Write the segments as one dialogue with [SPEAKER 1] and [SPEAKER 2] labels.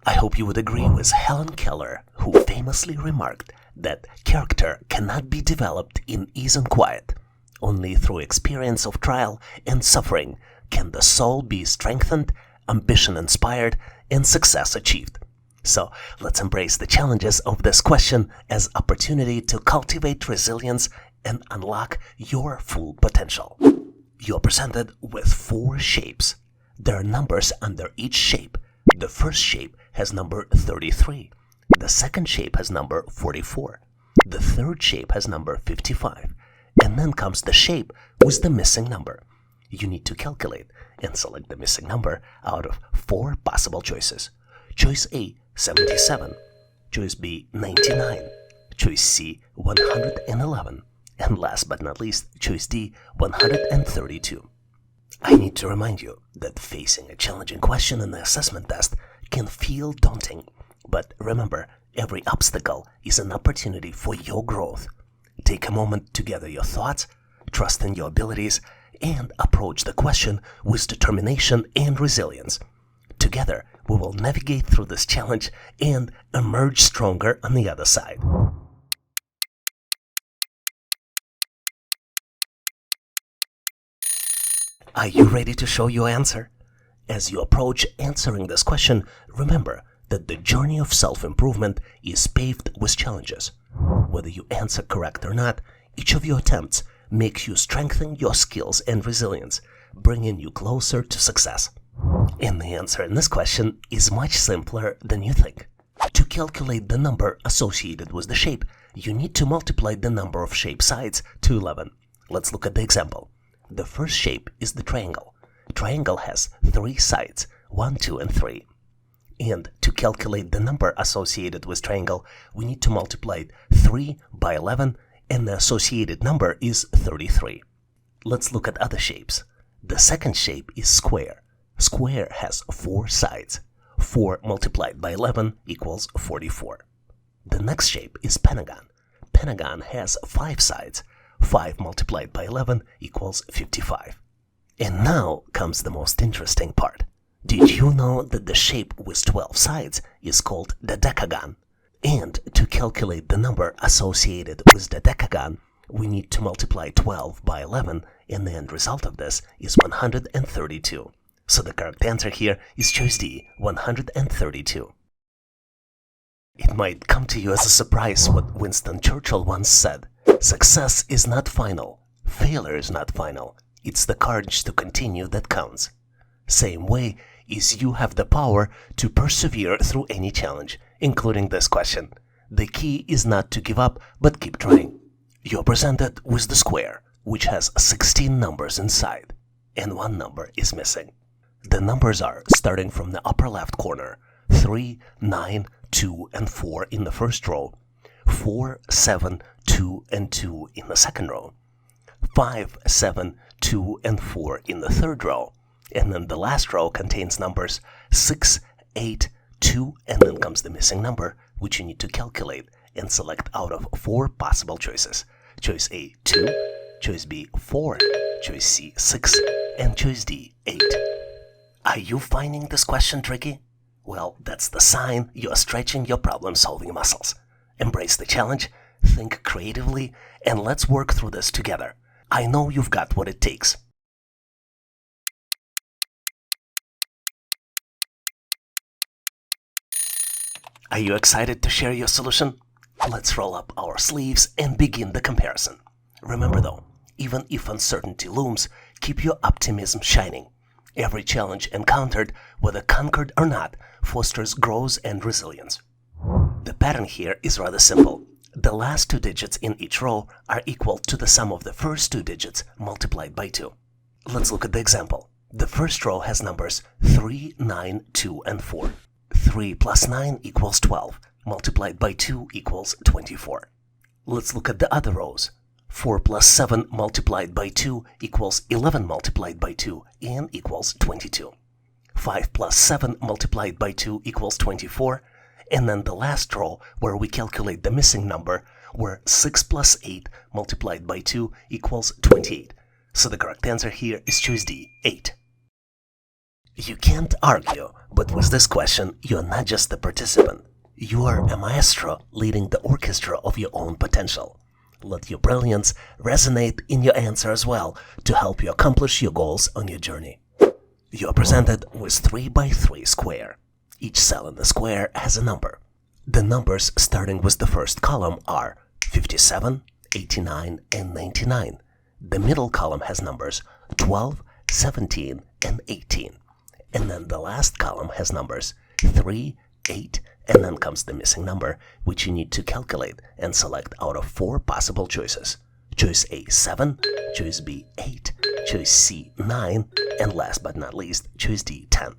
[SPEAKER 1] I hope you would agree with Helen Keller, who famously remarked that character cannot be developed in ease and quiet. Only through experience of trial and suffering can the soul be strengthened, ambition inspired, and success achieved. So let's embrace the challenges of this question as opportunity to cultivate resilience and unlock your full potential. You're presented with 4 shapes. There are numbers under each shape. The first shape has number 33. The second shape has number 44. The third shape has number 55. And then comes the shape with the missing number. You need to calculate and select the missing number out of 4 possible choices. Choice A, 77. Choice B, 99. Choice C, 111. And last but not least, choice D, 132. I need to remind you that facing a challenging question in the assessment test can feel daunting. But remember, every obstacle is an opportunity for your growth. Take a moment to gather your thoughts, trust in your abilities, and approach the question with determination and resilience. Together, we will navigate through this challenge and emerge stronger on the other side. Are you ready to show your answer? As you approach answering this question, remember that the journey of self-improvement is paved with challenges. Whether you answer correct or not, each of your attempts makes you strengthen your skills and resilience, bringing you closer to success. And the answer in this question is much simpler than you think. To calculate the number associated with the shape, you need to multiply the number of shape sides to 11. Let's look at the example. The first shape is the triangle. Triangle has 3 sides, 1, 2, and 3. And to calculate the number associated with triangle, we need to multiply 3 by 11, and the associated number is 33. Let's look at other shapes. The second shape is square. Square has 4 sides. 4 multiplied by 11 equals 44. The next shape is pentagon. Pentagon has 5 sides. 5 multiplied by 11 equals 55. And now comes the most interesting part. Did you know that the shape with 12 sides is called the decagon? And to calculate the number associated with the decagon, we need to multiply 12 by 11, and the end result of this is 132. So the correct answer here is choice D, 132. It might come to you as a surprise what Winston Churchill once said. Success is not final. Failure is not final. It's the courage to continue that counts. Same way is you have the power to persevere through any challenge, including this question. The key is not to give up, but keep trying. You're presented with the square, which has 16 numbers inside, and 1 number is missing. The numbers are starting from the upper left corner, 3, 9, 2, and 4 in the first row, 4, 7, 2, and 2 in the second row, 5, 7, 2, and 4 in the third row, and then the last row contains numbers 6, 8, 2, and then comes the missing number, which you need to calculate and select out of 4 possible choices. Choice A, 2, choice B, 4, choice C, 6, and choice D, 8. Are you finding this question tricky? Well, that's the sign you're stretching your problem-solving muscles. Embrace the challenge, think creatively, and let's work through this together. I know you've got what it takes. Are you excited to share your solution? Let's roll up our sleeves and begin the comparison. Remember though, even if uncertainty looms, keep your optimism shining. Every challenge encountered, whether conquered or not, fosters growth and resilience. The pattern here is rather simple. The last 2 digits in each row are equal to the sum of the first 2 digits multiplied by 2. Let's look at the example. The first row has numbers 3, 9, 2, and 4. 3 plus 9 equals 12, multiplied by 2 equals 24. Let's look at the other rows. 4 plus 7 multiplied by 2 equals 11 multiplied by 2 and equals 22. 5 plus 7 multiplied by 2 equals 24. And then the last row where we calculate the missing number, where 6 plus 8 multiplied by 2 equals 28. So the correct answer here is choice D, 8. You can't argue, but with this question, you're not just a participant. You are a maestro leading the orchestra of your own potential. Let your brilliance resonate in your answer as well to help you accomplish your goals on your journey. You are presented with 3x3 square. Each cell in the square has a number. The numbers starting with the first column are 57, 89, and 99. The middle column has numbers 12, 17, and 18. And then the last column has numbers 3, 8, and then comes the missing number, which you need to calculate and select out of 4 possible choices. Choice A, 7, choice B, 8, choice C, 9, and last but not least, choice D, 10.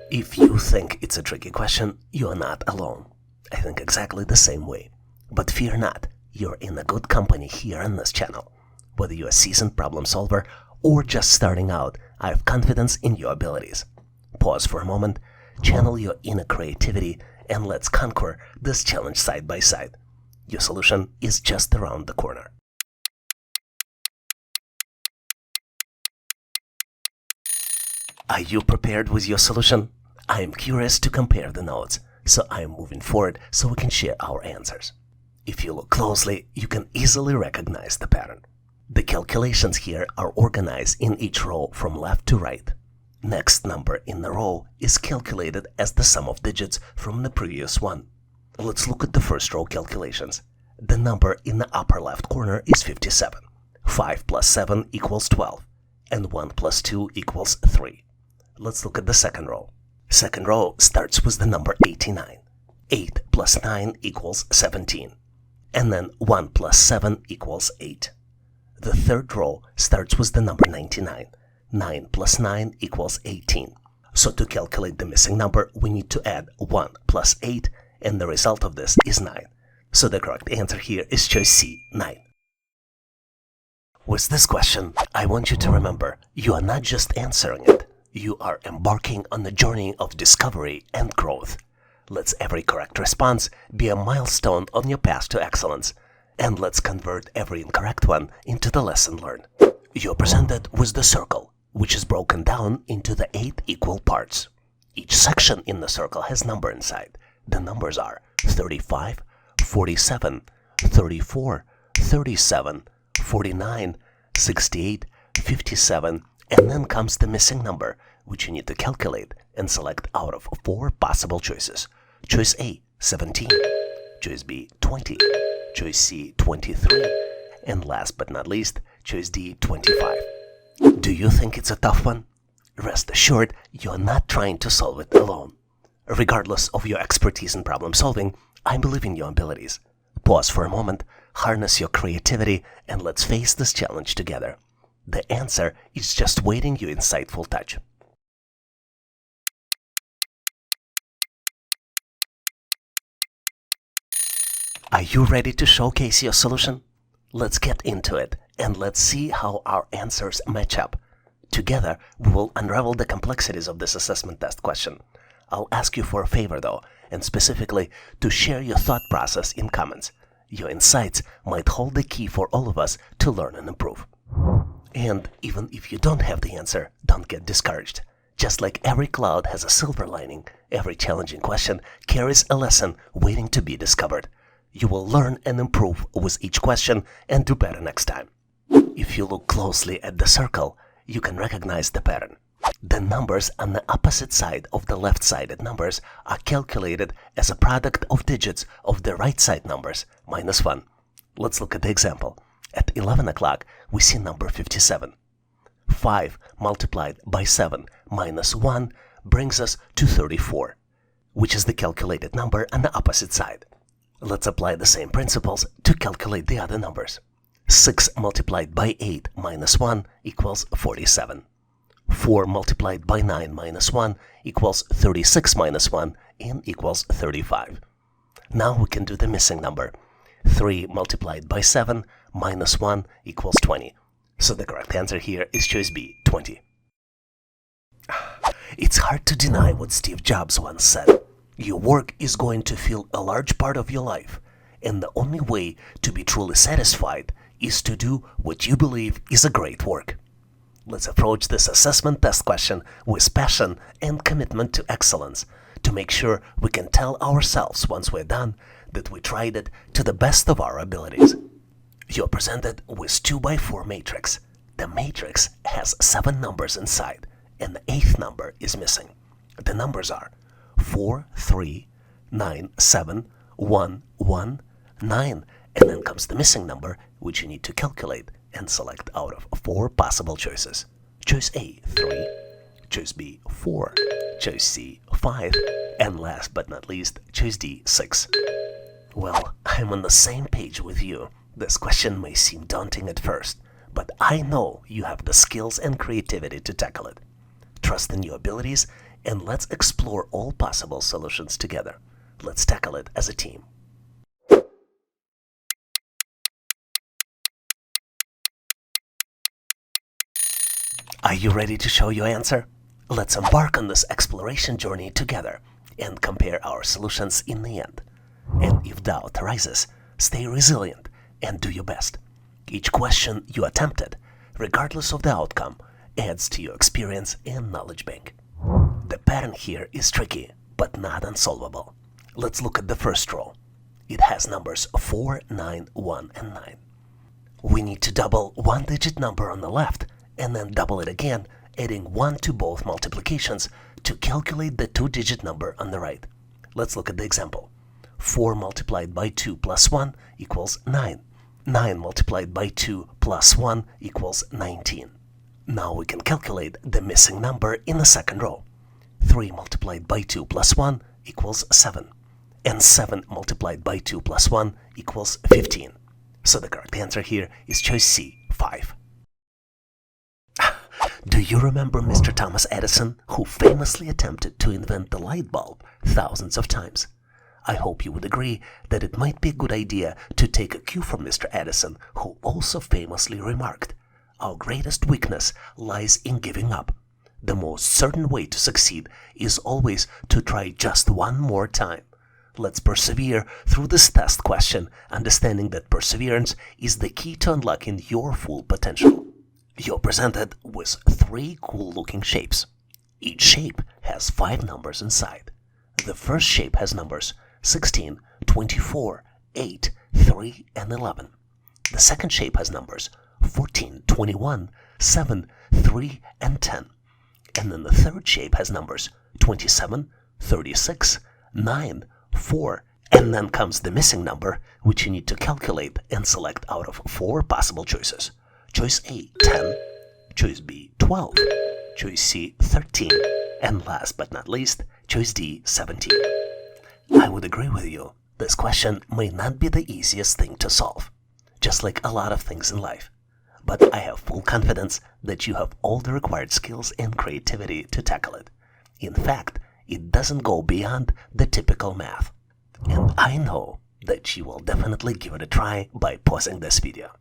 [SPEAKER 1] If you think it's a tricky question, you are not alone. I think exactly the same way. But fear not, you're in a good company here on this channel. Whether you're a seasoned problem solver or just starting out, I have confidence in your abilities. Pause for a moment, channel your inner creativity, and let's conquer this challenge side by side. Your solution is just around the corner. Are you prepared with your solution? I am curious to compare the notes, so I am moving forward so we can share our answers. If you look closely, you can easily recognize the pattern. The calculations here are organized in each row from left to right. Next number in the row is calculated as the sum of digits from the previous one. Let's look at the first row calculations. The number in the upper left corner is 57. 5 plus 7 equals 12, and 1 plus 2 equals 3. Let's look at the second row. Second row starts with the number 89. 8 plus 9 equals 17, and then 1 plus 7 equals 8. The third row starts with the number 99. 9 plus 9 equals 18. So to calculate the missing number, we need to add 1 plus 8, and the result of this is 9. So the correct answer here is choice C, 9. With this question, I want you to remember, you are not just answering it, you are embarking on a journey of discovery and growth. Let's every correct response be a milestone on your path to excellence, and let's convert every incorrect one into the lesson learned. You're presented with the circle, which is broken down into the 8 equal parts. Each section in the circle has number inside. The numbers are 35, 47, 34, 37, 49, 68, 57, and then comes the missing number, which you need to calculate and select out of 4 possible choices. Choice A, 17, choice B, 20, choice C, 23, and last but not least, choice D, 25. Do you think it's a tough one? Rest assured, you're not trying to solve it alone. Regardless of your expertise in problem solving, I believe in your abilities. Pause for a moment, harness your creativity, and let's face this challenge together. The answer is just waiting your insightful touch. Are you ready to showcase your solution? Let's get into it, and let's see how our answers match up. Together, we will unravel the complexities of this assessment test question. I'll ask you for a favor though, and specifically to share your thought process in comments. Your insights might hold the key for all of us to learn and improve. And even if you don't have the answer, don't get discouraged. Just like every cloud has a silver lining, every challenging question carries a lesson waiting to be discovered. You will learn and improve with each question and do better next time. If you look closely at the circle, you can recognize the pattern. The numbers on the opposite side of the left-sided numbers are calculated as a product of digits of the right-side numbers, minus 1. Let's look at the example. At 11 o'clock, we see number 57. 5 multiplied by 7 minus 1 brings us to 34, which is the calculated number on the opposite side. Let's apply the same principles to calculate the other numbers. 6 multiplied by 8 minus 1 equals 47. 4 multiplied by 9 minus 1 equals 36 minus 1 and equals 35. Now we can do the missing number. 3 multiplied by 7 minus 1 equals 20. So the correct answer here is choice B, 20. It's hard to deny what Steve Jobs once said. Your work is going to fill a large part of your life, and the only way to be truly satisfied is to do what you believe is a great work. Let's approach this assessment test question with passion and commitment to excellence to make sure we can tell ourselves once we're done that we tried it to the best of our abilities. You're presented with 2x4 matrix. The matrix has 7 numbers inside, and the 8th number is missing. The numbers are 4, 3, 9, 7, 1, 1, 9, and then comes the missing number, which you need to calculate and select out of 4 possible choices. Choice A, 3, choice B, 4, choice C, 5, and last but not least, choice D, 6. Well, I'm on the same page with you. This question may seem daunting at first, but I know you have the skills and creativity to tackle it. Trust in your abilities, and let's explore all possible solutions together. Let's tackle it as a team. Are you ready to show your answer? Let's embark on this exploration journey together and compare our solutions in the end. And if doubt arises, stay resilient and do your best. Each question you attempted, regardless of the outcome, adds to your experience and knowledge bank. The pattern here is tricky, but not unsolvable. Let's look at the first row. It has numbers 4, 9, 1, and 9. We need to double one digit number on the left and then double it again, adding 1 to both multiplications to calculate the 2-digit number on the right. Let's look at the example. 4 multiplied by 2 plus 1 equals 9. 9 multiplied by 2 plus 1 equals 19. Now we can calculate the missing number in the second row. 3 multiplied by 2 plus 1 equals 7. And 7 multiplied by 2 plus 1 equals 15. So the correct answer here is choice C, 5. Do you remember Mr. Thomas Edison, who famously attempted to invent the light bulb thousands of times? I hope you would agree that it might be a good idea to take a cue from Mr. Edison, who also famously remarked, "Our greatest weakness lies in giving up. The most certain way to succeed is always to try just one more time." Let's persevere through this test question, understanding that perseverance is the key to unlocking your full potential. You're presented with 3 cool-looking shapes. Each shape has 5 numbers inside. The first shape has numbers 16, 24, 8, 3, and 11. The second shape has numbers 14, 21, 7, 3, and 10. And then the third shape has numbers 27, 36, 9, 4, and then comes the missing number, which you need to calculate and select out of 4 possible choices. Choice A, 10, choice B, 12, choice C, 13, and last but not least, choice D, 17. I would agree with you, this question may not be the easiest thing to solve, just like a lot of things in life. But I have full confidence that you have all the required skills and creativity to tackle it. In fact, it doesn't go beyond the typical math. And I know that you will definitely give it a try by pausing this video.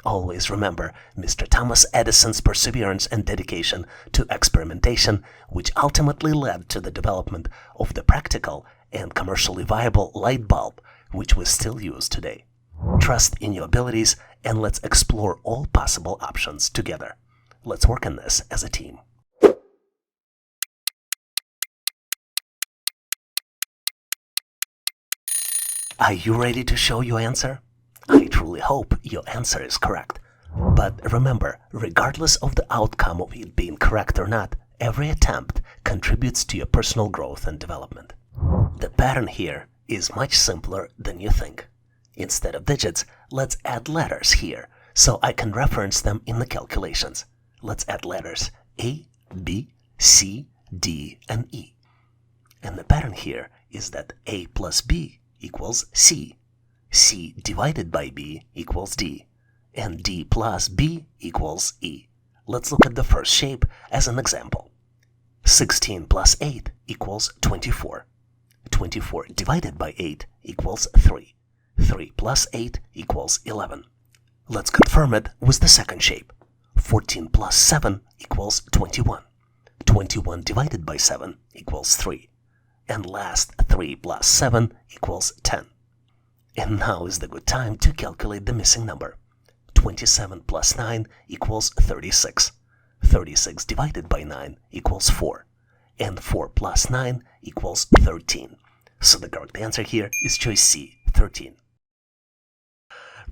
[SPEAKER 1] Always remember Mr. Thomas Edison's perseverance and dedication to experimentation, which ultimately led to the development of the practical and commercially viable light bulb, which we still use today. Trust in your abilities and let's explore all possible options together. Let's work on this as a team. Are you ready to show your answer? I truly hope your answer is correct. But remember, regardless of the outcome of it being correct or not, every attempt contributes to your personal growth and development. The pattern here is much simpler than you think. Instead of digits, let's add letters here, so I can reference them in the calculations. Let's add letters A, B, C, D, and E. And the pattern here is that A plus B equals C. C divided by B equals D, and D plus B equals E. Let's look at the first shape as an example. 16 plus 8 equals 24. 24 divided by 8 equals 3. 3 plus 8 equals 11. Let's confirm it with the second shape. 14 plus 7 equals 21. 21 divided by 7 equals 3. And last, 3 plus 7 equals 10. And now is the good time to calculate the missing number. 27 plus 9 equals 36. 36 divided by 9 equals 4. And 4 plus 9 equals 13. So the correct answer here is choice C, 13.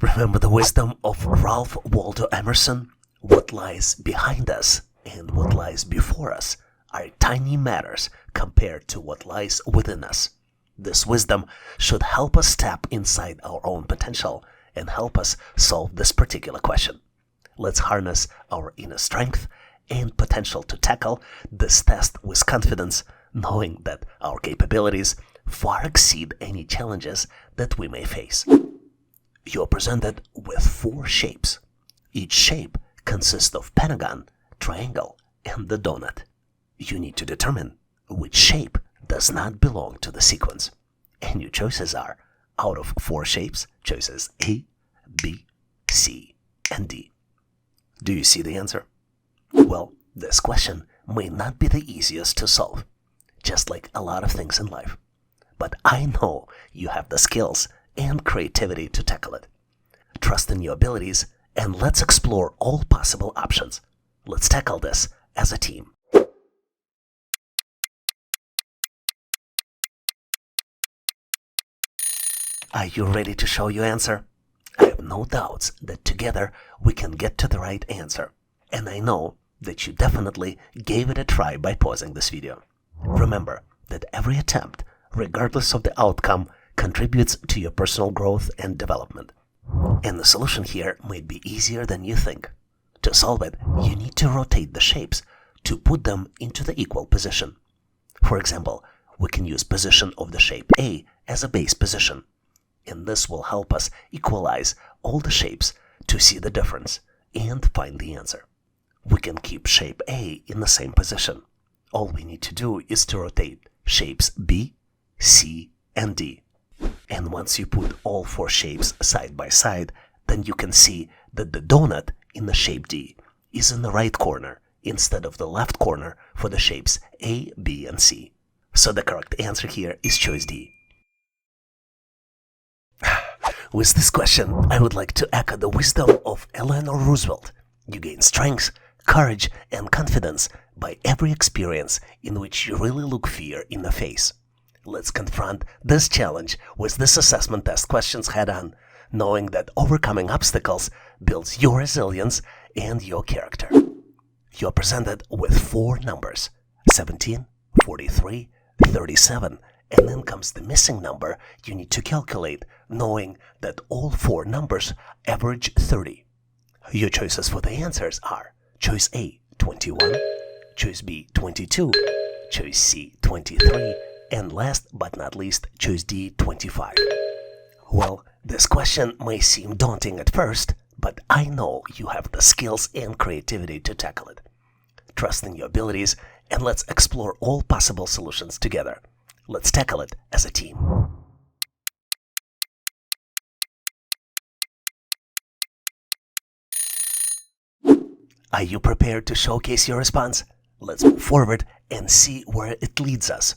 [SPEAKER 1] Remember the wisdom of Ralph Waldo Emerson? What lies behind us and what lies before us are tiny matters compared to what lies within us. This wisdom should help us step inside our own potential and help us solve this particular question. Let's harness our inner strength and potential to tackle this test with confidence, knowing that our capabilities far exceed any challenges that we may face. You're presented with 4 shapes. Each shape consists of pentagon, triangle, and the donut. You need to determine which shape does not belong to the sequence. And your choices are, out of 4 shapes, choices A, B, C, and D. Do you see the answer? Well, this question may not be the easiest to solve, just like a lot of things in life. But I know you have the skills and creativity to tackle it. Trust in your abilities and let's explore all possible options. Let's tackle this as a team. Are you ready to show your answer? I have no doubts that together we can get to the right answer. And I know that you definitely gave it a try by pausing this video. Remember that every attempt, regardless of the outcome, contributes to your personal growth and development. And the solution here might be easier than you think. To solve it, you need to rotate the shapes to put them into the equal position. For example, we can use position of the shape A as a base position. And this will help us equalize all the shapes to see the difference and find the answer. We can keep shape A in the same position. All we need to do is to rotate shapes B, C, and D. And once you put all 4 shapes side by side, then you can see that the donut in the shape D is in the right corner instead of the left corner for the shapes A, B, and C. So the correct answer here is choice D. With this question, I would like to echo the wisdom of Eleanor Roosevelt. You gain strength, courage, and confidence by every experience in which you really look fear in the face. Let's confront this challenge with this assessment test questions head on, knowing that overcoming obstacles builds your resilience and your character. You're presented with 4 numbers, 17, 43, 37, and then comes the missing number you need to calculate, knowing that all 4 numbers average 30. Your choices for the answers are choice A, 21, choice B, 22, choice C, 23, and last but not least, choice D, 25. Well, this question may seem daunting at first, but I know you have the skills and creativity to tackle it. Trust in your abilities, and let's explore all possible solutions together. Let's tackle it as a team. Are you prepared to showcase your response? Let's move forward and see where it leads us.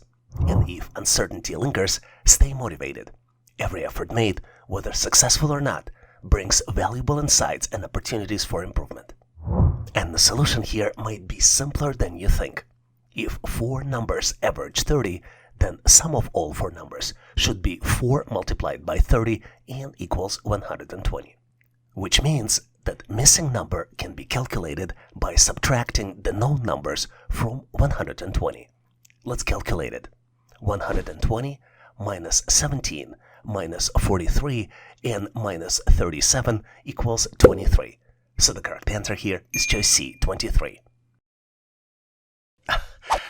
[SPEAKER 1] And if uncertainty lingers, stay motivated. Every effort made, whether successful or not, brings valuable insights and opportunities for improvement. And the solution here might be simpler than you think. If 4 numbers average 30, then sum of all 4 numbers should be 4 multiplied by 30 and equals 120. Which means that missing number can be calculated by subtracting the known numbers from 120. Let's calculate it. 120 minus 17 minus 43 and minus 37 equals 23. So the correct answer here is choice C, 23.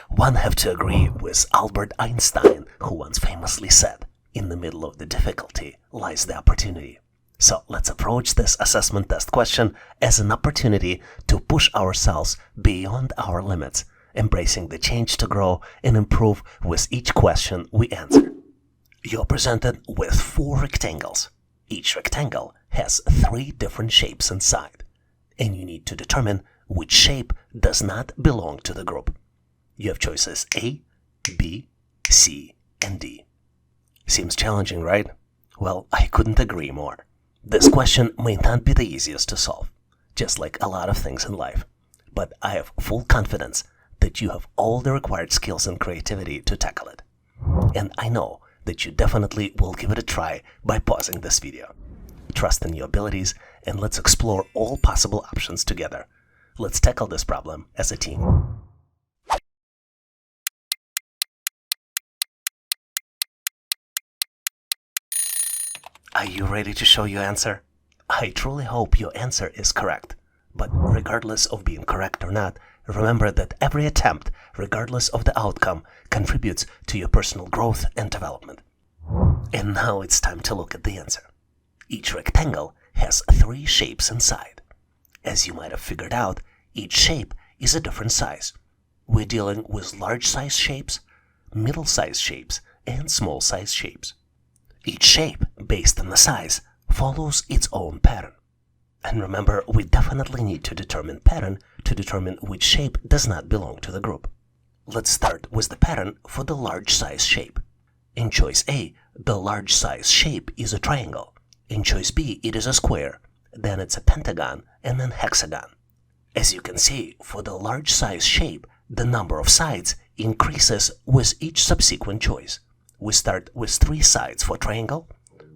[SPEAKER 1] One have to agree with Albert Einstein, who once famously said, "In the middle of the difficulty lies the opportunity." So let's approach this assessment test question as an opportunity to push ourselves beyond our limits, embracing the change to grow and improve with each question we answer. You're presented with 4 rectangles. Each rectangle has 3 different shapes inside, and you need to determine which shape does not belong to the group. You have choices A, B, C, and D. Seems challenging, right? Well, I couldn't agree more. This question may not be the easiest to solve, just like a lot of things in life. but I have full confidence that you have all the required skills and creativity to tackle it. And I know that you definitely will give it a try by pausing this video. Trust in your abilities, and let's explore all possible options together. Let's tackle this problem as a team. Are you ready to show your answer? I truly hope your answer is correct. But regardless of being correct or not, remember that every attempt, regardless of the outcome, contributes to your personal growth and development. And now it's time to look at the answer. Each rectangle has 3 shapes inside. As you might have figured out, each shape is a different size. We're dealing with large size shapes, middle size shapes, and small size shapes. Each shape, based on the size, follows its own pattern. And remember, we definitely need to determine pattern to determine which shape does not belong to the group. Let's start with the pattern for the large size shape. In choice A, the large size shape is a triangle. In choice B, it is a square, then it's a pentagon, and then hexagon. As you can see, for the large size shape, the number of sides increases with each subsequent choice. We start with 3 sides for triangle,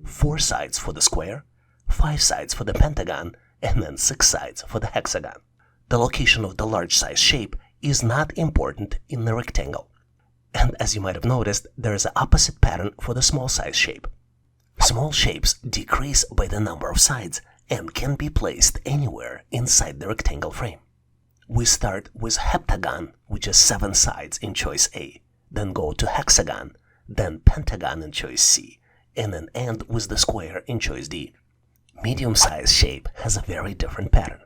[SPEAKER 1] 4 sides for the square, 5 sides for the pentagon, and then 6 sides for the hexagon. The location of the large size shape is not important in the rectangle. And as you might have noticed, there is an opposite pattern for the small size shape. Small shapes decrease by the number of sides and can be placed anywhere inside the rectangle frame. We start with heptagon, which is 7 sides in choice A, then go to hexagon, then pentagon in choice C, and then end with the square in choice D. Medium-sized shape has a very different pattern.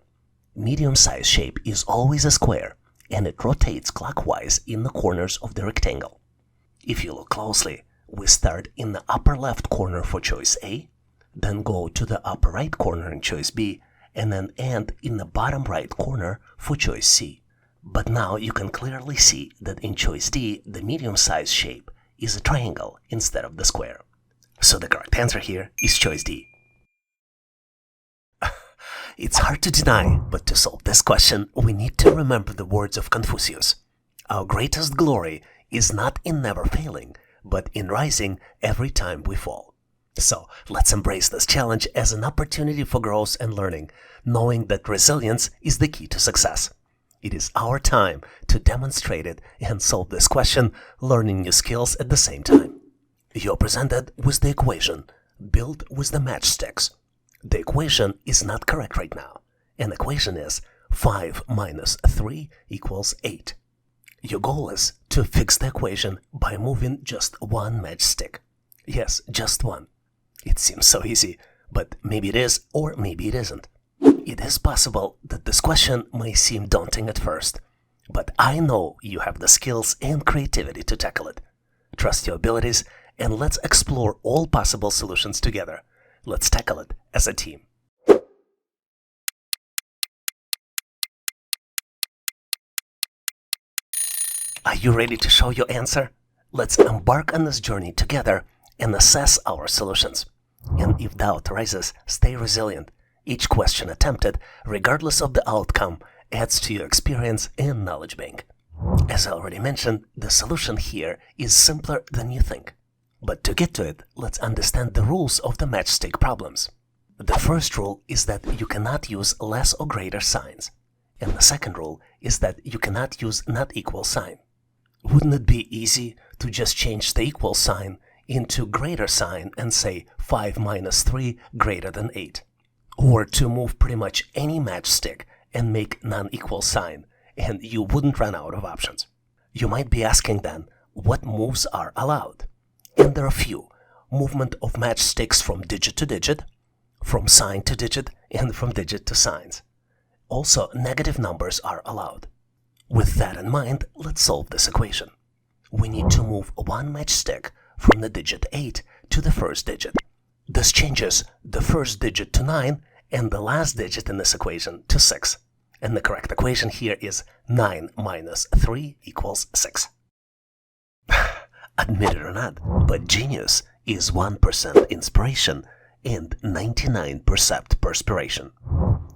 [SPEAKER 1] Medium-sized shape is always a square, and it rotates clockwise in the corners of the rectangle. If you look closely, we start in the upper left corner for choice A, then go to the upper right corner in choice B, and then end in the bottom right corner for choice C. But now you can clearly see that in choice D, the medium-sized shape is a triangle instead of the square. So the correct answer here is choice D. It's hard to deny, but to solve this question, we need to remember the words of Confucius. Our greatest glory is not in never failing, but in rising every time we fall. So let's embrace this challenge as an opportunity for growth and learning, knowing that resilience is the key to success. It is our time to demonstrate it and solve this question, learning new skills at the same time. You're presented with the equation, build with the matchsticks. The equation is not correct right now. An equation is 5 minus 3 equals 8. Your goal is to fix the equation by moving just one matchstick. Yes, just one. It seems so easy, but maybe it is or maybe it isn't. It is possible that this question may seem daunting at first, but I know you have the skills and creativity to tackle it. Trust your abilities and let's explore all possible solutions together. Let's tackle it as a team. Are you ready to show your answer? Let's embark on this journey together and assess our solutions. And if doubt arises, stay resilient. Each question attempted, regardless of the outcome, adds to your experience and knowledge bank. As I already mentioned, the solution here is simpler than you think. But to get to it, let's understand the rules of the matchstick problems. The first rule is that you cannot use less or greater signs. And the second rule is that you cannot use not equal sign. Wouldn't it be easy to just change the equal sign into greater sign and say 5 minus 3 greater than 8? Or to move pretty much any matchstick and make non-equal sign, and you wouldn't run out of options. You might be asking then, what moves are allowed? And there are a few. Movement of matchsticks from digit to digit, from sign to digit, and from digit to signs. Also, negative numbers are allowed. With that in mind, let's solve this equation. We need to move one matchstick from the digit 8 to the first digit. This changes the first digit to 9 and the last digit in this equation to 6. And the correct equation here is 9 minus 3 equals 6. Admit it or not, but genius is 1% inspiration and 99% perspiration.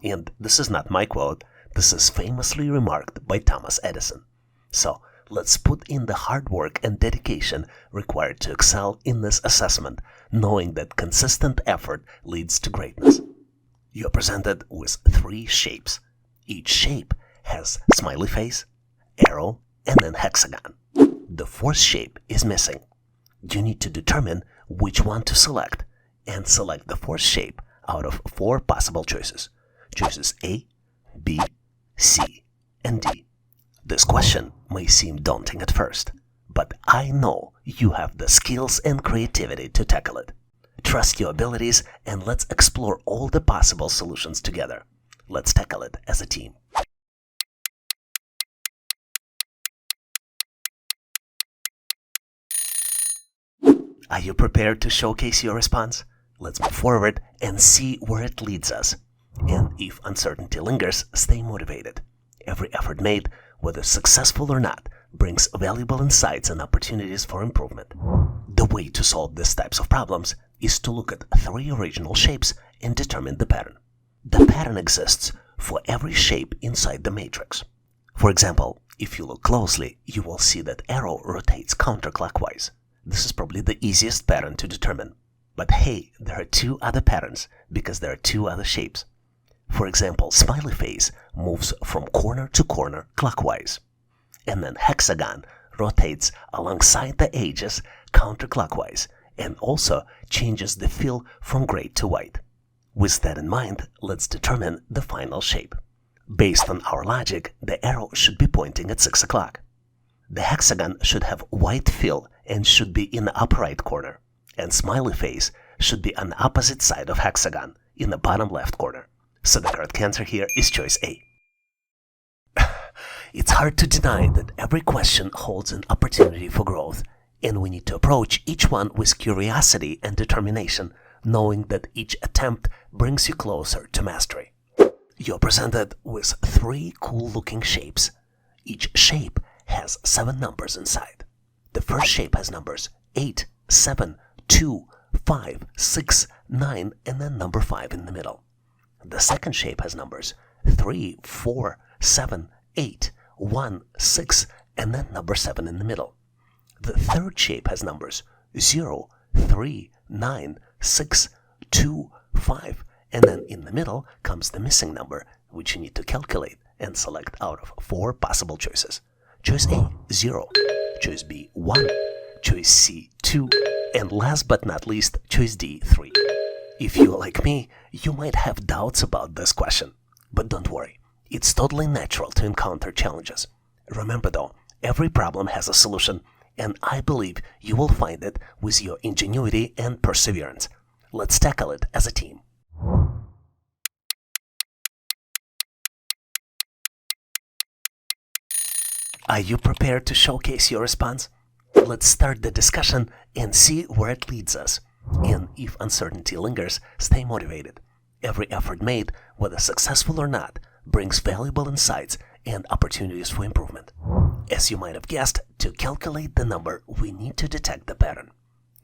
[SPEAKER 1] And this is not my quote, This is famously remarked by Thomas Edison. So, let's put in the hard work and dedication required to excel in this assessment, knowing that consistent effort leads to greatness. You're presented with 3 shapes. Each shape has smiley face, arrow, and then hexagon. The 4th shape is missing. You need to determine which one to select, and select the 4th shape out of 4 possible choices. Choices A, B, C, and D. This question may seem daunting at first, but I know you have the skills and creativity to tackle it. Trust your abilities and let's explore all the possible solutions together. Let's tackle it as a team. Are you prepared to showcase your response? Let's move forward and see where it leads us. And if uncertainty lingers, stay motivated. Every effort made, whether successful or not, brings valuable insights and opportunities for improvement. The way to solve these types of problems is to look at 3 original shapes and determine the pattern. The pattern exists for every shape inside the matrix. For example, if you look closely, you will see that arrow rotates counterclockwise. This is probably the easiest pattern to determine. But hey, there are 2 other patterns because there are 2 other shapes. For example, smiley face moves from corner to corner clockwise. And then hexagon rotates alongside the edges counterclockwise and also changes the fill from gray to white. With that in mind, let's determine the final shape. Based on our logic, the arrow should be pointing at 6 o'clock. The hexagon should have white fill and should be in the upper right corner. And smiley face should be on the opposite side of hexagon in the bottom left corner. So the correct answer here is choice A. It's hard to deny that every question holds an opportunity for growth, and we need to approach each one with curiosity and determination, knowing that each attempt brings you closer to mastery. You're presented with 3 cool-looking shapes. Each shape has 7 numbers inside. The first shape has numbers 8, 7, 2, 5, 6, 9, and then number 5 in the middle. The second shape has numbers 3, 4, 7, 8, 1, 6, and then number 7 in the middle. The third shape has numbers 0, 3, 9, 6, 2, 5, and then in the middle comes the missing number, which you need to calculate and select out of 4 possible choices. Choice A, 0. Choice B, 1. Choice C, 2. And last but not least, choice D, 3. If you're like me, you might have doubts about this question. But don't worry, it's totally natural to encounter challenges. Remember though, every problem has a solution, and I believe you will find it with your ingenuity and perseverance. Let's tackle it as a team. Are you prepared to showcase your response? Let's start the discussion and see where it leads us. And if uncertainty lingers, stay motivated. Every effort made, whether successful or not, brings valuable insights and opportunities for improvement. As you might have guessed, to calculate the number, we need to detect the pattern.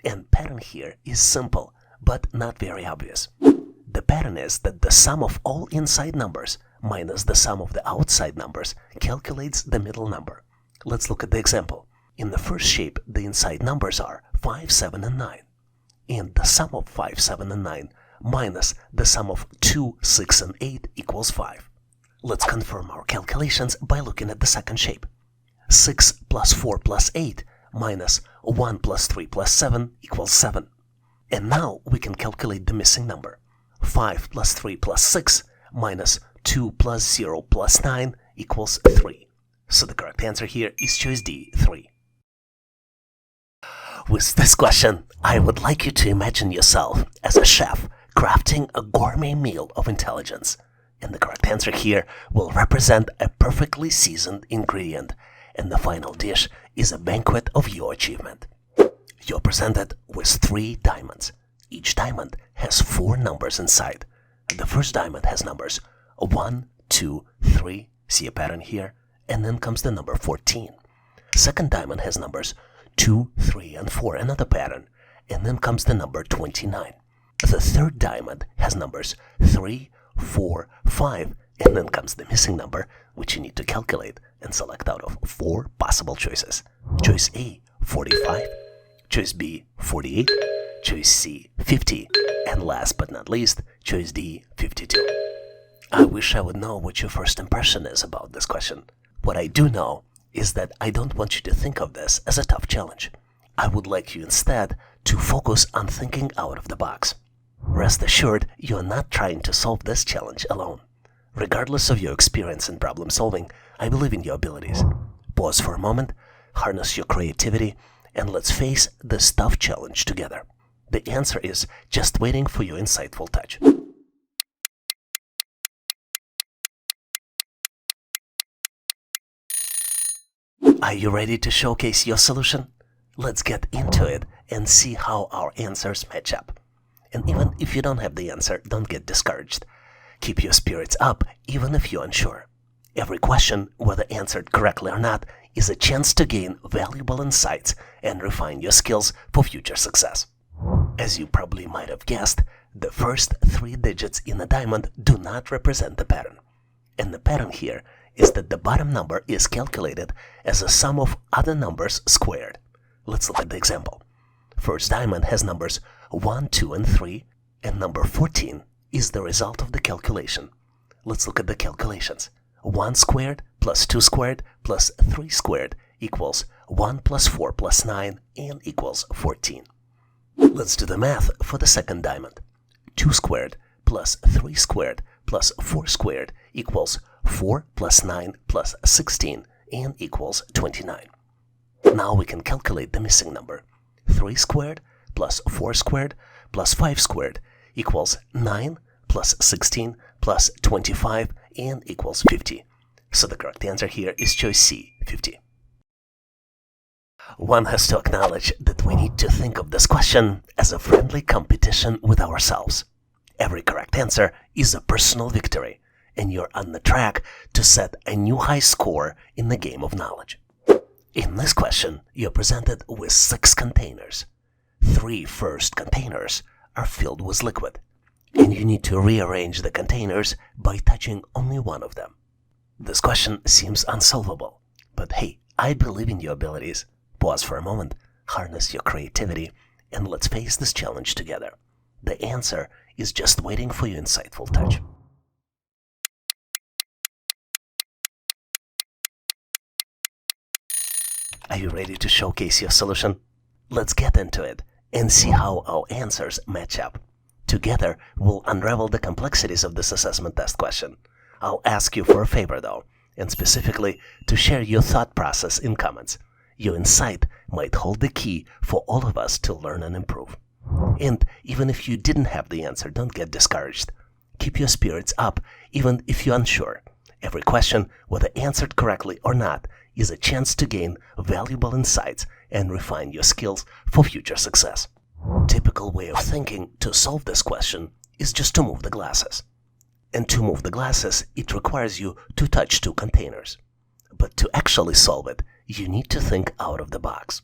[SPEAKER 1] And pattern here is simple, but not very obvious. The pattern is that the sum of all inside numbers minus the sum of the outside numbers calculates the middle number. Let's look at the example. In the first shape, the inside numbers are 5, 7, and 9. And the sum of 5, 7, and 9 minus the sum of 2, 6, and 8 equals 5. Let's confirm our calculations by looking at the second shape. 6 plus 4 plus 8 minus 1 plus 3 plus 7 equals 7. And now we can calculate the missing number. 5 plus 3 plus 6 minus 2 plus 0 plus 9 equals 3. So the correct answer here is choice D, 3. With this question, I would like you to imagine yourself as a chef crafting a gourmet meal of intelligence. And the correct answer here will represent a perfectly seasoned ingredient, and the final dish is a banquet of your achievement. You're presented with 3 diamonds. Each diamond has 4 numbers inside. The first diamond has numbers 1, 2, 3, see a pattern here, and then comes the number 14. Second diamond has numbers 2, 3, and 4, another pattern, and then comes the number 29. The third diamond has numbers 3, 4, 5, And then comes the missing number, which you need to calculate and select out of 4 possible choices. Choice A, 45. Choice B, 48. Choice C, 50. And last but not least, choice D, 52. I wish I would know what your first impression is about this question. What I do know is that I don't want you to think of this as a tough challenge. I would like you instead to focus on thinking out of the box. Rest assured, you are not trying to solve this challenge alone. Regardless of your experience in problem solving, I believe in your abilities. Pause for a moment, harness your creativity, and let's face this tough challenge together. The answer is just waiting for your insightful touch. Are you ready to showcase your solution? Let's get into it and see how our answers match up. And even if you don't have the answer, don't get discouraged. Keep your spirits up even if you're unsure. Every question, whether answered correctly or not, is a chance to gain valuable insights and refine your skills for future success. As you probably might have guessed, the first 3 digits in a diamond do not represent the pattern. And the pattern here is that the bottom number is calculated as a sum of other numbers squared. Let's look at the example. First diamond has numbers 1, 2, and 3, and number 14 is the result of the calculation. Let's look at the calculations. 1 squared plus 2 squared plus 3 squared equals 1 plus 4 plus 9 and equals 14. Let's do the math for the second diamond. 2 squared plus 3 squared plus 4 squared equals 4 plus 9 plus 16 and equals 29. Now we can calculate the missing number. 3 squared plus 4 squared plus 5 squared equals 9 plus 16 plus 25 and equals 50. So the correct answer here is choice C, 50. One has to acknowledge that we need to think of this question as a friendly competition with ourselves. Every correct answer is a personal victory, and you're on the track to set a new high score in the game of knowledge. In this question, you're presented with 6 containers. 3 first containers are filled with liquid, and you need to rearrange the containers by touching only one of them. This question seems unsolvable, but hey, I believe in your abilities. Pause for a moment, harness your creativity, and let's face this challenge together. The answer is just waiting for your insightful touch. Are you ready to showcase your solution? Let's get into it and see how our answers match up. Together, we'll unravel the complexities of this assessment test question. I'll ask you for a favor though, and specifically to share your thought process in comments. Your insight might hold the key for all of us to learn and improve. And even if you didn't have the answer, don't get discouraged. Keep your spirits up even if you're unsure. Every question, whether answered correctly or not, is a chance to gain valuable insights and refine your skills for future success. Typical way of thinking to solve this question is just to move the glasses. And to move the glasses, it requires you to touch 2 containers. But to actually solve it, you need to think out of the box.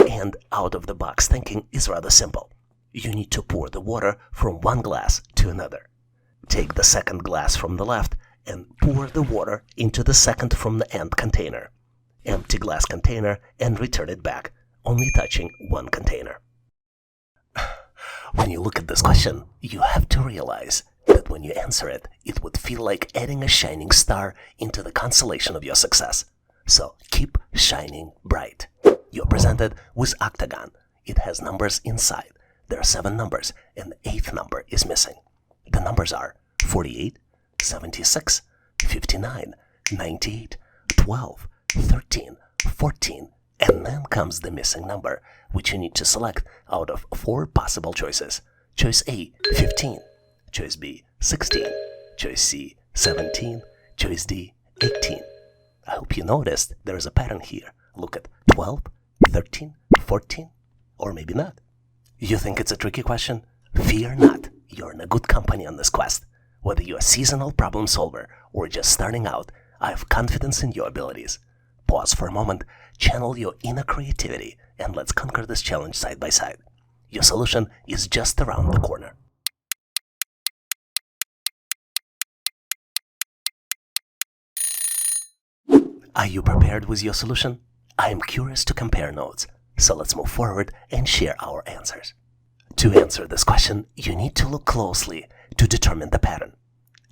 [SPEAKER 1] And out of the box thinking is rather simple. You need to pour the water from one glass to another. Take the second glass from the left and pour the water into the second from the end container. Empty glass container and return it back, only touching one container. When you look at this question, you have to realize that when you answer it, it would feel like adding a shining star into the constellation of your success. So keep shining bright. You're presented with octagon. It has numbers inside. There are 7 numbers, and the 8th number is missing. The numbers are 48, 76, 59, 98, 12, 13, 14, and then comes the missing number, which you need to select out of 4 possible choices. Choice A, 15. Choice B, 16. Choice C, 17. Choice D, 18. I hope you noticed there is a pattern here. Look at 12, 13, 14, or maybe not. You think it's a tricky question? Fear not. You're in a good company on this quest. Whether you're a seasonal problem solver or just starting out, I have confidence in your abilities. Pause for a moment, channel your inner creativity, and let's conquer this challenge side by side. Your solution is just around the corner. Are you prepared with your solution? I am curious to compare notes, so let's move forward and share our answers. To answer this question, you need to look closely to determine the pattern.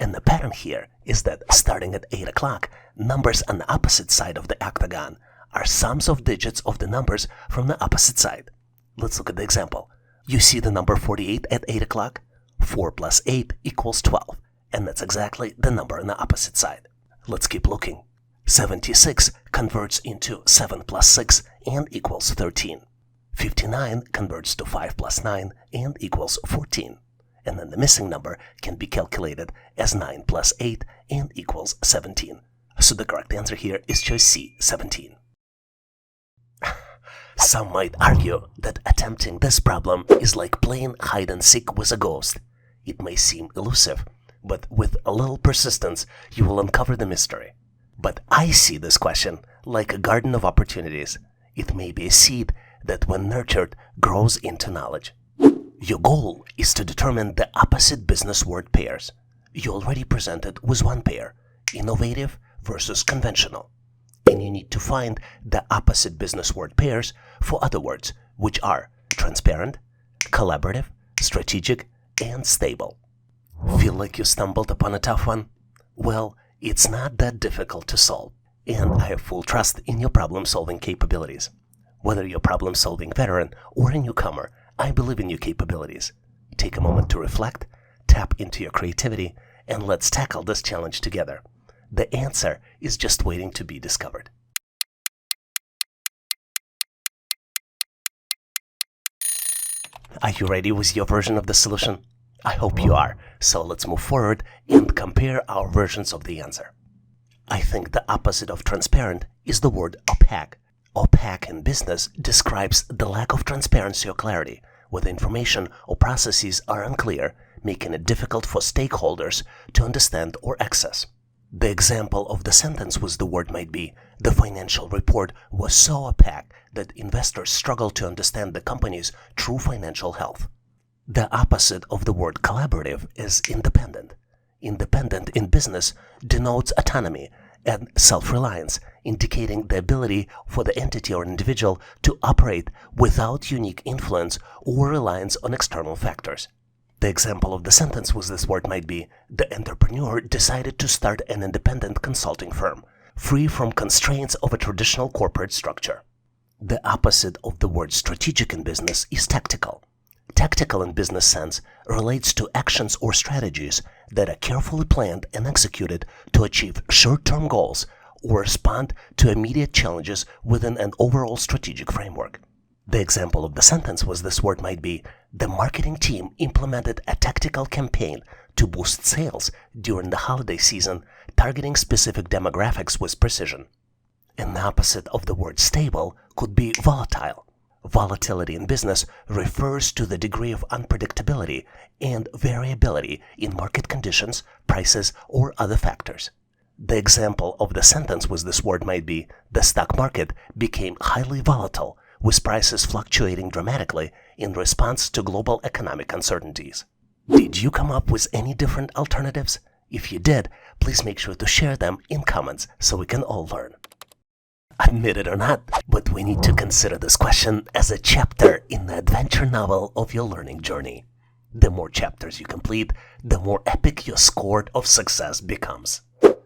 [SPEAKER 1] And the pattern here is that starting at 8 o'clock, numbers on the opposite side of the octagon are sums of digits of the numbers from the opposite side. Let's look at the example. You see the number 48 at 8 o'clock? 4 plus 8 equals 12, and that's exactly the number on the opposite side. Let's keep looking. 76 converts into 7 plus 6 and equals 13. 59 converts to 5 plus 9 and equals 14. And then the missing number can be calculated as 9 plus 8 and equals 17. So the correct answer here is choice C, 17. Some might argue that attempting this problem is like playing hide and seek with a ghost. It may seem elusive, but with a little persistence, you will uncover the mystery. But I see this question like a garden of opportunities. It may be a seed that, when nurtured, grows into knowledge. Your goal is to determine the opposite business word pairs. You already presented with one pair, innovative versus conventional. And you need to find the opposite business word pairs for other words, which are transparent, collaborative, strategic, and stable. Feel like you stumbled upon a tough one? Well, it's not that difficult to solve, and I have full trust in your problem-solving capabilities. Whether you're a problem-solving veteran or a newcomer, I believe in your capabilities. Take a moment to reflect, tap into your creativity, and let's tackle this challenge together. The answer is just waiting to be discovered. Are you ready with your version of the solution? I hope you are, so let's move forward and compare our versions of the answer. I think the opposite of transparent is the word opaque. Opaque in business describes the lack of transparency or clarity, where the information or processes are unclear, making it difficult for stakeholders to understand or access. The example of the sentence was the word might be, the financial report was so opaque that investors struggled to understand the company's true financial health. The opposite of the word collaborative is independent. Independent in business denotes autonomy and self-reliance, indicating the ability for the entity or individual to operate without unique influence or reliance on external factors. The example of the sentence was this word might be, the entrepreneur decided to start an independent consulting firm, free from constraints of a traditional corporate structure. The opposite of the word strategic in business is tactical. Tactical in business sense relates to actions or strategies that are carefully planned and executed to achieve short-term goals or respond to immediate challenges within an overall strategic framework. The example of the sentence was this word might be, the marketing team implemented a tactical campaign to boost sales during the holiday season, targeting specific demographics with precision. And the opposite of the word stable could be volatile. Volatility in business refers to the degree of unpredictability and variability in market conditions, prices, or other factors. The example of the sentence was this word might be, the stock market became highly volatile, with prices fluctuating dramatically in response to global economic uncertainties. Did you come up with any different alternatives? If you did, please make sure to share them in comments so we can all learn. Admit it or not, but we need to consider this question as a chapter in the adventure novel of your learning journey. The more chapters you complete, the more epic your score of success becomes.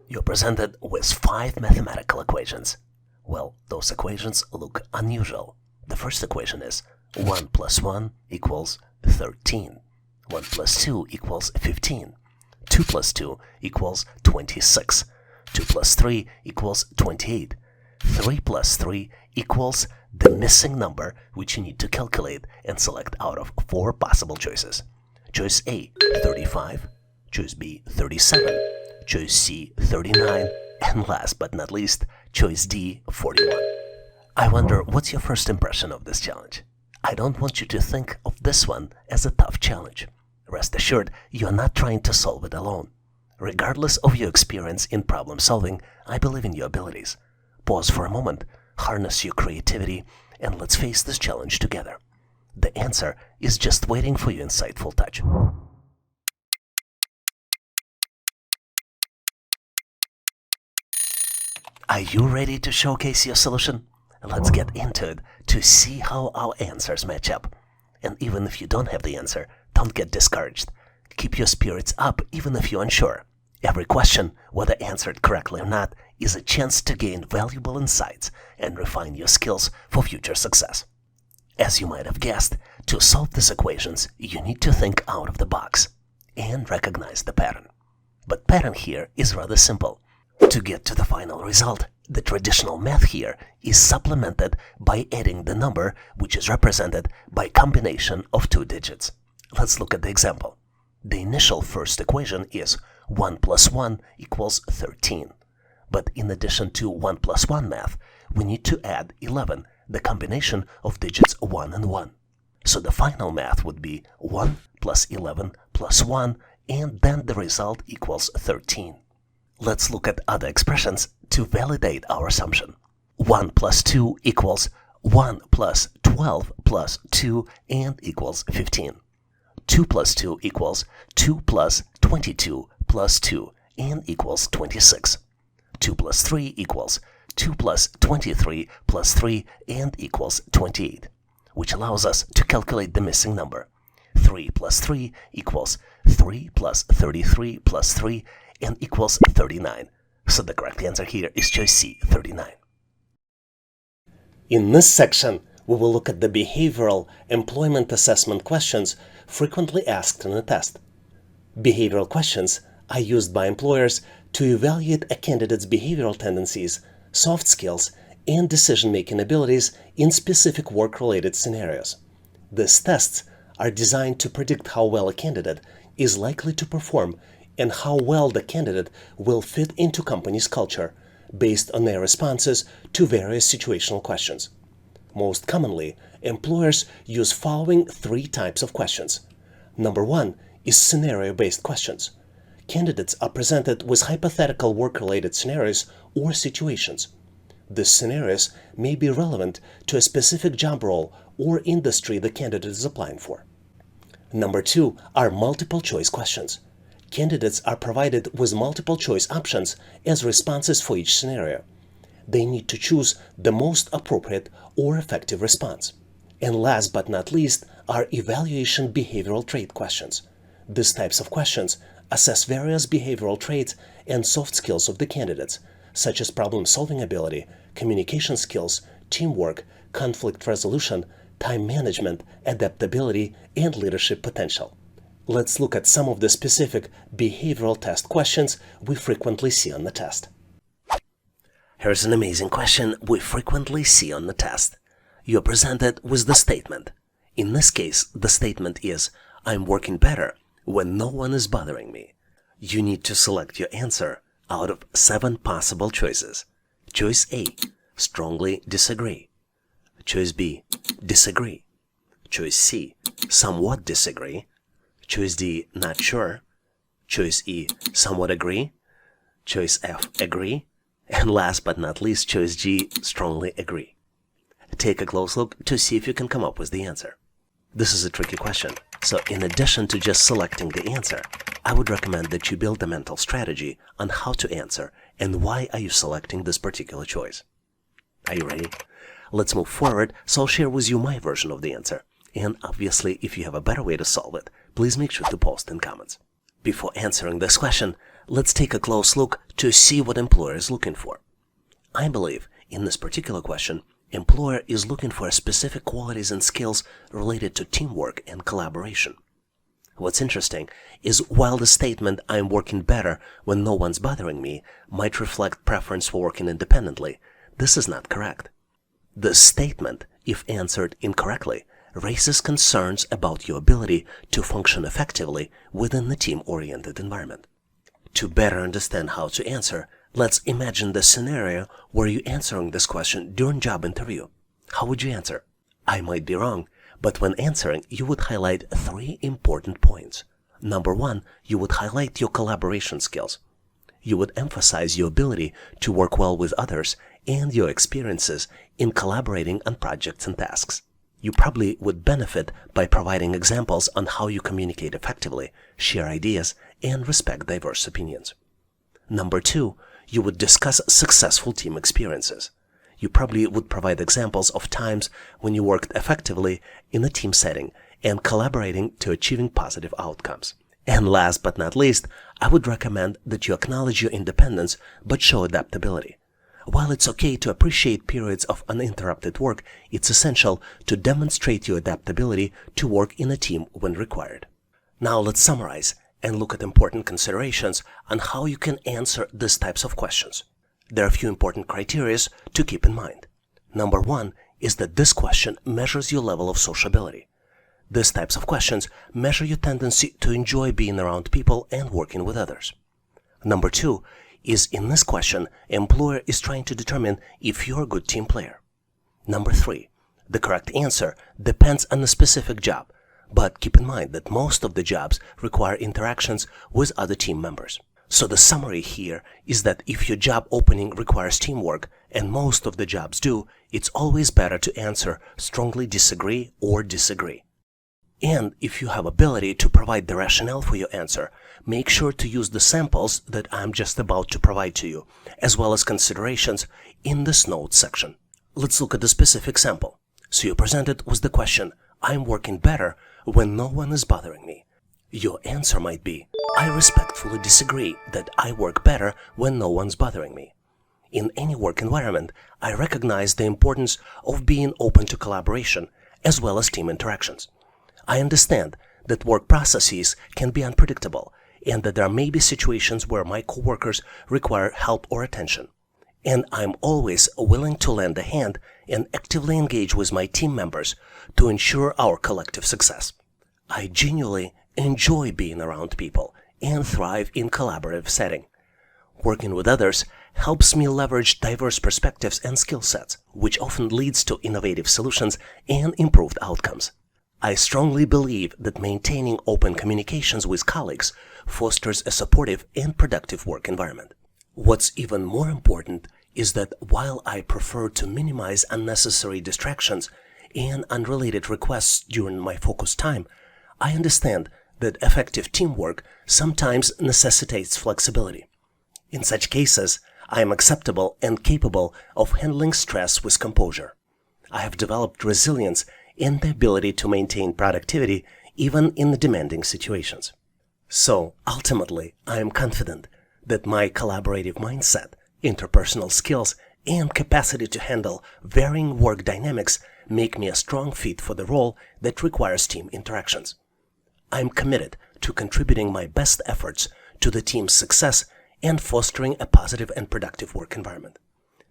[SPEAKER 1] You're presented with 5 mathematical equations. Well, those equations look unusual. The first equation is 1 plus 1 equals 13. 1 plus 2 equals 15. 2 plus 2 equals 26. 2 plus 3 equals 28. 3 plus 3 equals the missing number, which you need to calculate and select out of 4 possible choices. Choice A, 35. Choice B, 37. Choice C, 39. And last but not least, choice D, 41. I wonder, what's your first impression of this challenge? I don't want you to think of this one as a tough challenge. Rest assured, you're not trying to solve it alone. Regardless of your experience in problem solving, I believe in your abilities. Pause for a moment, harness your creativity, and let's face this challenge together. The answer is just waiting for your insightful touch. Are you ready to showcase your solution? Let's get into it to see how our answers match up. And even if you don't have the answer, don't get discouraged. Keep your spirits up even if you're unsure. Every question, whether answered correctly or not, is a chance to gain valuable insights and refine your skills for future success. As you might have guessed, to solve these equations, you need to think out of the box and recognize the pattern. But pattern here is rather simple. To get to the final result, the traditional math here is supplemented by adding the number which is represented by a combination of two digits. Let's look at the example. The initial first equation is 1 plus 1 equals 13. But in addition to 1 plus 1 math, we need to add 11, the combination of digits 1 and 1. So the final math would be 1 plus 11 plus 1, and then the result equals 13. Let's look at other expressions to validate our assumption. 1 plus 2 equals 1 plus 12 plus 2 and equals 15. 2 plus 2 equals 2 plus 22 plus 2 and equals 26. 2 plus 3 equals 2 plus 23 plus 3 and equals 28, which allows us to calculate the missing number. 3 plus 3 equals 3 plus 33 plus 3 and equals 39. So the correct answer here is choice C, 39. In this section, we will look at the behavioral employment assessment questions frequently asked in a test. Behavioral questions are used by employers to evaluate a candidate's behavioral tendencies, soft skills, and decision-making abilities in specific work-related scenarios. These tests are designed to predict how well a candidate is likely to perform and how well the candidate will fit into company's culture based on their responses to various situational questions. Most commonly, employers use following three types of questions. Number one is scenario-based questions. Candidates are presented with hypothetical work-related scenarios or situations. These scenarios may be relevant to a specific job role or industry the candidate is applying for. Number two are multiple-choice questions. Candidates are provided with multiple-choice options as responses for each scenario. They need to choose the most appropriate or effective response. And last but not least are evaluation behavioral trait questions. These types of questions assess various behavioral traits and soft skills of the candidates, such as problem-solving ability, communication skills, teamwork, conflict resolution, time management, adaptability, and leadership potential. Let's look at some of the specific behavioral test questions we frequently see on the test. Here's an amazing question we frequently see on the test. You're presented with the statement. In this case, the statement is, I'm working better when no one is bothering me. You need to select your answer out of 7 possible choices. Choice A, strongly disagree. Choice B, disagree. Choice C, somewhat disagree. Choice D, not sure. Choice E, somewhat agree. Choice F, agree. And last but not least, choice G, strongly agree. Take a close look to see if you can come up with the answer. This is a tricky question, so in addition to just selecting the answer, I would recommend that you build a mental strategy on how to answer and why are you selecting this particular choice. Are you ready? Let's move forward, so I'll share with you my version of the answer. And obviously, if you have a better way to solve it, please make sure to post in comments. Before answering this question, let's take a close look to see what employer is looking for. I believe in this particular question, employer is looking for specific qualities and skills related to teamwork and collaboration. What's interesting is while the statement, I'm working better when no one's bothering me, might reflect preference for working independently, this is not correct. This statement, if answered incorrectly, raises concerns about your ability to function effectively within the team-oriented environment. To better understand how to answer, let's imagine the scenario where you're answering this question during job interview. How would you answer? I might be wrong, but when answering, you would highlight 3 important points. Number 1, you would highlight your collaboration skills. You would emphasize your ability to work well with others and your experiences in collaborating on projects and tasks. You probably would benefit by providing examples on how you communicate effectively, share ideas, and respect diverse opinions. Number 2, You would discuss successful team experiences. You probably would provide examples of times when you worked effectively in a team setting and collaborating to achieving positive outcomes. And last but not least, I would recommend that you acknowledge your independence but show adaptability. While it's okay to appreciate periods of uninterrupted work, it's essential to demonstrate your adaptability to work in a team when required. Now let's summarize and look at important considerations on how you can answer these types of questions. There are a few important criteria to keep in mind. Number one is that this question measures your level of sociability. These types of questions measure your tendency to enjoy being around people and working with others. Number two is in this question, employer is trying to determine if you're a good team player. Number three, the correct answer depends on a specific job, but keep in mind that most of the jobs require interactions with other team members. So the summary here is that if your job opening requires teamwork, and most of the jobs do, it's always better to answer strongly disagree or disagree. And if you have ability to provide the rationale for your answer, make sure to use the samples that I'm just about to provide to you, as well as considerations in this notes section. Let's look at the specific sample. So you're presented with the question, I'm working better when no one is bothering me. Your answer might be, I respectfully disagree that I work better when no one's bothering me. In any work environment, I recognize the importance of being open to collaboration, as well as team interactions. I understand that work processes can be unpredictable and that there may be situations where my coworkers require help or attention. And I'm always willing to lend a hand and actively engage with my team members to ensure our collective success. I genuinely enjoy being around people and thrive in collaborative setting. Working with others helps me leverage diverse perspectives and skill sets, which often leads to innovative solutions and improved outcomes. I strongly believe that maintaining open communications with colleagues fosters a supportive and productive work environment. What's even more important is that while I prefer to minimize unnecessary distractions and unrelated requests during my focus time, I understand that effective teamwork sometimes necessitates flexibility. In such cases, I am acceptable and capable of handling stress with composure. I have developed resilience and the ability to maintain productivity even in demanding situations. So, ultimately, I am confident that my collaborative mindset, interpersonal skills, and capacity to handle varying work dynamics make me a strong fit for the role that requires team interactions. I am committed to contributing my best efforts to the team's success and fostering a positive and productive work environment.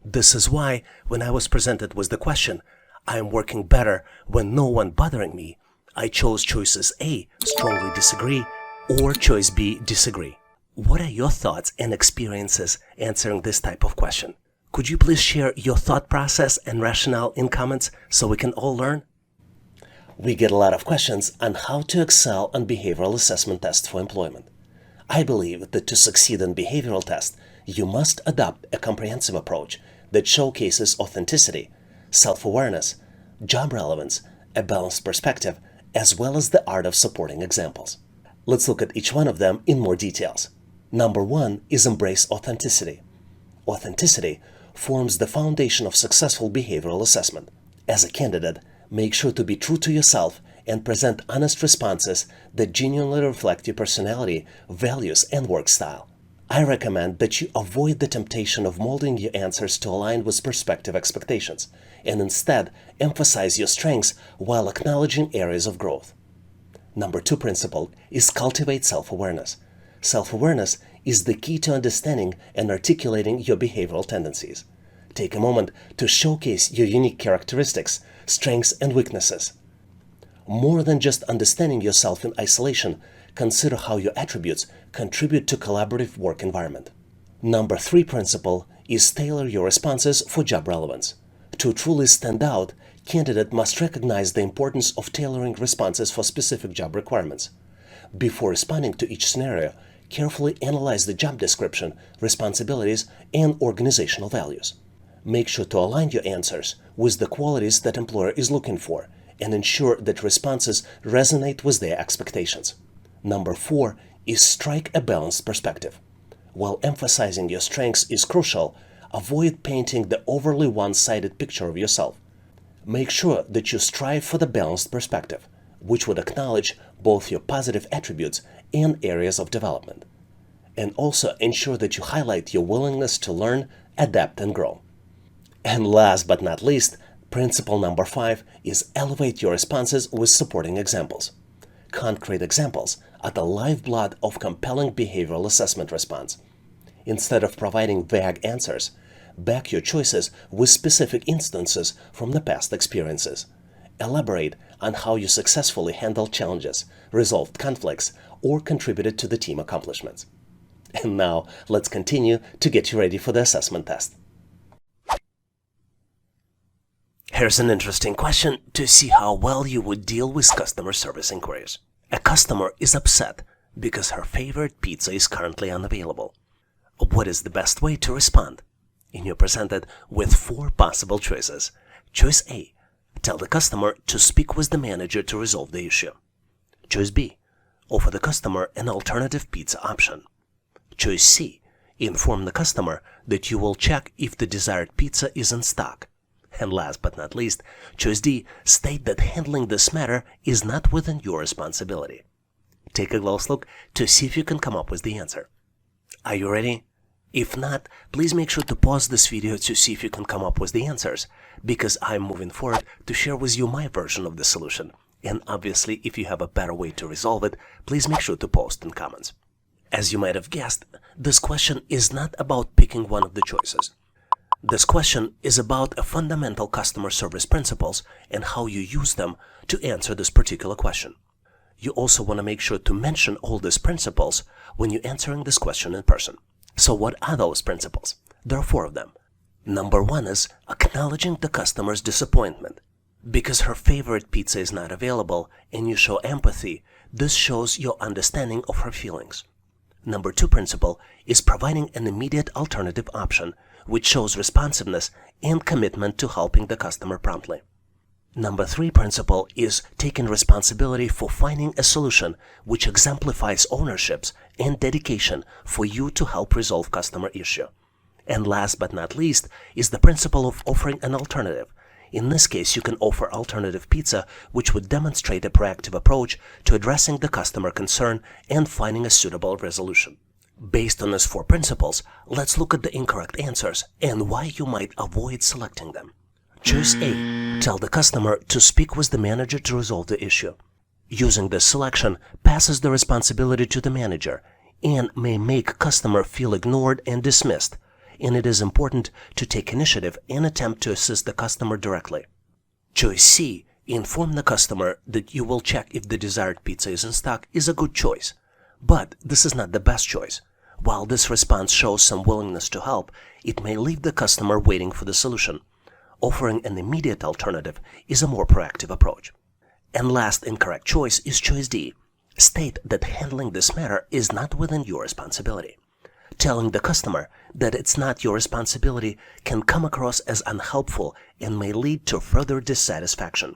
[SPEAKER 1] This is why, when I was presented with the question, I am working better when no one bothering me, I chose choices A, strongly disagree, or choice B, disagree. What are your thoughts and experiences answering this type of question? Could you please share your thought process and rationale in comments so we can all learn? We get a lot of questions on how to excel on behavioral assessment tests for employment. I believe that to succeed in behavioral tests, you must adopt a comprehensive approach that showcases authenticity, self-awareness, job relevance, a balanced perspective, as well as the art of supporting examples. Let's look at each one of them in more details. Number one is embrace authenticity. Authenticity forms the foundation of successful behavioral assessment. As a candidate, make sure to be true to yourself and present honest responses that genuinely reflect your personality, values, and work style. I recommend that you avoid the temptation of molding your answers to align with prospective expectations, and instead emphasize your strengths while acknowledging areas of growth. Number two principle is cultivate self-awareness. Self-awareness is the key to understanding and articulating your behavioral tendencies. Take a moment to showcase your unique characteristics, strengths, and weaknesses. More than just understanding yourself in isolation, consider how your attributes contribute to collaborative work environment. Number three principle is tailor your responses for job relevance. To truly stand out, candidate must recognize the importance of tailoring responses for specific job requirements. Before responding to each scenario, carefully analyze the job description, responsibilities, and organizational values. Make sure to align your answers with the qualities that employer is looking for and ensure that responses resonate with their expectations. Number four is strike a balanced perspective. While emphasizing your strengths is crucial, avoid painting the overly one-sided picture of yourself. Make sure that you strive for the balanced perspective, which would acknowledge both your positive attributes and areas of development. And also ensure that you highlight your willingness to learn, adapt, and grow. And last but not least, principle number 5 is elevate your responses with supporting examples. Concrete examples are the lifeblood of compelling behavioral assessment response. Instead of providing vague answers, back your choices with specific instances from the past experiences. Elaborate on how you successfully handled challenges, resolved conflicts, or contributed to the team accomplishments. And now, let's continue to get you ready for the assessment test. Here's an interesting question to see how well you would deal with customer service inquiries. A customer is upset because her favorite pizza is currently unavailable. What is the best way to respond? And you're presented with 4 possible choices. Choice A. Tell the customer to speak with the manager to resolve the issue. Choice B. Offer the customer an alternative pizza option. Choice C. Inform the customer that you will check if the desired pizza is in stock. And last but not least, choice D. State that handling this matter is not within your responsibility. Take a close look to see if you can come up with the answer. Are you ready? If not, please make sure to pause this video to see if you can come up with the answers, because I'm moving forward to share with you my version of the solution. And obviously, if you have a better way to resolve it, please make sure to post in comments. As you might have guessed, this question is not about picking one of the choices. This question is about a fundamental customer service principles and how you use them to answer this particular question. You also want to make sure to mention all these principles when you're answering this question in person. So what are those principles? There are 4 of them. Number 1 is acknowledging the customer's disappointment. Because her favorite pizza is not available and you show empathy, this shows your understanding of her feelings. Number 2 principle is providing an immediate alternative option, which shows responsiveness and commitment to helping the customer promptly. Number 3 principle is taking responsibility for finding a solution, which exemplifies ownerships and dedication for you to help resolve customer issue. And last but not least is the principle of offering an alternative. In this case, you can offer alternative pizza, which would demonstrate a proactive approach to addressing the customer concern and finding a suitable resolution. Based on these 4 principles, let's look at the incorrect answers and why you might avoid selecting them. Choice A. Tell the customer to speak with the manager to resolve the issue. Using this selection passes the responsibility to the manager and may make customer feel ignored and dismissed, and it is important to take initiative and attempt to assist the customer directly. Choice C. Inform the customer that you will check if the desired pizza is in stock is a good choice. But this is not the best choice. While this response shows some willingness to help, it may leave the customer waiting for the solution. Offering an immediate alternative is a more proactive approach. And last incorrect choice is choice D. State that handling this matter is not within your responsibility. Telling the customer that it's not your responsibility can come across as unhelpful and may lead to further dissatisfaction.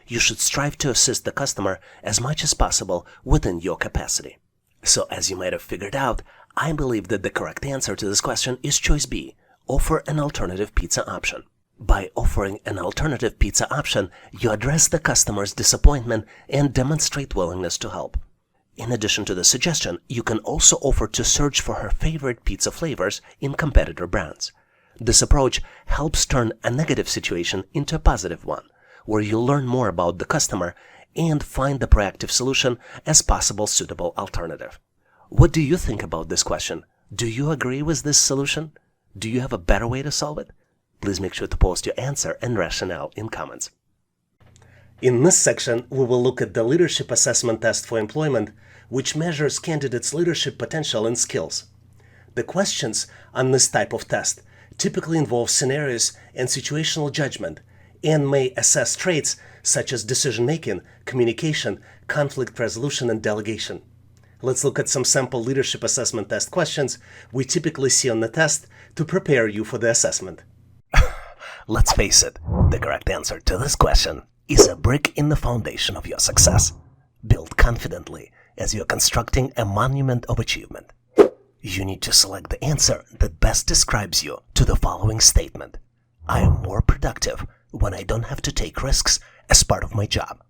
[SPEAKER 1] You should strive to assist the customer as much as possible within your capacity. So as you might have figured out, I believe that the correct answer to this question is choice B. Offer an alternative pizza option. By offering an alternative pizza option, you address the customer's disappointment and demonstrate willingness to help. In addition to the suggestion, you can also offer to search for her favorite pizza flavors in competitor brands. This approach helps turn a negative situation into a positive one, where you learn more about the customer and find the proactive solution as possible suitable alternative. What do you think about this question? Do you agree with this solution? Do you have a better way to solve it? Please make sure to post your answer and rationale in comments. In this section, we will look at the leadership assessment test for employment, which measures candidates' leadership potential and skills. The questions on this type of test typically involve scenarios and situational judgment and may assess traits such as decision-making, communication, conflict resolution, and delegation. Let's look at some sample leadership assessment test questions we typically see on the test to prepare you for the assessment. Let's face it, the correct answer to this question is a brick in the foundation of your success. Build confidently as you're constructing a monument of achievement. You need to select the answer that best describes you to the following statement. I am more productive when I don't have to take risks as part of my job.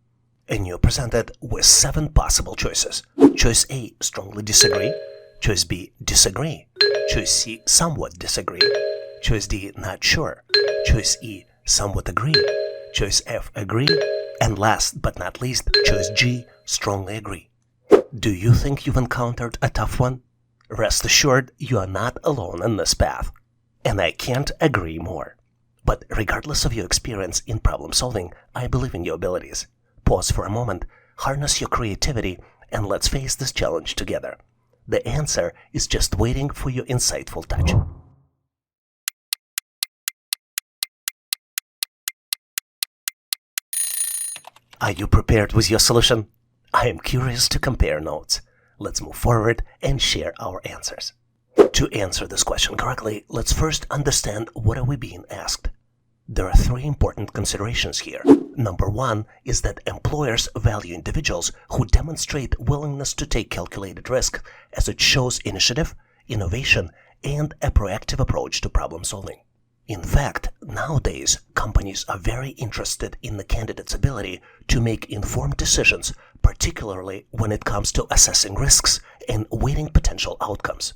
[SPEAKER 1] And you're presented with 7 possible choices. Choice A, strongly disagree. Choice B, disagree. Choice C, somewhat disagree. Choice D, not sure. Choice E, somewhat agree. Choice F, agree. And last but not least, choice G, strongly agree. Do you think you've encountered a tough one? Rest assured, you are not alone in this path. And I can't agree more. But regardless of your experience in problem solving, I believe in your abilities. Pause for a moment, harness your creativity, and let's face this challenge together. The answer is just waiting for your insightful touch. Are you prepared with your solution? I am curious to compare notes. Let's move forward and share our answers. To answer this question correctly, let's first understand what are we being asked. There are 3 important considerations here. Number 1 is that employers value individuals who demonstrate willingness to take calculated risk, as it shows initiative, innovation, and a proactive approach to problem solving. In fact, nowadays, companies are very interested in the candidate's ability to make informed decisions, particularly when it comes to assessing risks and weighting potential outcomes.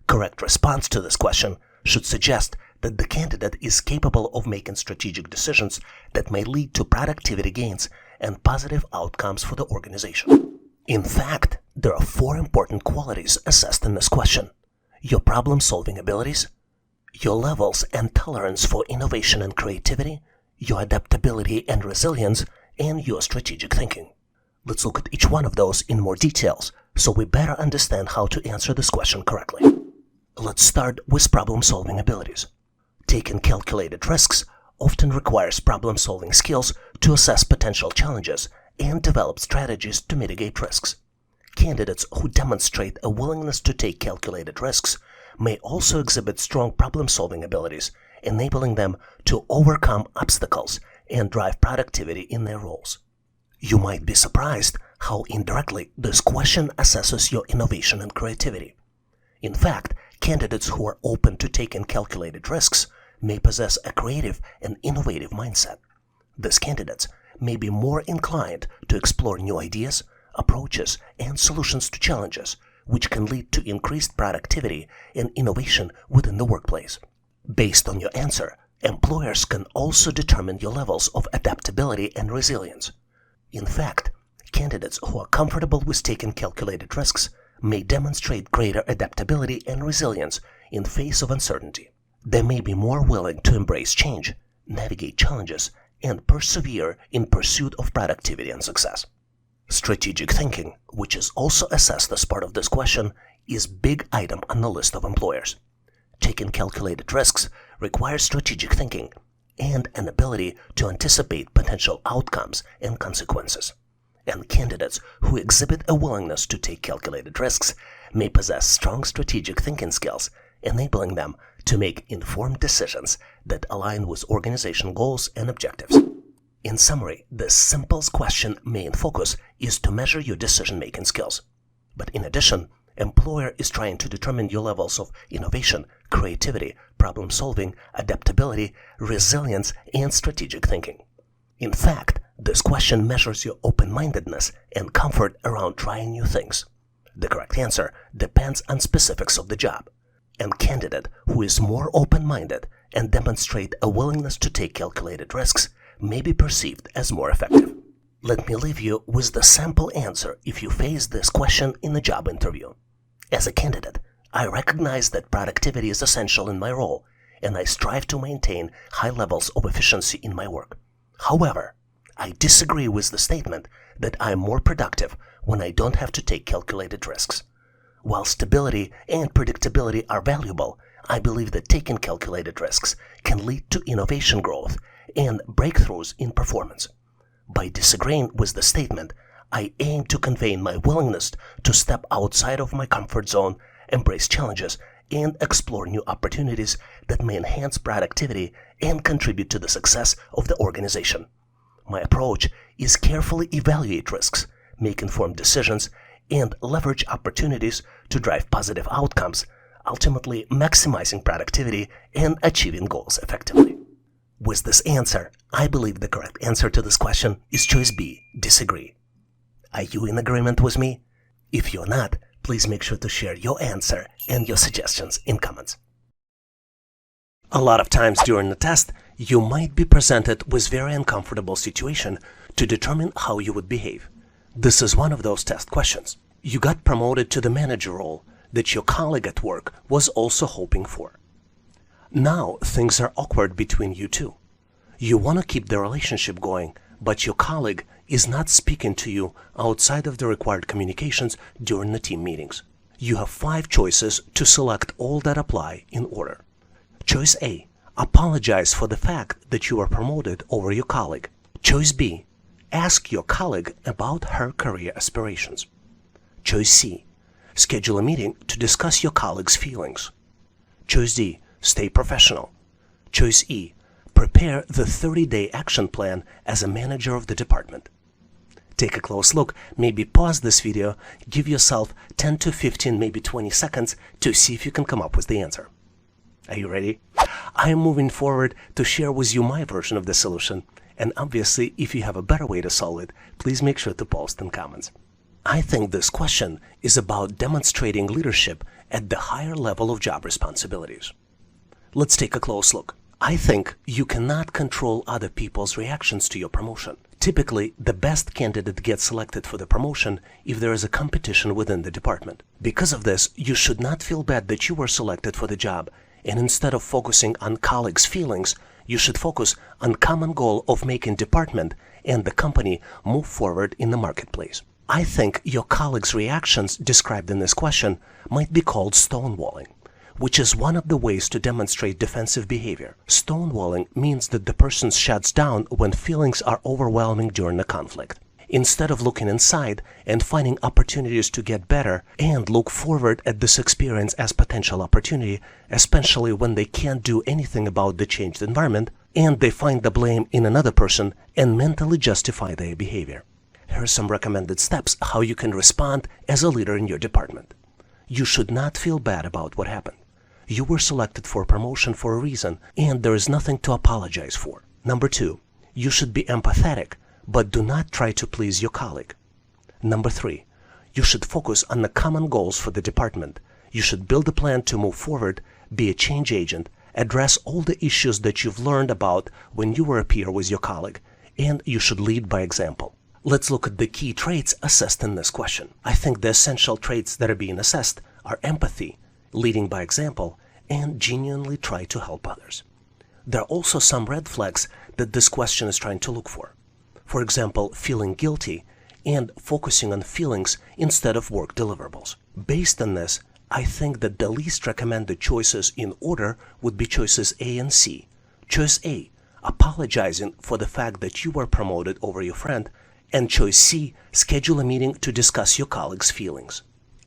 [SPEAKER 1] Correct response to this question should suggest that the candidate is capable of making strategic decisions that may lead to productivity gains and positive outcomes for the organization. In fact, there are 4 important qualities assessed in this question: your problem-solving abilities, your levels and tolerance for innovation and creativity, your adaptability and resilience, and your strategic thinking. Let's look at each one of those in more details so we better understand how to answer this question correctly. Let's start with problem-solving abilities. Taking calculated risks often requires problem-solving skills to assess potential challenges and develop strategies to mitigate risks. Candidates who demonstrate a willingness to take calculated risks may also exhibit strong problem-solving abilities, enabling them to overcome obstacles and drive productivity in their roles. You might be surprised how indirectly this question assesses your innovation and creativity. In fact, candidates who are open to taking calculated risks may possess a creative and innovative mindset. These candidates may be more inclined to explore new ideas, approaches, and solutions to challenges, which can lead to increased productivity and innovation within the workplace. Based on your answer, employers can also determine your levels of adaptability and resilience. In fact, candidates who are comfortable with taking calculated risks may demonstrate greater adaptability and resilience in face of uncertainty. They may be more willing to embrace change, navigate challenges, and persevere in pursuit of productivity and success. Strategic thinking, which is also assessed as part of this question, is a big item on the list of employers. Taking calculated risks requires strategic thinking and an ability to anticipate potential outcomes and consequences. And candidates who exhibit a willingness to take calculated risks may possess strong strategic thinking skills, enabling them to make informed decisions that align with organization goals and objectives. In summary, this simple question main focus is to measure your decision-making skills. But in addition, employer is trying to determine your levels of innovation, creativity, problem-solving, adaptability, resilience, and strategic thinking. In fact, this question measures your open-mindedness and comfort around trying new things. The correct answer depends on specifics of the job. A candidate who is more open-minded and demonstrate a willingness to take calculated risks may be perceived as more effective. Let me leave you with the sample answer if you face this question in a job interview. As a candidate, I recognize that productivity is essential in my role, and I strive to maintain high levels of efficiency in my work. However, I disagree with the statement that I am more productive when I don't have to take calculated risks. While stability and predictability are valuable, I believe that taking calculated risks can lead to innovation growth and breakthroughs in performance. By disagreeing with the statement, I aim to convey my willingness to step outside of my comfort zone, embrace challenges, and explore new opportunities that may enhance productivity and contribute to the success of the organization. My approach is carefully evaluate risks, make informed decisions, and leverage opportunities to drive positive outcomes ultimately maximizing productivity and achieving goals effectively. With this answer, I believe the correct answer to this question is choice B, disagree. Are you in agreement with me? If you're not, please make sure to share your answer and your suggestions in comments. A lot of times during the test, you might be presented with very uncomfortable situation to determine how you would behave. This is one of those test questions. You got promoted to the manager role that your colleague at work was also hoping for. Now things are awkward between you two. You want to keep the relationship going, but your colleague is not speaking to you outside of the required communications during the team meetings. You have 5 choices to select all that apply in order. Choice A, apologize for the fact that you were promoted over your colleague. Choice B, ask your colleague about her career aspirations. Choice C, schedule a meeting to discuss your colleague's feelings. Choice D, stay professional. Choice E, prepare the 30-day action plan as a manager of the department. Take a close look, maybe pause this video, give yourself 10 to 15, maybe 20 seconds to see if you can come up with the answer. Are you ready? I am moving forward to share with you my version of the solution, and obviously if you have a better way to solve it, please make sure to post in comments. I think this question is about demonstrating leadership at the higher level of job responsibilities. Let's take a close look. I think you cannot control other people's reactions to your promotion. Typically, the best candidate gets selected for the promotion if there is a competition within the department. Because of this, you should not feel bad that you were selected for the job, and instead of focusing on colleagues' feelings, you should focus on common goal of making department and the company move forward in the marketplace. I think your colleagues' reactions described in this question might be called stonewalling, which is one of the ways to demonstrate defensive behavior. Stonewalling means that the person shuts down when feelings are overwhelming during the conflict. Instead of looking inside and finding opportunities to get better and look forward at this experience as potential opportunity, especially when they can't do anything about the changed environment, and they find the blame in another person and mentally justify their behavior. Here are some recommended steps how you can respond as a leader in your department. You should not feel bad about what happened. You were selected for a promotion for a reason, and there is nothing to apologize for. Number 2, you should be empathetic, but do not try to please your colleague. Number 3, you should focus on the common goals for the department. You should build a plan to move forward, be a change agent, address all the issues that you've learned about when you were a peer with your colleague, and you should lead by example. Let's look at the key traits assessed in this question. I think the essential traits that are being assessed are empathy, leading by example, and genuinely try to help others. There are also some red flags that this question is trying to look for. For example, feeling guilty and focusing on feelings instead of work deliverables. Based on this, I think that the least recommended choices in order would be choices A and C. Choice A, apologizing for the fact that you were promoted over your friend, and choice C, schedule a meeting to discuss your colleague's feelings.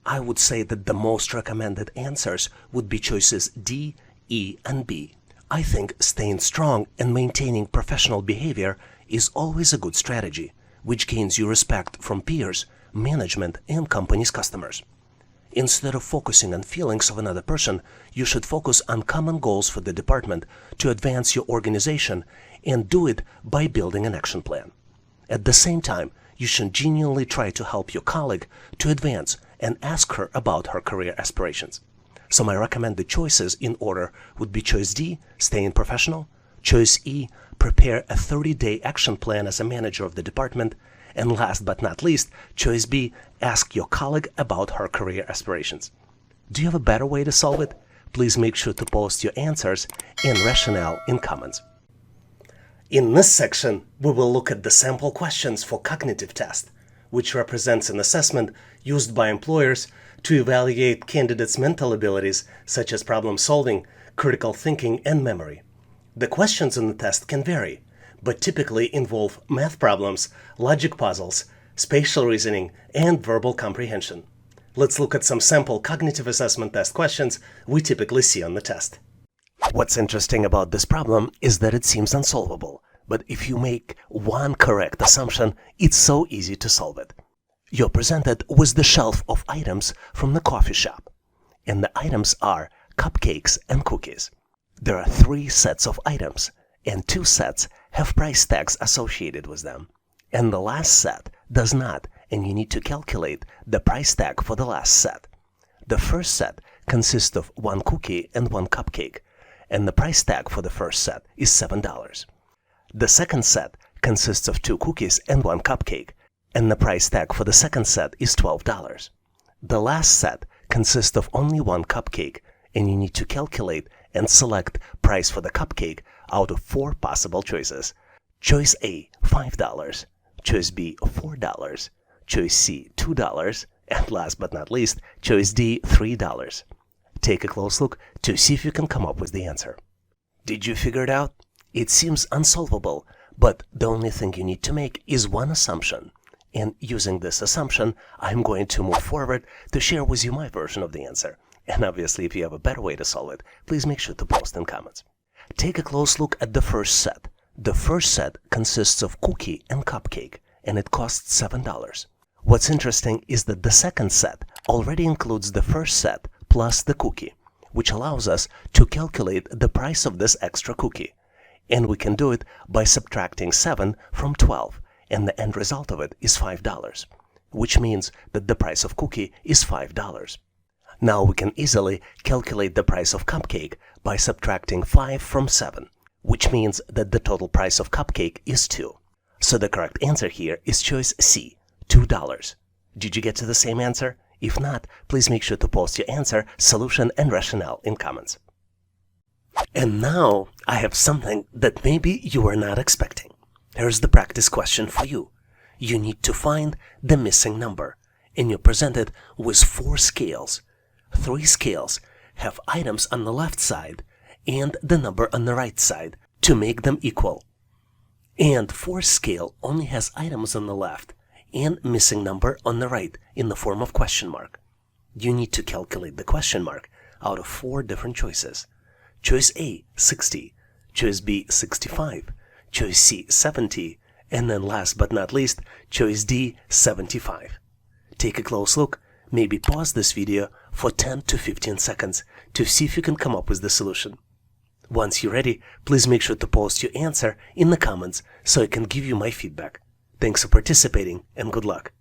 [SPEAKER 1] I would say that the most recommended answers would be choices D, E, and B. I think staying strong and maintaining professional behavior is always a good strategy, which gains you respect from peers, management, and company's customers. Instead of focusing on feelings of another person, you should focus on common goals for the department to advance your organization, and do it by building an action plan. At the same time, you should genuinely try to help your colleague to advance and ask her about her career aspirations. So my recommended choices in order would be choice D, staying professional, choice E, prepare a 30-day action plan as a manager of the department, and last but not least, choice B, ask your colleague about her career aspirations. Do you have a better way to solve it? Please make sure to post your answers and rationale in comments. In this section, we will look at the sample questions for cognitive test, which represents an assessment used by employers to evaluate candidates' mental abilities such as problem solving, critical thinking, and memory. The questions in the test can vary, but typically involve math problems, logic puzzles, spatial reasoning, and verbal comprehension. Let's look at some sample cognitive assessment test questions we typically see on the test. What's interesting about this problem is that it seems unsolvable, but if you make one correct assumption, it's so easy to solve it. You're presented with the shelf of items from the coffee shop. and the items are cupcakes and cookies. There are 3 sets of items, and 2 sets have price tags associated with them, and the last set does not, and you need to calculate the price tag for the last set. The first set consists of 1 cookie and 1 cupcake, and the price tag for the first set is $7. The second set consists of 2 cookies and 1 cupcake, and the price tag for the second set is $12. The last set consists of only 1 cupcake, and you need to calculate and select price for the cupcake out of 4 possible choices. Choice A, $5. Choice B, $4. Choice C, $2. And last but not least, choice D, $3. Take a close look to see if you can come up with the answer. Did you figure it out? It seems unsolvable, but the only thing you need to make is one assumption. And using this assumption, I'm going to move forward to share with you my version of the answer. And obviously, if you have a better way to solve it, please make sure to post in comments. Take a close look at the first set. The first set consists of cookie and cupcake, and it costs $7. What's interesting is that the second set already includes the first set plus the cookie, which allows us to calculate the price of this extra cookie. And we can do it by subtracting 7 from 12, and the end result of it is $5, which means that the price of cookie is $5. Now we can easily calculate the price of cupcake by subtracting 5 from 7, which means that the total price of cupcake is 2. So the correct answer here is choice C, $2. Did you get to the same answer? If not, please make sure to post your answer, solution, and rationale in comments. And now I have something that maybe you were not expecting. Here's the practice question for you. You need to find the missing number, and you're presented with 4 scales. 3 scales have items on the left side and the number on the right side to make them equal. And 4th scale only has items on the left and missing number on the right in the form of question mark. You need to calculate the question mark out of 4 different choices. Choice A, 60. Choice B, 65. Choice C, 70. And then last but not least, choice D, 75. Take a close look. Maybe pause this video for 10 to 15 seconds to see if you can come up with the solution. Once you're ready, please make sure to post your answer in the comments so I can give you my feedback. Thanks for participating and good luck.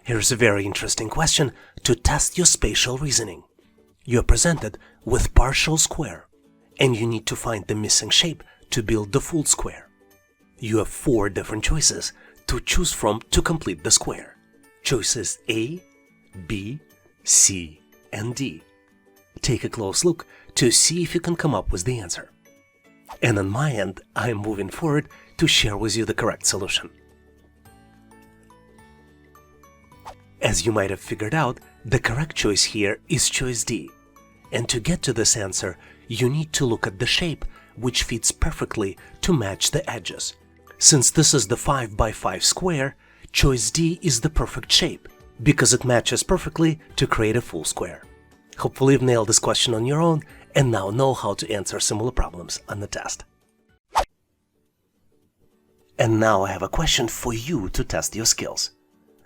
[SPEAKER 1] Here's a very interesting question to test your spatial reasoning. You're presented with partial square, and you need to find the missing shape to build the full square. You have 4 different choices to choose from to complete the square. Choices A, B, C, and D. Take a close look to see if you can come up with the answer. And on my end, I'm moving forward to share with you the correct solution. As you might have figured out, the correct choice here is choice D. And to get to this answer, you need to look at the shape which fits perfectly to match the edges. Since this is the 5 by 5 square, choice D is the perfect shape because it matches perfectly to create a full square. Hopefully you've nailed this question on your own and now know how to answer similar problems on the test. And now I have a question for you to test your skills.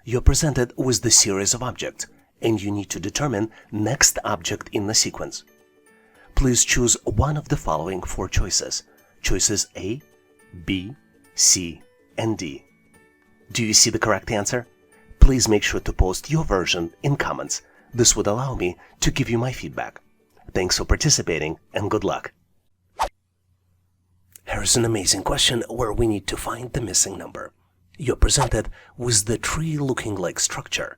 [SPEAKER 1] You're presented with the series of objects, and you need to determine next object in the sequence. Please choose one of the following 4 choices. Choices A, B, C, and D. Do you see the correct answer? Please make sure to post your version in comments. This would allow me to give you my feedback. Thanks for participating and good luck. Here's an amazing question where we need to find the missing number. You're presented with the tree-looking like structure,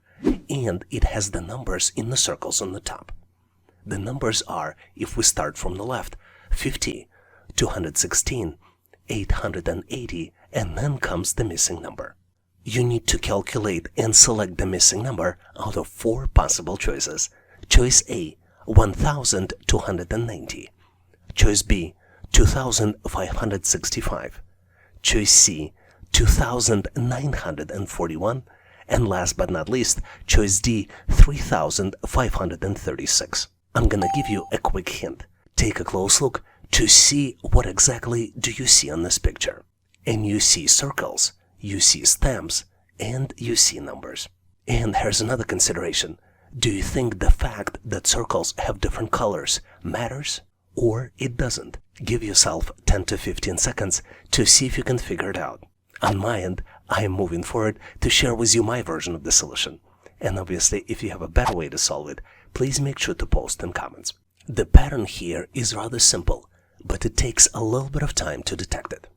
[SPEAKER 1] and it has the numbers in the circles on the top. The numbers are, if we start from the left, 50, 216, 880, and then comes the missing number. You need to calculate and select the missing number out of 4 possible choices. Choice A, 1290. Choice B, 2565. Choice C, 2941. And last but not least, choice D, 3536. I'm gonna give you a quick hint. Take a close look to see what exactly do you see on this picture. And you see circles, you see stamps, and you see numbers. And here's another consideration. Do you think the fact that circles have different colors matters? Or it doesn't? Give yourself 10 to 15 seconds to see if you can figure it out. On my end, I am moving forward to share with you my version of the solution. And obviously, if you have a better way to solve it, please make sure to post in comments. The pattern here is rather simple, but it takes a little bit of time to detect it.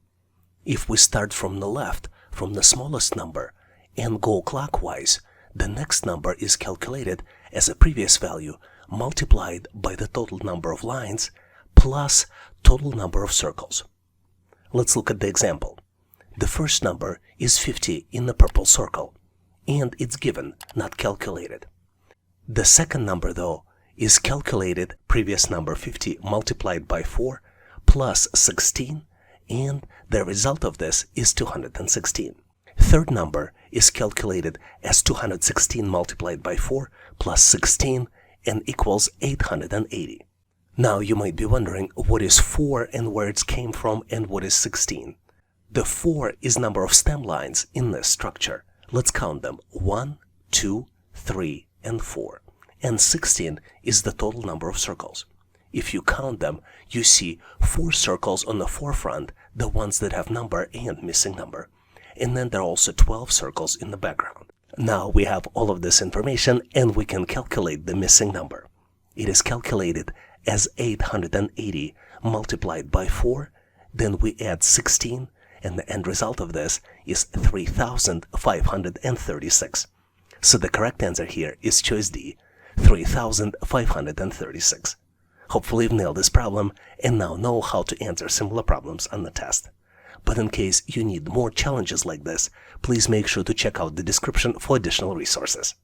[SPEAKER 1] If we start from the left, from the smallest number, and go clockwise, the next number is calculated as a previous value multiplied by the total number of lines plus total number of circles. Let's look at the example. The first number is 50 in the purple circle, and it's given, not calculated. The second number, though, is calculated previous number 50 multiplied by 4 plus 16, and the result of this is 216. Third number is calculated as 216 multiplied by 4 plus 16 and equals 880. Now you might be wondering what is 4 and where it came from and what is 16. The 4 is number of stem lines in this structure. Let's count them. 1, 2, 3, and 4. And 16 is the total number of circles. If you count them, you see 4 circles on the forefront, the ones that have number and missing number. And then there are also 12 circles in the background. Now we have all of this information and we can calculate the missing number. It is calculated as 880 multiplied by 4, then we add 16, and the end result of this is 3,536. So the correct answer here is choice D, 3,536. Hopefully you've nailed this problem and now know how to answer similar problems on the test. But in case you need more challenges like this, please make sure to check out the description for additional resources.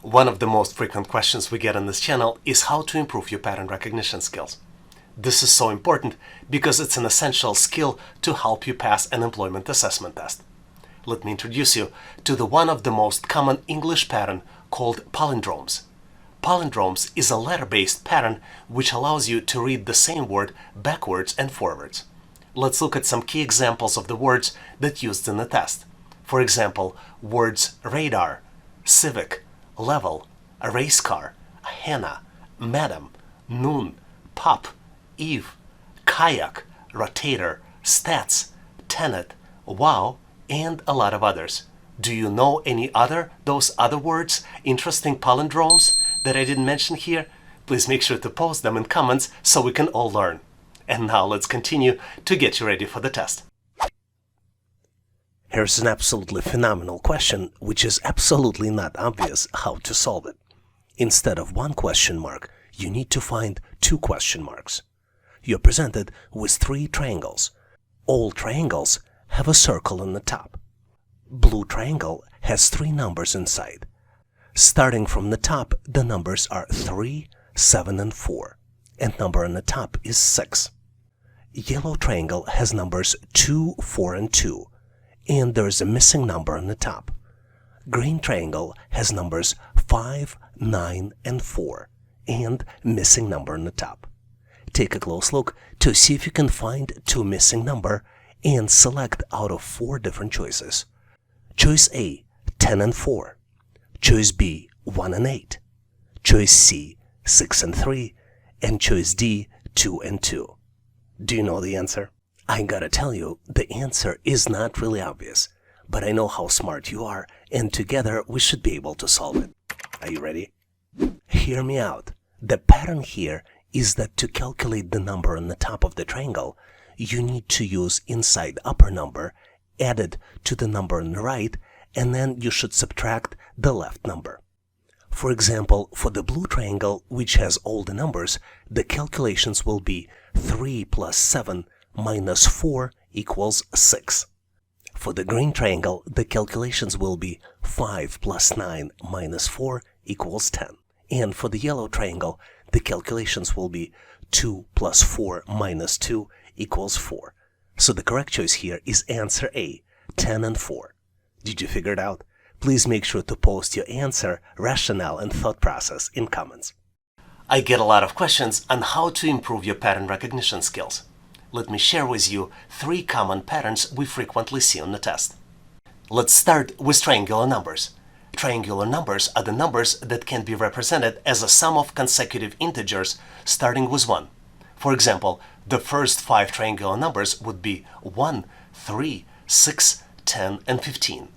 [SPEAKER 1] One of the most frequent questions we get on this channel is how to improve your pattern recognition skills. This is so important because it's an essential skill to help you pass an employment assessment test. Let me introduce you to one of the most common English pattern called palindromes. Palindromes is a letter-based pattern which allows you to read the same word backwards and forwards. Let's look at some key examples of the words that used in the test. For example, words radar, civic, level, a race car, henna, madam, noon, pop, eve, kayak, rotator, stats, tenet, wow, and a lot of others. Do you know any those other words, interesting palindromes that I didn't mention here? Please make sure to post them in comments so we can all learn. And now let's continue to get you ready for the test. Here's an absolutely phenomenal question, which is absolutely not obvious how to solve it. Instead of one question mark, you need to find 2 question marks. You're presented with 3 triangles. All triangles have a circle on the top. Blue triangle has 3 numbers inside. Starting from the top, the numbers are 3, 7, and 4, and number on the top is 6. Yellow triangle has numbers 2, 4, and 2, and there is a missing number on the top. Green triangle has numbers 5, 9, and 4, and missing number on the top. Take a close look to see if you can find 2 missing number and select out of 4 different choices. Choice A, 10 and 4. Choice B, 1 and 8. Choice C, 6 and 3. And choice D, 2 and 2. Do you know the answer? I gotta tell you, the answer is not really obvious, but I know how smart you are, and together we should be able to solve it. Are you ready? Hear me out. The pattern here is that to calculate the number on the top of the triangle, you need to use inside upper number added to the number on the right, and then you should subtract the left number. For example, for the blue triangle, which has all the numbers, the calculations will be 3 plus 7 minus 4 equals 6. For the green triangle, the calculations will be 5 plus 9 minus 4 equals 10. And for the yellow triangle, the calculations will be 2 plus 4 minus 2 equals 4. So the correct choice here is answer A, 10 and 4. Did you figure it out? Please make sure to post your answer, rationale, and thought process in comments. I get a lot of questions on how to improve your pattern recognition skills. Let me share with you 3 common patterns we frequently see on the test. Let's start with triangular numbers. triangular numbers are the numbers that can be represented as a sum of consecutive integers starting with 1. For example, the first 5 triangular numbers would be 1, 3, 6, 10, and 15.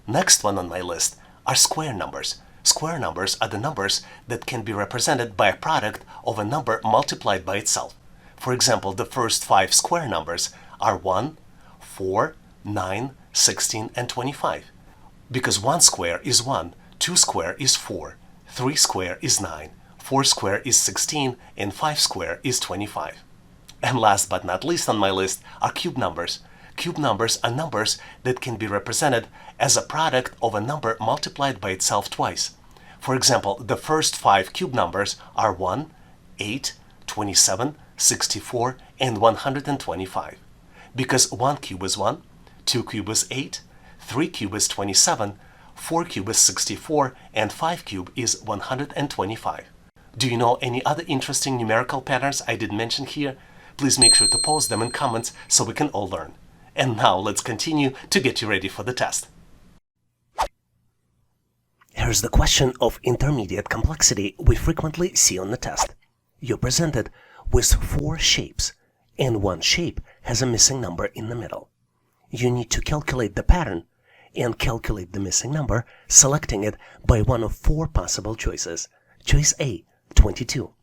[SPEAKER 1] Next one on my list are square numbers. Square numbers are the numbers that can be represented by a product of a number multiplied by itself. For example, the first 5 square numbers are 1, 4, 9, 16, and 25. Because 1 square is 1, 2 square is 4, 3 square is 9, 4 square is 16, and 5 square is 25. And last but not least on my list are cube numbers. Cube numbers are numbers that can be represented as a product of a number multiplied by itself twice. For example, the first 5 cube numbers are 1, 8, 27, 64, and 125. Because 1 cube is 1, 2 cube is 8, 3 cube is 27, 4 cube is 64, and 5 cube is 125. Do you know any other interesting numerical patterns I did mention here? Please make sure to post them in comments so we can all learn. And now let's continue to get you ready for the test. Here's the question of intermediate complexity we frequently see on the test. You're presented with 4 shapes, and one shape has a missing number in the middle. You need to calculate the pattern and calculate the missing number, selecting it by one of 4 possible choices. Choice A, 22.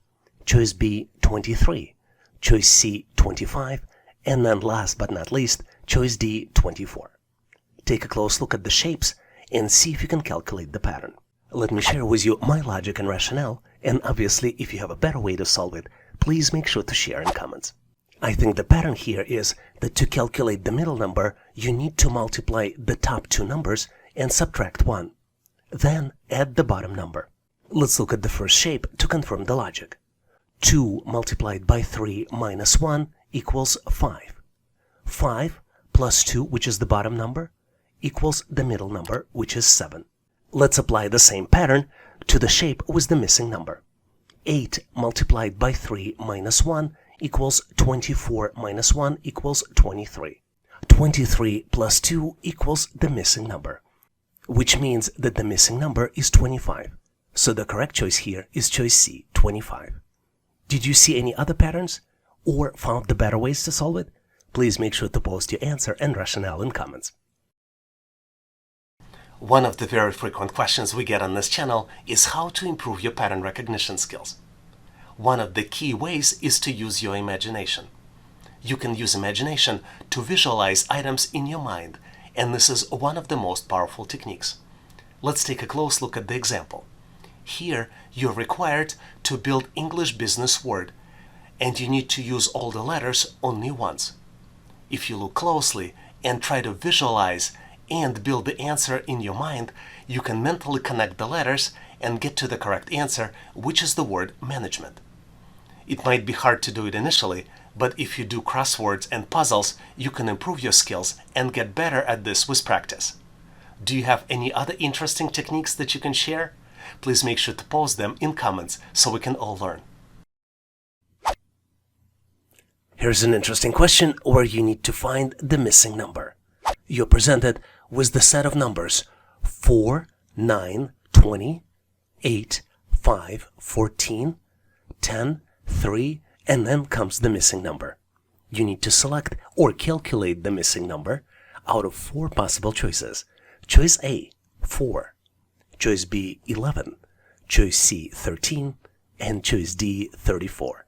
[SPEAKER 1] Choice B, 23. Choice C, 25. And then last but not least, choice D, 24. Take a close look at the shapes and see if you can calculate the pattern. Let me share with you my logic and rationale, and obviously if you have a better way to solve it, please make sure to share in comments. I think the pattern here is that to calculate the middle number, you need to multiply the top 2 numbers and subtract 1. Then add the bottom number. Let's look at the first shape to confirm the logic. 2 multiplied by 3 minus 1 equals 5. 5 plus 2, which is the bottom number, equals the middle number, which is 7. Let's apply the same pattern to the shape with the missing number. 8 multiplied by 3 minus 1 equals 24 minus 1 equals 23. 23 plus 2 equals the missing number, which means that the missing number is 25. So the correct choice here is choice C, 25. Did you see any other patterns or found the better ways to solve it? Please make sure to post your answer and rationale in comments. One of the very frequent questions we get on this channel is how to improve your pattern recognition skills. One of the key ways is to use your imagination. You can use imagination to visualize items in your mind, and this is one of the most powerful techniques. Let's take a close look at the example. Here, you're required to build English business word, and you need to use all the letters only once. If you look closely and try to visualize and build the answer in your mind, you can mentally connect the letters and get to the correct answer, which is the word management. It might be hard to do it initially, but if you do crosswords and puzzles, you can improve your skills and get better at this with practice. Do you have any other interesting techniques that you can share? Please make sure to post them in comments so we can all learn. Here's an interesting question where you need to find the missing number. You're presented with the set of numbers 4, 9, 20, 8, 5, 14, 10, 3, and then comes the missing number. You need to select or calculate the missing number out of 4 possible choices. Choice A, 4. Choice B, 11. Choice C, 13. And choice D, 34.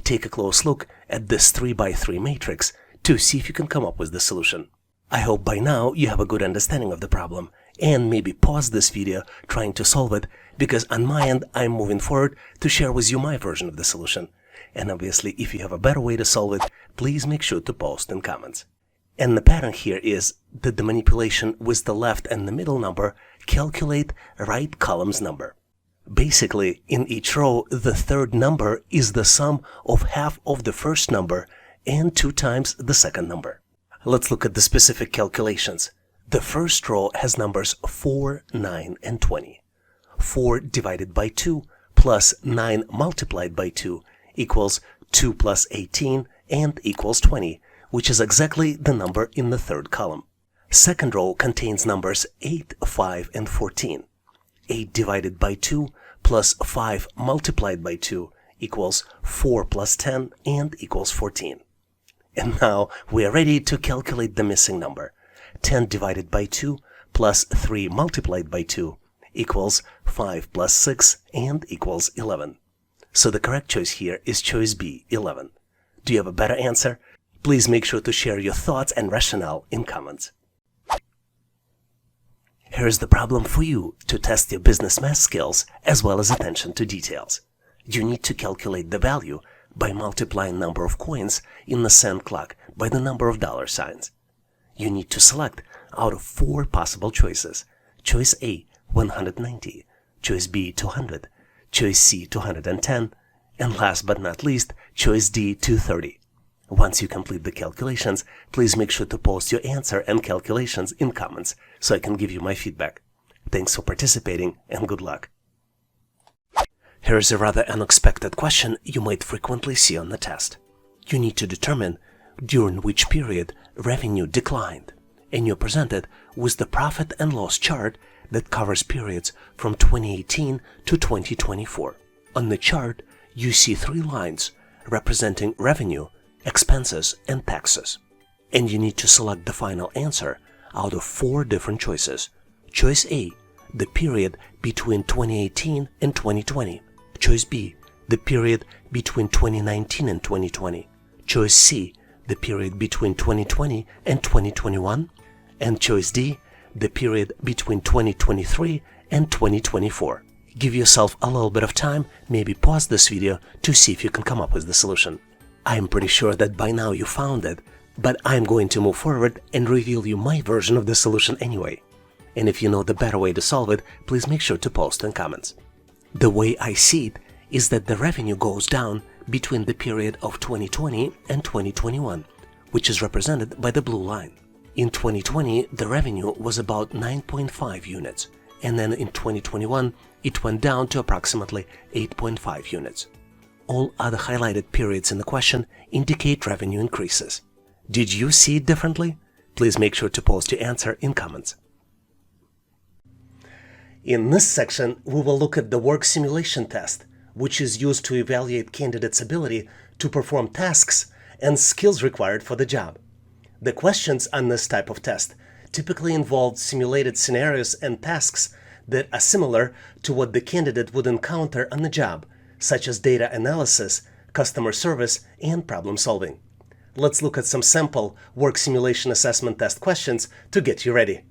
[SPEAKER 1] Take a close look at this 3x3 matrix to see if you can come up with the solution. I hope by now you have a good understanding of the problem, and maybe pause this video trying to solve it, because on my end I'm moving forward to share with you my version of the solution. And obviously if you have a better way to solve it, please make sure to post in comments. And the pattern here is that the manipulation with the left and the middle number calculate right column's number. Basically, in each row, the third number is the sum of half of the first number and 2 times the second number. Let's look at the specific calculations. The first row has numbers 4, 9, and 20. 4 divided by 2 plus 9 multiplied by 2 equals 2 plus 18 and equals 20, which is exactly the number in the third column. Second row contains numbers 8, 5, and 14. 8 divided by 2 plus 5 multiplied by 2 equals 4 plus 10 and equals 14. And now we are ready to calculate the missing number. 10 divided by 2 plus 3 multiplied by 2 equals 5 plus 6 and equals 11. So the correct choice here is choice B, 11. Do you have a better answer? Please make sure to share your thoughts and rationale in comments. Here's the problem for you to test your business math skills as well as attention to details. You need to calculate the value by multiplying number of coins in the cent clock by the number of dollar signs. You need to select out of 4 possible choices. Choice A, 190, choice B, 200, choice C, 210, and last but not least, choice D, 230. Once you complete the calculations, please make sure to post your answer and calculations in comments so I can give you my feedback. Thanks for participating and good luck. Here's a rather unexpected question you might frequently see on the test. You need to determine during which period revenue declined, and you're presented with the profit and loss chart that covers periods from 2018 to 2024. On the chart, you see 3 lines representing revenue, expenses, and taxes. And you need to select the final answer out of 4 different choices. Choice A, the period between 2018 and 2020. Choice B, the period between 2019 and 2020. Choice C, the period between 2020 and 2021. And choice D, the period between 2023 and 2024. Give yourself a little bit of time, maybe pause this video to see if you can come up with the solution. I'm pretty sure that by now you found it, but I'm going to move forward and reveal you my version of the solution anyway. And if you know the better way to solve it, please make sure to post in comments. The way I see it is that the revenue goes down between the period of 2020 and 2021, which is represented by the blue line. In 2020, the revenue was about 9.5 units, and then in 2021, it went down to approximately 8.5 units. All other highlighted periods in the question indicate revenue increases. Did you see it differently? Please make sure to post your answer in comments. In this section, we will look at the work simulation test, which is used to evaluate candidates' ability to perform tasks and skills required for the job. The questions on this type of test typically involve simulated scenarios and tasks that are similar to what the candidate would encounter on the job, such as data analysis, customer service, and problem solving. Let's look at some sample work simulation assessment test questions to get you ready.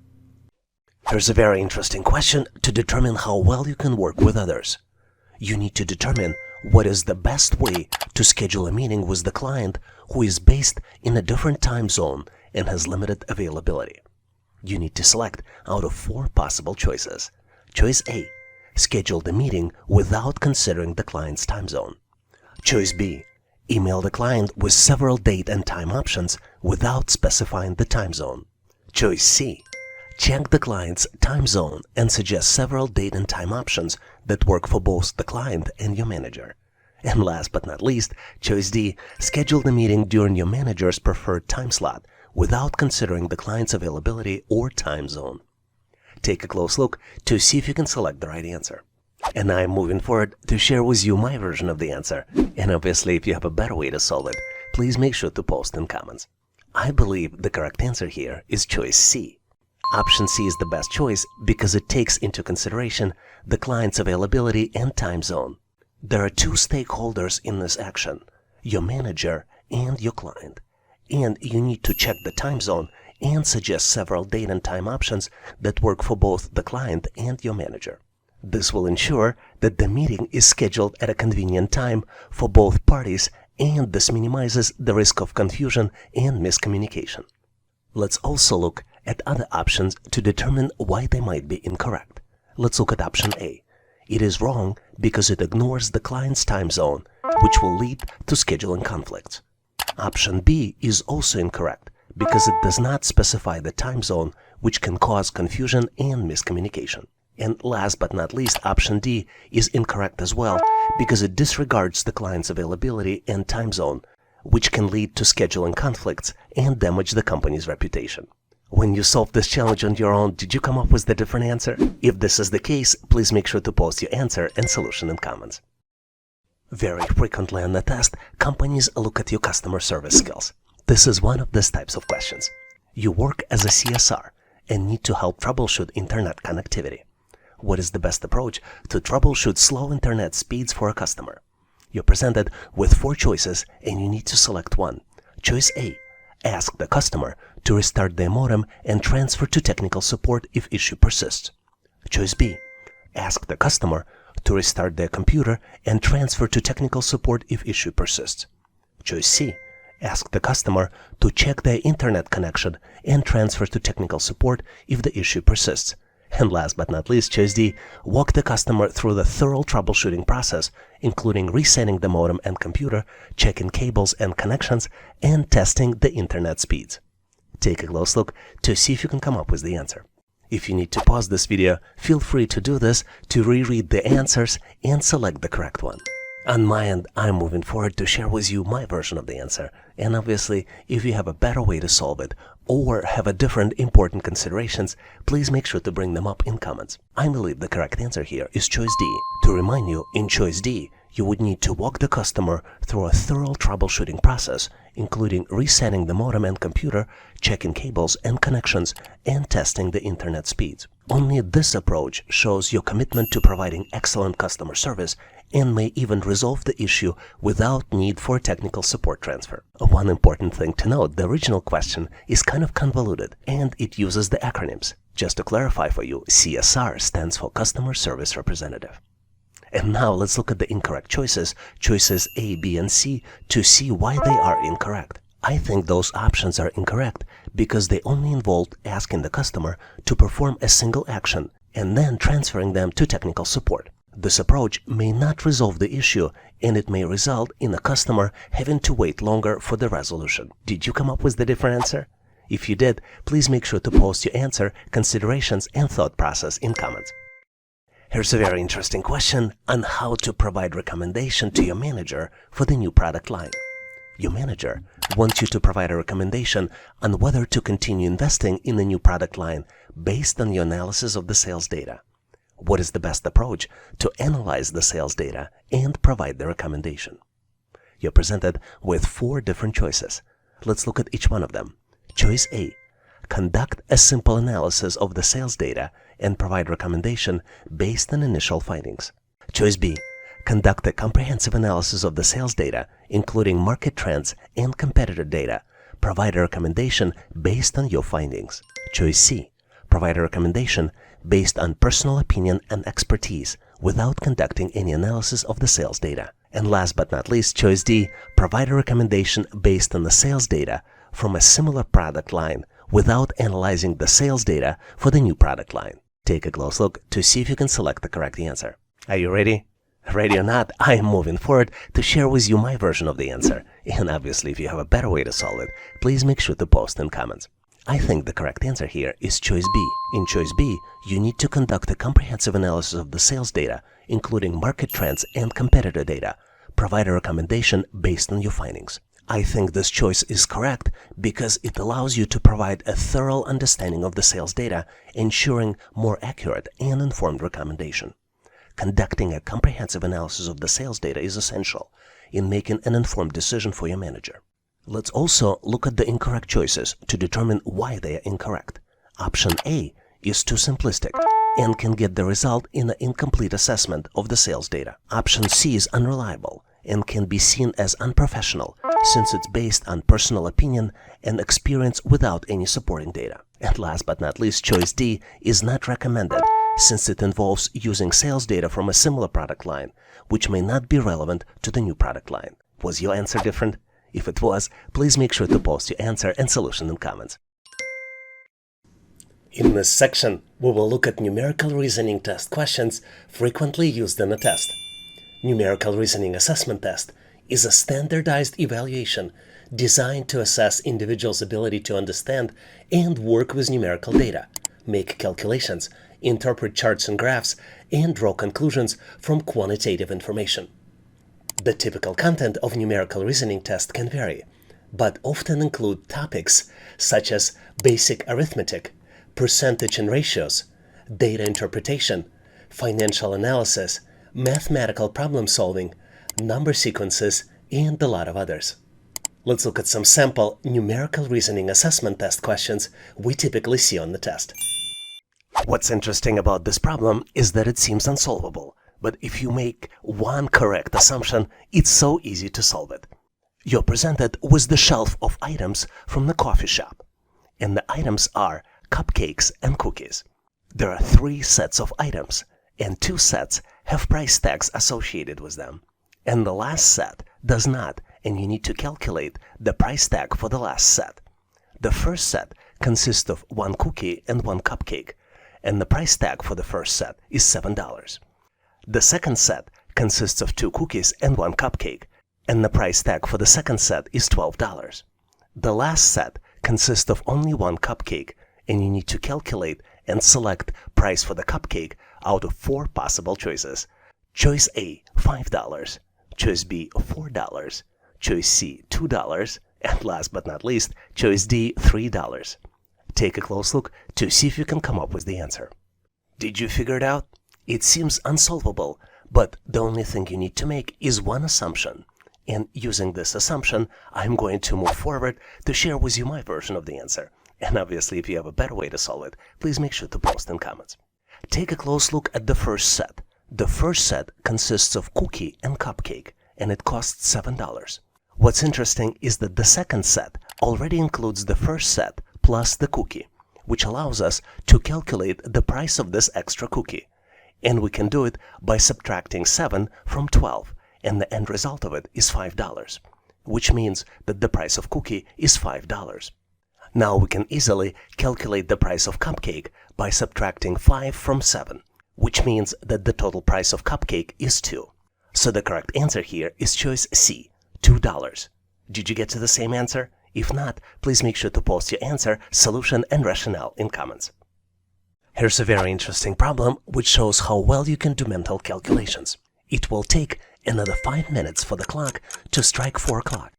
[SPEAKER 1] Here's a very interesting question to determine how well you can work with others. You need to determine what is the best way to schedule a meeting with the client who is based in a different time zone and has limited availability. You need to select out of 4 possible choices. Choice A, schedule the meeting without considering the client's time zone. Choice B, email the client with several date and time options without specifying the time zone. Choice C, check the client's time zone and suggest several date and time options that work for both the client and your manager. And last but not least, choice D, schedule the meeting during your manager's preferred time slot without considering the client's availability or time zone. Take a close look to see if you can select the right answer. And I'm moving forward to share with you my version of the answer. And obviously, if you have a better way to solve it, please make sure to post in comments. I believe the correct answer here is choice C. Option C is the best choice because it takes into consideration the client's availability and time zone. There are 2 stakeholders in this action, your manager and your client. And you need to check the time zone and suggest several date and time options that work for both the client and your manager. This will ensure that the meeting is scheduled at a convenient time for both parties, and this minimizes the risk of confusion and miscommunication. Let's also look at other options to determine why they might be incorrect. Let's look at option A. It is wrong because it ignores the client's time zone, which will lead to scheduling conflicts. Option B is also incorrect because it does not specify the time zone, which can cause confusion and miscommunication. And last but not least, option D is incorrect as well because it disregards the client's availability and time zone, which can lead to scheduling conflicts and damage the company's reputation. When you solved this challenge on your own, did you come up with a different answer? If this is the case, please make sure to post your answer and solution in comments. Very frequently on the test, companies look at your customer service skills. This is one of these types of questions. You work as a CSR and need to help troubleshoot internet connectivity. What is the best approach to troubleshoot slow internet speeds for a customer? You're presented with 4 choices and you need to select one. Choice A. Ask the customer to restart their modem and transfer to technical support if issue persists. Choice B. Ask the customer to restart their computer and transfer to technical support if issue persists. Choice C. Ask the customer to check their internet connection and transfer to technical support if the issue persists. And last but not least, choice D. Walk the customer through the thorough troubleshooting process, including resetting the modem and computer, checking cables and connections, and testing the internet speeds. Take a close look to see if you can come up with the answer. If you need to pause this video, feel free to do this to reread the answers and select the correct one. On my end, I'm moving forward to share with you my version of the answer. And obviously, if you have a better way to solve it or have a different important considerations, please make sure to bring them up in comments. I believe the correct answer here is choice D. To remind you, in choice D, you would need to walk the customer through a thorough troubleshooting process, including resetting the modem and computer, checking cables and connections, and testing the internet speeds. Only this approach shows your commitment to providing excellent customer service and may even resolve the issue without need for technical support transfer. One important thing to note, the original question is kind of convoluted and it uses the acronyms. Just to clarify for you, CSR stands for Customer Service Representative. And now let's look at the incorrect choices, choices A, B, and C, to see why they are incorrect. I think those options are incorrect because they only involved asking the customer to perform a single action and then transferring them to technical support. This approach may not resolve the issue and it may result in a customer having to wait longer for the resolution. Did you come up with the different answer? If you did, please make sure to post your answer, considerations, and thought process in comments. Here's a very interesting question on how to provide recommendation to your manager for the new product line. Your manager wants you to provide a recommendation on whether to continue investing in the new product line based on your analysis of the sales data. What is the best approach to analyze the sales data and provide the recommendation? You're presented with 4 different choices. Let's look at each one of them. Choice A. Conduct a simple analysis of the sales data and provide recommendation based on initial findings. Choice B. Conduct a comprehensive analysis of the sales data, including market trends and competitor data. Provide a recommendation based on your findings. Choice C. Provide a recommendation based on personal opinion and expertise without conducting any analysis of the sales data. And last but not least, choice D. Provide a recommendation based on the sales data from a similar product line without analyzing the sales data for the new product line. Take a close look to see if you can select the correct answer. Are you ready? Ready or not, I am moving forward to share with you my version of the answer. And obviously, if you have a better way to solve it, please make sure to post in comments. I think the correct answer here is choice B. In choice B, you need to conduct a comprehensive analysis of the sales data, including market trends and competitor data. Provide a recommendation based on your findings. I think this choice is correct because it allows you to provide a thorough understanding of the sales data, ensuring more accurate and informed recommendation. Conducting a comprehensive analysis of the sales data is essential in making an informed decision for your manager. Let's also look at the incorrect choices to determine why they are incorrect. Option A is too simplistic and can get the result in an incomplete assessment of the sales data. Option C is unreliable and can be seen as unprofessional since it's based on personal opinion and experience without any supporting data. And last but not least, choice D is not recommended since it involves using sales data from a similar product line, which may not be relevant to the new product line. Was your answer different? If it was, please make sure to post your answer and solution in comments. In this section, we will look at numerical reasoning test questions frequently used in a test. Numerical reasoning assessment test is a standardized evaluation designed to assess individuals' ability to understand and work with numerical data, make calculations, interpret charts and graphs, and draw conclusions from quantitative information. The typical content of numerical reasoning test can vary, but often include topics such as basic arithmetic, percentage and ratios, data interpretation, financial analysis, mathematical problem solving, number sequences, and a lot of others. Let's look at some sample numerical reasoning assessment test questions we typically see on the test. What's interesting about this problem is that it seems unsolvable, but if you make one correct assumption, it's so easy to solve it. You're presented with the shelf of items from the coffee shop, and the items are cupcakes and cookies. There are 3 sets of items, and 2 sets have price tags associated with them, and the last set does not, and you need to calculate the price tag for the last set. The first set consists of 1 cookie and 1 cupcake, and the price tag for the first set is $7. The second set consists of 2 cookies and 1 cupcake, and the price tag for the second set is $12. The last set consists of only 1 cupcake, and you need to calculate and select price for the cupcake out of 4 possible choices. Choice A, $5. Choice B, $4. Choice C, $2. And last but not least, choice D, $3. Take a close look to see if you can come up with the answer. Did you figure it out? It seems unsolvable, but the only thing you need to make is one assumption. And using this assumption, I'm going to move forward to share with you my version of the answer. And obviously, if you have a better way to solve it, please make sure to post in comments. Take a close look at the first set. The first set consists of cookie and cupcake, and it costs $7. What's interesting is that the second set already includes the first set plus the cookie, which allows us to calculate the price of this extra cookie. And we can do it by subtracting 7 from 12, and the end result of it is $5, which means that the price of cookie is $5. Now we can easily calculate the price of cupcake by subtracting 5 from 7, which means that the total price of cupcake is 2. So the correct answer here is choice C, $2. Did you get to the same answer? If not, please make sure to post your answer, solution, and rationale in comments. Here's a very interesting problem which shows how well you can do mental calculations. It will take another 5 minutes for the clock to strike 4 o'clock.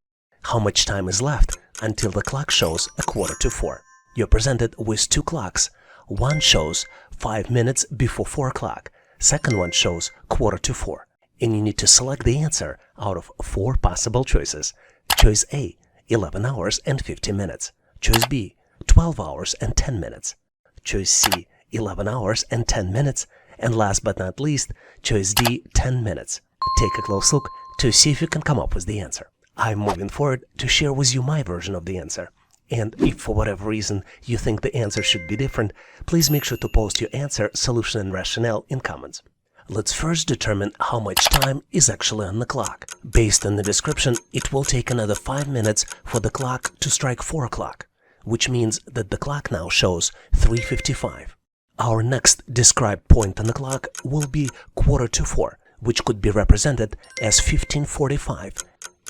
[SPEAKER 1] How much time is left until the clock shows 3:45? You're presented with 2 clocks. One shows 5 minutes before 4 o'clock. Second one shows 3:45. And you need to select the answer out of 4 possible choices. Choice A, 11 hours and 50 minutes. Choice B, 12 hours and 10 minutes. Choice C, 11 hours and 10 minutes. And last but not least, choice D, 10 minutes. Take a close look to see if you can come up with the answer. I'm moving forward to share with you my version of the answer. And if for whatever reason you think the answer should be different, please make sure to post your answer, solution, and rationale in comments. Let's first determine how much time is actually on the clock. Based on the description, it will take another 5 minutes for the clock to strike 4 o'clock, which means that the clock now shows 3:55. Our next described point on the clock will be 3:45, which could be represented as 15:45,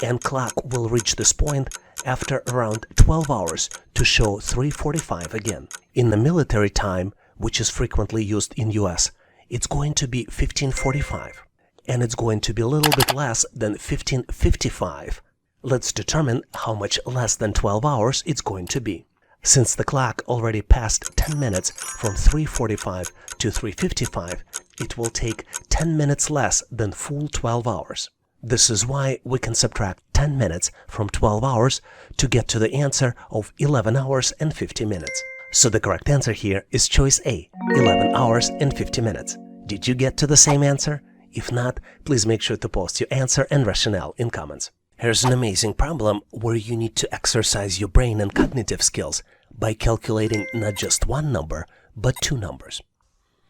[SPEAKER 1] and clock will reach this point after around 12 hours to show 3:45 again. In the military time, which is frequently used in US, it's going to be 15:45, and it's going to be a little bit less than 15:55. Let's determine how much less than 12 hours it's going to be. Since the clock already passed 10 minutes from 3:45 to 3:55, it will take 10 minutes less than full 12 hours. This is why we can subtract 10 minutes from 12 hours to get to the answer of 11 hours and 50 minutes. So the correct answer here is choice A, 11 hours and 50 minutes. Did you get to the same answer? If not, please make sure to post your answer and rationale in comments. Here's an amazing problem where you need to exercise your brain and cognitive skills by calculating not just one number, but 2 numbers.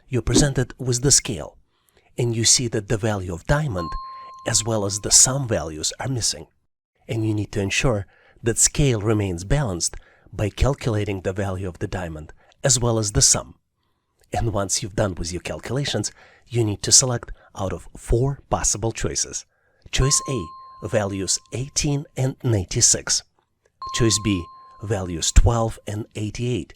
[SPEAKER 1] You're presented with the scale, and you see that the value of diamond as well as the sum values are missing. And you need to ensure that scale remains balanced by calculating the value of the diamond as well as the sum. And once you've done with your calculations, you need to select out of 4 possible choices. Choice A, values 18 and 96. Choice B, values 12 and 88.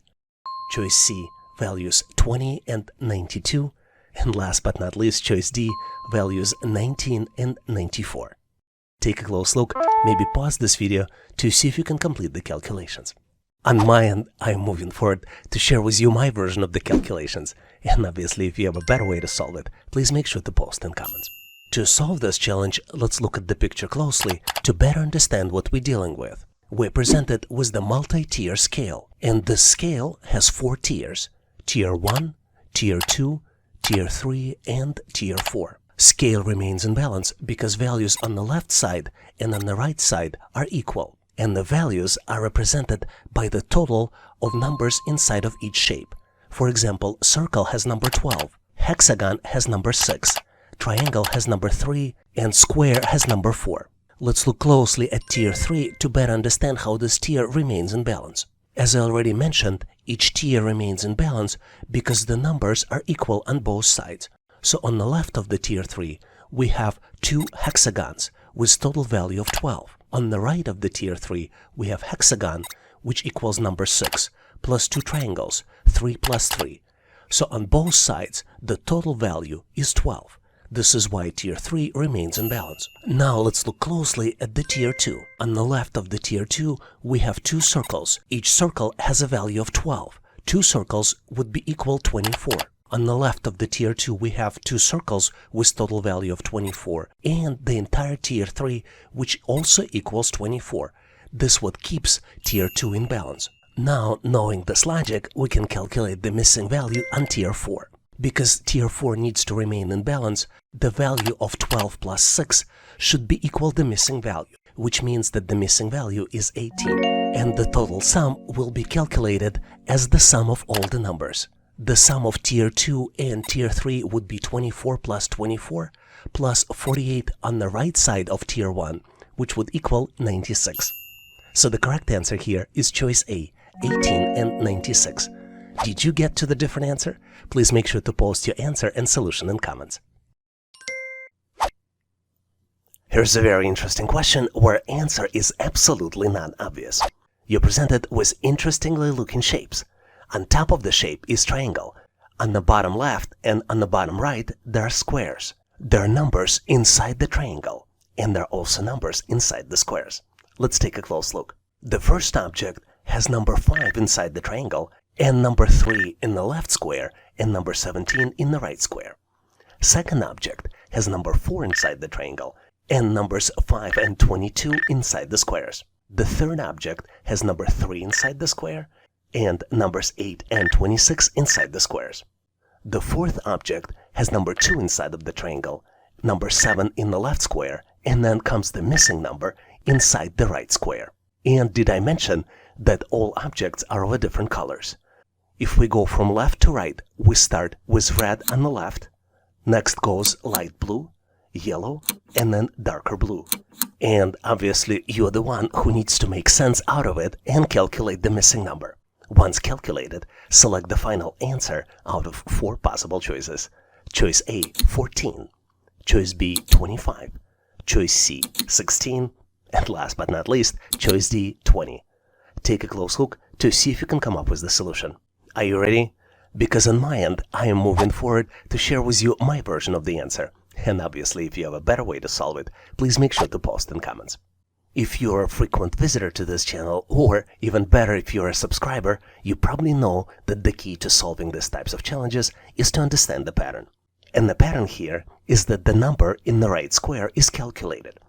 [SPEAKER 1] Choice C, values 20 and 92. And last but not least, choice D, values 19 and 94. Take a close look, maybe pause this video to see if you can complete the calculations. On my end, I'm moving forward to share with you my version of the calculations. And obviously, if you have a better way to solve it, please make sure to post in comments. To solve this challenge, let's look at the picture closely to better understand what we're dealing with. We're presented with the multi-tier scale, and this scale has 4 tiers: Tier 1, Tier 2, Tier 3, and Tier 4. Scale remains in balance because values on the left side and on the right side are equal, and the values are represented by the total of numbers inside of each shape. For example, circle has number 12, hexagon has number 6, triangle has number 3, and square has number 4. Let's look closely at Tier 3 to better understand how this tier remains in balance. As I already mentioned, each tier remains in balance because the numbers are equal on both sides. So on the left of the Tier 3, we have 2 hexagons with total value of 12. On the right of the Tier 3, we have hexagon, which equals number 6, plus 2 triangles, 3 plus 3. So on both sides, the total value is 12. This is why Tier 3 remains in balance. Now let's look closely at the Tier 2. On the left of the Tier 2, we have 2 circles. Each circle has a value of 12. 2 circles would be equal 24. On the left of the Tier 2, we have 2 circles with total value of 24, and the entire Tier 3, which also equals 24. This what keeps Tier 2 in balance. Now, knowing this logic, we can calculate the missing value on Tier 4. Because Tier 4 needs to remain in balance, the value of 12 plus 6 should be equal the missing value, which means that the missing value is 18. And the total sum will be calculated as the sum of all the numbers. The sum of Tier 2 and Tier 3 would be 24 plus 24 plus 48 on the right side of Tier 1, which would equal 96. So the correct answer here is choice A, 18 and 96. Did you get to the different answer? Please make sure to post your answer and solution in comments. Here's a very interesting question where answer is absolutely not obvious. You're presented with interestingly looking shapes. On top of the shape is triangle. On the bottom left and on the bottom right, there are squares. There are numbers inside the triangle, and there are also numbers inside the squares. Let's take a close look. The first object has number 5 inside the triangle, and number 3 in the left square, and number 17 in the right square. Second object has number 4 inside the triangle, and numbers 5 and 22 inside the squares. The third object has number 3 inside the square, and numbers 8 and 26 inside the squares. The fourth object has number 2 inside of the triangle, number 7 in the left square, and then comes the missing number inside the right square. And did I mention that all objects are of different colors? If we go from left to right, we start with red on the left, next goes light blue, yellow, and then darker blue. And obviously you're the one who needs to make sense out of it and calculate the missing number. Once calculated, select the final answer out of 4 possible choices. Choice A, 14. Choice B, 25. Choice C, 16. And last but not least, choice D, 20. Take a close look to see if you can come up with the solution. Are you ready? Because on my end, I am moving forward to share with you my version of the answer. And obviously, if you have a better way to solve it, please make sure to post in comments. If you're a frequent visitor to this channel, or even better if you're a subscriber, you probably know that the key to solving these types of challenges is to understand the pattern. And the pattern here is that the number in the right square is calculated.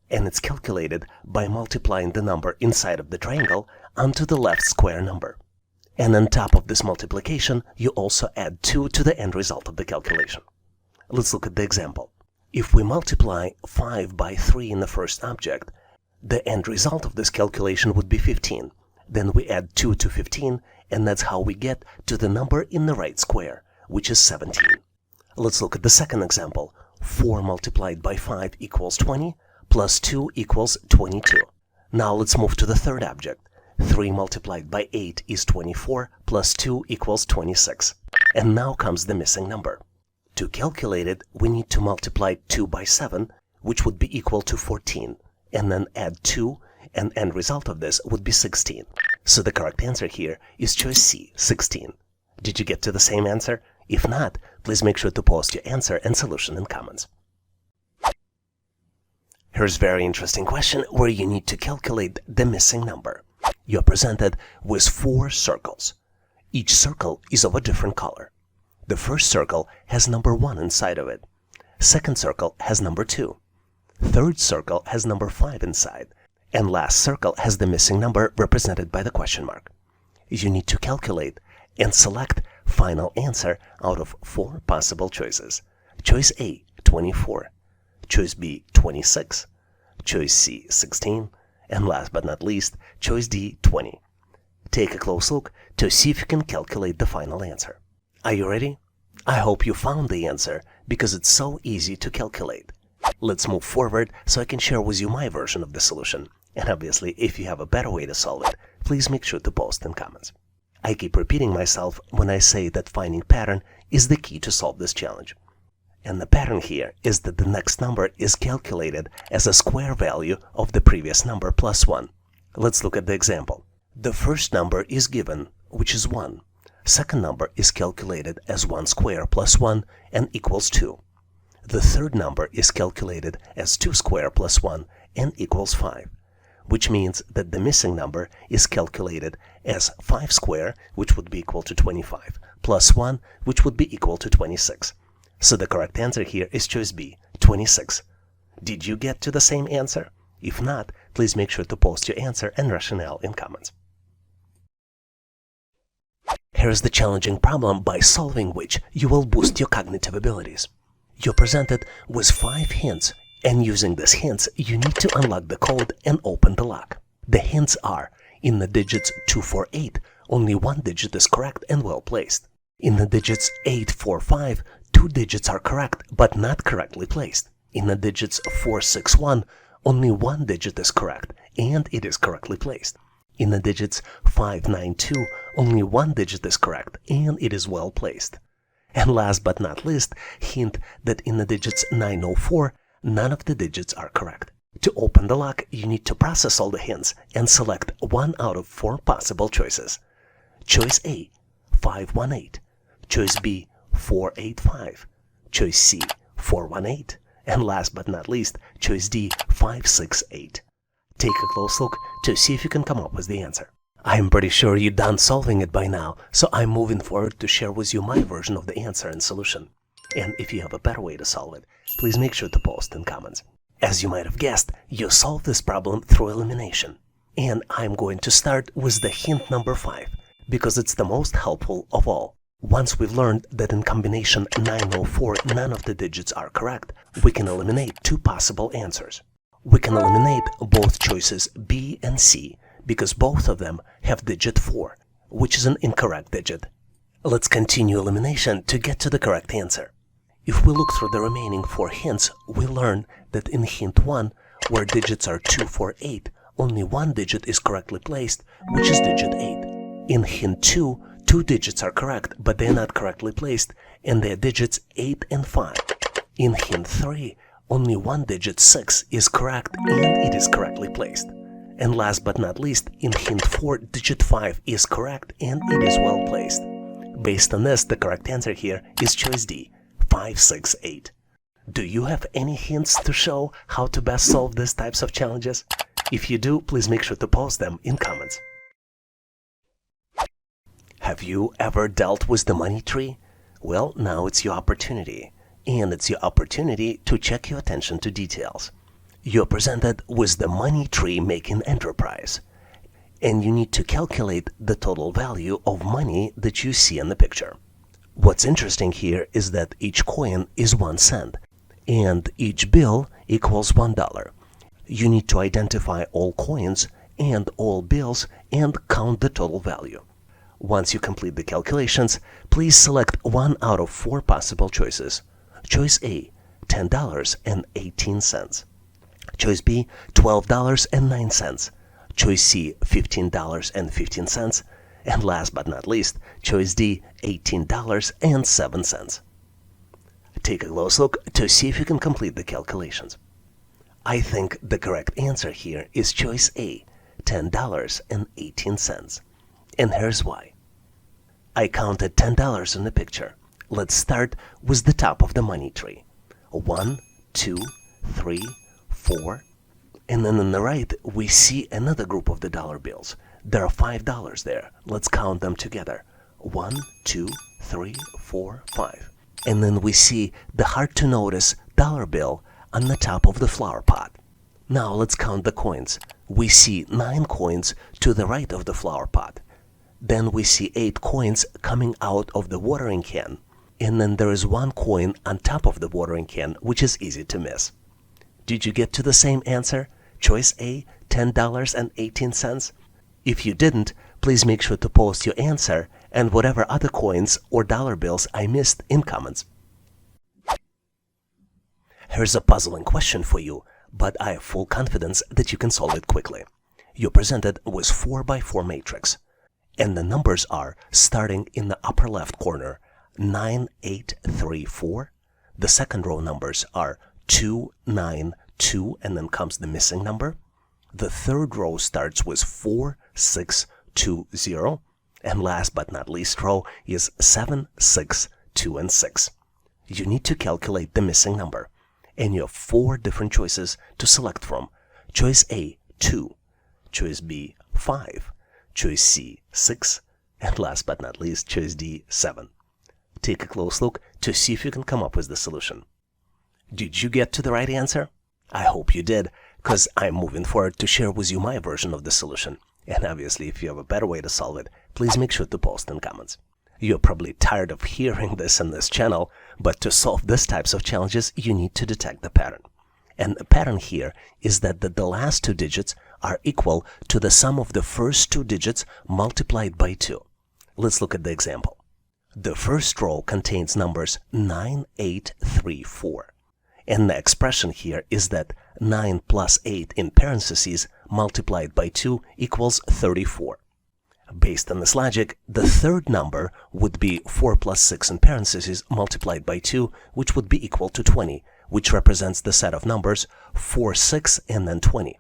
[SPEAKER 1] And it's calculated by multiplying the number inside of the triangle onto the left square number. And on top of this multiplication, you also add 2 to the end result of the calculation. Let's look at the example. If we multiply 5 by 3 in the first object, the end result of this calculation would be 15. Then we add 2 to 15, and that's how we get to the number in the right square, which is 17. Let's look at the second example. 4 multiplied by 5 equals 20, plus 2 equals 22. Now let's move to the third object. 3 multiplied by 8 is 24, plus 2 equals 26. And now comes the missing number. To calculate it, we need to multiply 2 by 7, which would be equal to 14. And then add 2, and end result of this would be 16. So the correct answer here is choice C, 16. Did you get to the same answer? If not, please make sure to post your answer and solution in comments. Here's a very interesting question where you need to calculate the missing number. You're presented with 4 circles. Each circle is of a different color. The first circle has number 1 inside of it. Second circle has number 2. Third circle has number 5 inside. And last circle has the missing number represented by the question mark. You need to calculate and select final answer out of 4 possible choices. Choice A, 24. Choice B, 26. Choice C, 16. And last but not least, choice D, 20. Take a close look to see if you can calculate the final answer. Are you ready? I hope you found the answer because it's so easy to calculate. Let's move forward so I can share with you my version of the solution. And obviously, if you have a better way to solve it, please make sure to post in comments. I keep repeating myself when I say that finding pattern is the key to solve this challenge. And the pattern here is that the next number is calculated as a square value of the previous number plus 1. Let's look at the example. The first number is given, which is 1. Second number is calculated as 1 square plus 1 and equals 2. The third number is calculated as 2 square plus 1 and equals 5. Which means that the missing number is calculated as 5 square, which would be equal to 25, plus 1, which would be equal to 26. So the correct answer here is choice B, 26. Did you get to the same answer? If not, please make sure to post your answer and rationale in comments. Here's the challenging problem by solving which you will boost your cognitive abilities. You're presented with 5 hints, and using these hints, you need to unlock the code and open the lock. The hints are: in the digits 248, only 1 digit is correct and well placed. In the digits 845, 2 digits are correct but not correctly placed. In the digits 461, only 1 digit is correct and it is correctly placed. In the digits 592, only 1 digit is correct and it is well placed. And last but not least, hint that in the digits 904, none of the digits are correct. To open the lock, you need to process all the hints and select 1 out of 4 possible choices. Choice A, 518. Choice B, 485. Choice C, 418. And last but not least, choice D, 568. Take a close look to see if you can come up with the answer. I'm pretty sure you're done solving it by now, so I'm moving forward to share with you my version of the answer and solution. And if you have a better way to solve it, please make sure to post in comments. As you might have guessed, you solve this problem through elimination. And I'm going to start with the hint number 5, because it's the most helpful of all. Once we've learned that in combination 904 none of the digits are correct, we can eliminate 2 possible answers. We can eliminate both choices B and C, because both of them have digit 4, which is an incorrect digit. Let's continue elimination to get to the correct answer. If we look through the remaining 4 hints, we learn that in hint 1, where digits are 248, only 1 digit is correctly placed, which is digit 8. In hint 2, 2 digits are correct, but they're not correctly placed, and they're digits 8 and 5. In hint 3, only 1 digit 6 is correct and it is correctly placed. And last but not least, in hint 4, digit 5 is correct and it is well placed. Based on this, the correct answer here is choice D, 568. Do you have any hints to show how to best solve these types of challenges? If you do, please make sure to post them in comments. Have you ever dealt with the money tree? Well, now it's your opportunity. And it's your opportunity to check your attention to details. You're presented with the money tree making enterprise. And you need to calculate the total value of money that you see in the picture. What's interesting here is that each coin is 1 cent. And each bill equals $1. You need to identify all coins and all bills and count the total value. Once you complete the calculations, please select 1 out of 4 possible choices. Choice A, $10.18. Choice B, $12.09. Choice C, $15.15. And last but not least, choice D, $18.07. Take a close look to see if you can complete the calculations. I think the correct answer here is choice A, $10.18. And here's why. I counted $10 in the picture. Let's start with the top of the money tree. 1, 2, 3, 4. And then on the right, we see another group of the dollar bills. There are $5 there. Let's count them together. 1, 2, 3, 4, 5. And then we see the hard-to-notice dollar bill on the top of the flower pot. Now let's count the coins. We see 9 coins to the right of the flower pot. Then we see 8 coins coming out of the watering can. And then there is 1 coin on top of the watering can, which is easy to miss. Did you get to the same answer? Choice A, $10.18? If you didn't, please make sure to post your answer and whatever other coins or dollar bills I missed in comments. Here's a puzzling question for you, but I have full confidence that you can solve it quickly. You're presented with 4x4 matrix, and the numbers are, starting in the upper left corner, 9, 8, 3, 4. The second row numbers are 2, 9, 2, and then comes the missing number. The third row starts with 4, 6, 2, 0. And last but not least row is 7, 6, 2, and 6. You need to calculate the missing number. And you have 4 different choices to select from. Choice A, 2. Choice B, 5. Choice C, 6. And last but not least, choice D, 7. Take a close look to see if you can come up with the solution. Did you get to the right answer? I hope you did, because I'm moving forward to share with you my version of the solution. And obviously, if you have a better way to solve it, please make sure to post in comments. You're probably tired of hearing this on this channel, but to solve these types of challenges, you need to detect the pattern. And the pattern here is that the last 2 digits are equal to the sum of the first 2 digits multiplied by 2. Let's look at the example. The first row contains numbers 9, 8, 3, 4. And the expression here is that 9 plus 8 in parentheses multiplied by 2 equals 34. Based on this logic, the third number would be 4 plus 6 in parentheses multiplied by 2, which would be equal to 20, which represents the set of numbers 4, 6, and then 20.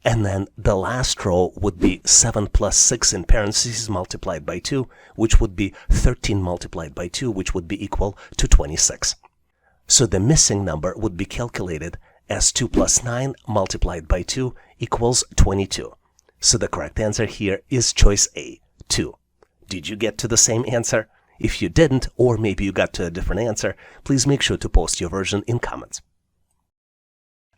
[SPEAKER 1] And then the last row would be 7 plus 6 in parentheses multiplied by 2, which would be 13 multiplied by 2, which would be equal to 26. So the missing number would be calculated as 2 plus 9 multiplied by 2 equals 22. So the correct answer here is choice A, 2. Did you get to the same answer? If you didn't, or maybe you got to a different answer, please make sure to post your version in comments.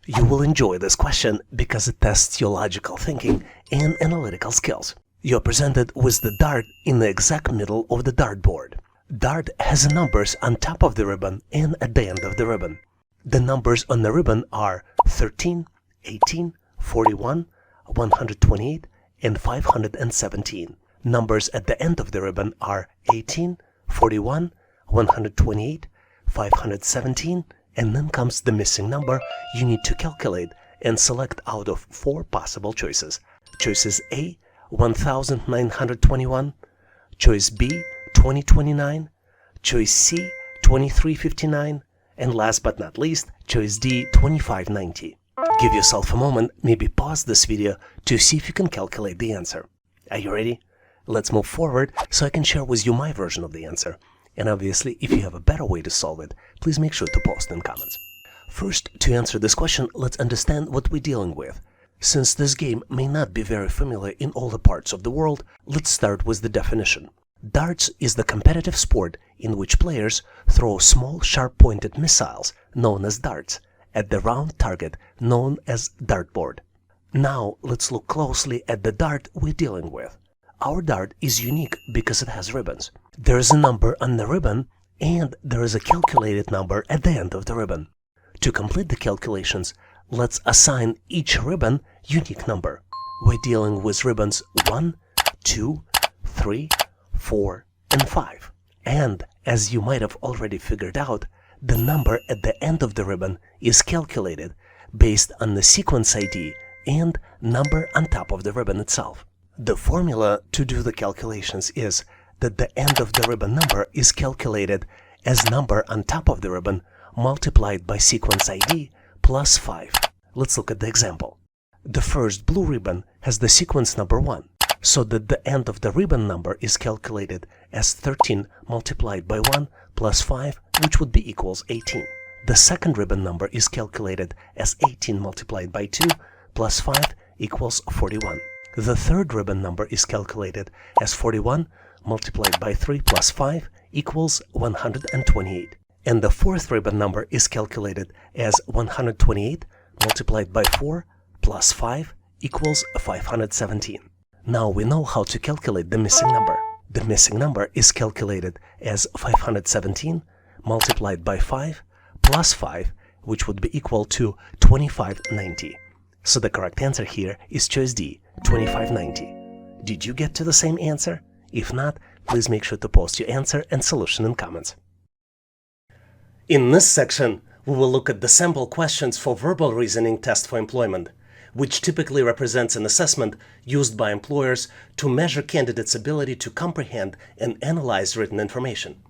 [SPEAKER 1] You will enjoy this question because it tests your logical thinking and analytical skills. You're presented with the dart in the exact middle of the dartboard. Dart has numbers on top of the ribbon and at the end of the ribbon. The numbers on the ribbon are 13, 18, 41, 128, and 517. Numbers at the end of the ribbon are 18, 41, 128, 517, and then comes the missing number you need to calculate and select out of 4 possible choices. Choices A, 1921, choice B, 2029, choice C, 2359, and last but not least, choice D, 2590. Give yourself a moment, maybe pause this video to see if you can calculate the answer. Are you ready? Let's move forward so I can share with you my version of the answer. And obviously, if you have a better way to solve it, please make sure to post in comments. First, to answer this question, let's understand what we're dealing with. Since this game may not be very familiar in all the parts of the world, let's start with the definition. Darts is the competitive sport in which players throw small sharp-pointed missiles, known as darts, at the round target known as dartboard. Now, let's look closely at the dart we're dealing with. Our dart is unique because it has ribbons. There is a number on the ribbon, and there is a calculated number at the end of the ribbon. To complete the calculations, let's assign each ribbon unique number. We're dealing with ribbons 1, 2, 3, 4, and 5. And, as you might have already figured out, the number at the end of the ribbon is calculated based on the sequence ID and number on top of the ribbon itself. The formula to do the calculations is that the end of the ribbon number is calculated as number on top of the ribbon multiplied by sequence ID plus 5. Let's look at the example. The first blue ribbon has the sequence number 1, so that the end of the ribbon number is calculated as 13 multiplied by 1 plus 5, which would be equals 18. The second ribbon number is calculated as 18 multiplied by 2 plus 5 equals 41. The third ribbon number is calculated as 41 multiplied by 3 plus 5 equals 128. And the fourth ribbon number is calculated as 128 multiplied by 4 plus 5 equals 517. Now we know how to calculate the missing number. The missing number is calculated as 517 multiplied by 5 plus 5, which would be equal to 2590. So the correct answer here is choice D, 2590. Did you get to the same answer? If not, please make sure to post your answer and solution in comments. In this section, we will look at the sample questions for verbal reasoning test for employment, which typically represents an assessment used by employers to measure candidates' ability to comprehend and analyze written information.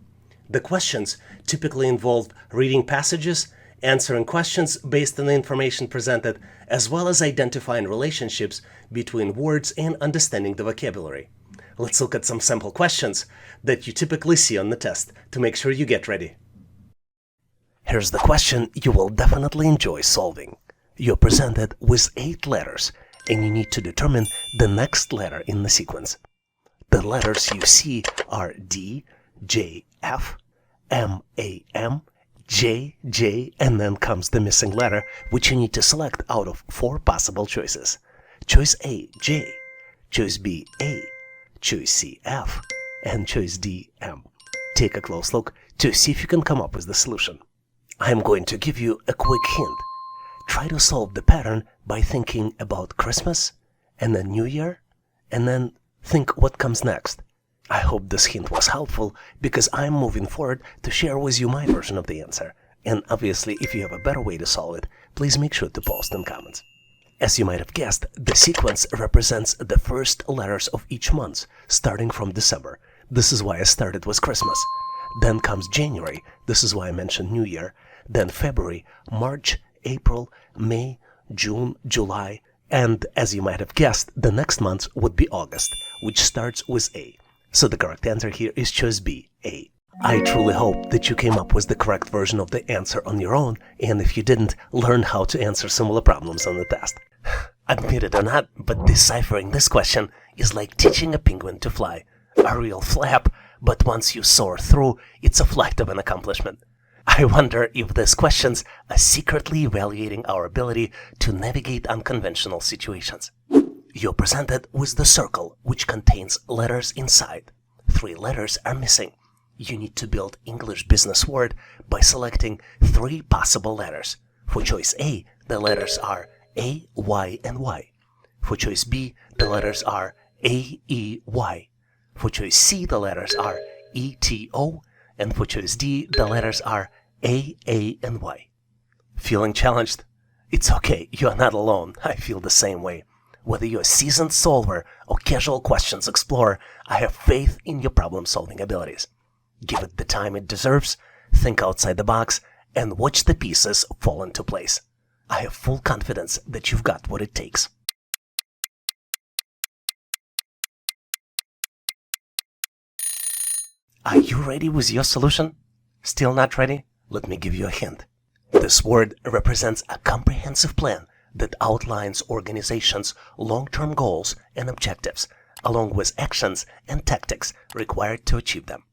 [SPEAKER 1] The questions typically involve reading passages, answering questions based on the information presented, as well as identifying relationships between words and understanding the vocabulary. Let's look at some sample questions that you typically see on the test to make sure you get ready. Here's the question you will definitely enjoy solving. You're presented with 8 letters, and you need to determine the next letter in the sequence. The letters you see are D, J, F, M, A, M, J, J, and then comes the missing letter, which you need to select out of 4 possible choices. Choice A, J, choice B, A, choice C, F, and choice D, M. Take a close look to see if you can come up with the solution. I'm going to give you a quick hint. Try to solve the pattern by thinking about Christmas, and then New Year, and then think what comes next. I hope this hint was helpful, because I'm moving forward to share with you my version of the answer. And obviously, if you have a better way to solve it, please make sure to post in comments. As you might have guessed, the sequence represents the first letters of each month, starting from December. This is why I started with Christmas. Then comes January. This is why I mentioned New Year. Then February, March, April, May, June, July, and as you might have guessed, the next month would be August, which starts with A. So the correct answer here is choice B, A. I truly hope that you came up with the correct version of the answer on your own, and if you didn't, learn how to answer similar problems on the test. Admit it or not, but deciphering this question is like teaching a penguin to fly. A real flap, but once you soar through, it's a flight of an accomplishment. I wonder if these questions are secretly evaluating our ability to navigate unconventional situations. You're presented with the circle, which contains letters inside. 3 letters are missing. You need to build English business word by selecting 3 possible letters. For choice A, the letters are A, Y, and Y. For choice B, the letters are A, E, Y. For choice C, the letters are E, T, O. And for choice D, the letters are A, and Y. Feeling challenged? It's okay, you are not alone. I feel the same way. Whether you're a seasoned solver or casual questions explorer, I have faith in your problem-solving abilities. Give it the time it deserves, think outside the box, and watch the pieces fall into place. I have full confidence that you've got what it takes. Are you ready with your solution? Still not ready? Let me give you a hint. This word represents a comprehensive plan that outlines organizations' long-term goals and objectives, along with actions and tactics required to achieve them.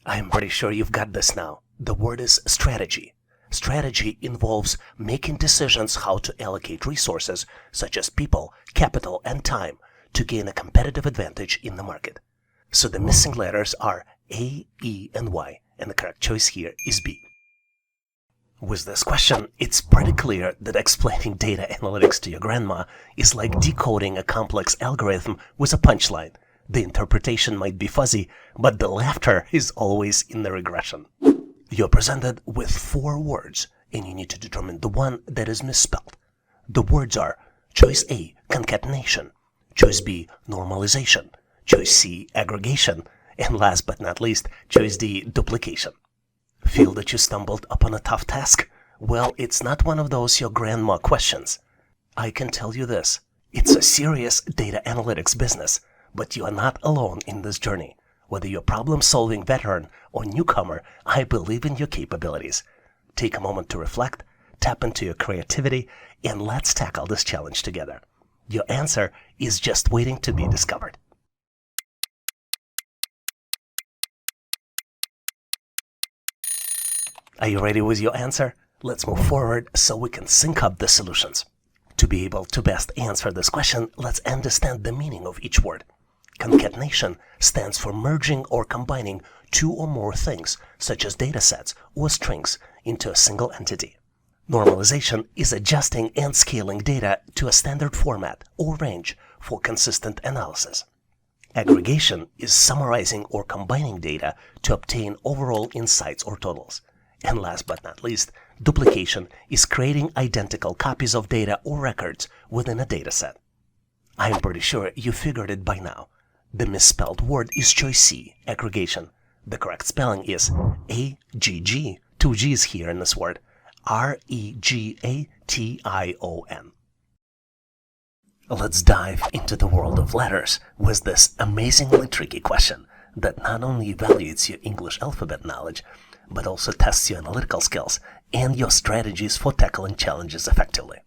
[SPEAKER 1] I am pretty sure you've got this now. The word is strategy. Strategy involves making decisions how to allocate resources, such as people, capital, and time, to gain a competitive advantage in the market. So the missing letters are A, E, and Y, and the correct choice here is B. With this question, it's pretty clear that explaining data analytics to your grandma is like decoding a complex algorithm with a punchline. The interpretation might be fuzzy, but the laughter is always in the regression. You're presented with 4 words, and you need to determine the one that is misspelled. The words are choice A, concatenation, choice B, normalization, choice C, aggregation, and last but not least, choice D, duplication. Feel that you stumbled upon a tough task? Well, it's not one of those your grandma questions. I can tell you this, it's a serious data analytics business, but you are not alone in this journey. Whether you're a problem-solving veteran or newcomer, I believe in your capabilities. Take a moment to reflect, tap into your creativity, and let's tackle this challenge together. Your answer is just waiting to be discovered. Are you ready with your answer? Let's move forward so we can sync up the solutions. To be able to best answer this question, let's understand the meaning of each word. Concatenation stands for merging or combining two or more things, such as datasets or strings, into a single entity. Normalization is adjusting and scaling data to a standard format or range for consistent analysis. Aggregation is summarizing or combining data to obtain overall insights or totals. And last but not least, duplication is creating identical copies of data or records within a dataset. I'm pretty sure you figured it by now. The misspelled word is choice C, aggregation. The correct spelling is A-G-G, two G's here in this word, R-E-G-A-T-I-O-N. Let's dive into the world of letters with this amazingly tricky question that not only evaluates your English alphabet knowledge, but also tests your analytical skills and your strategies for tackling challenges effectively.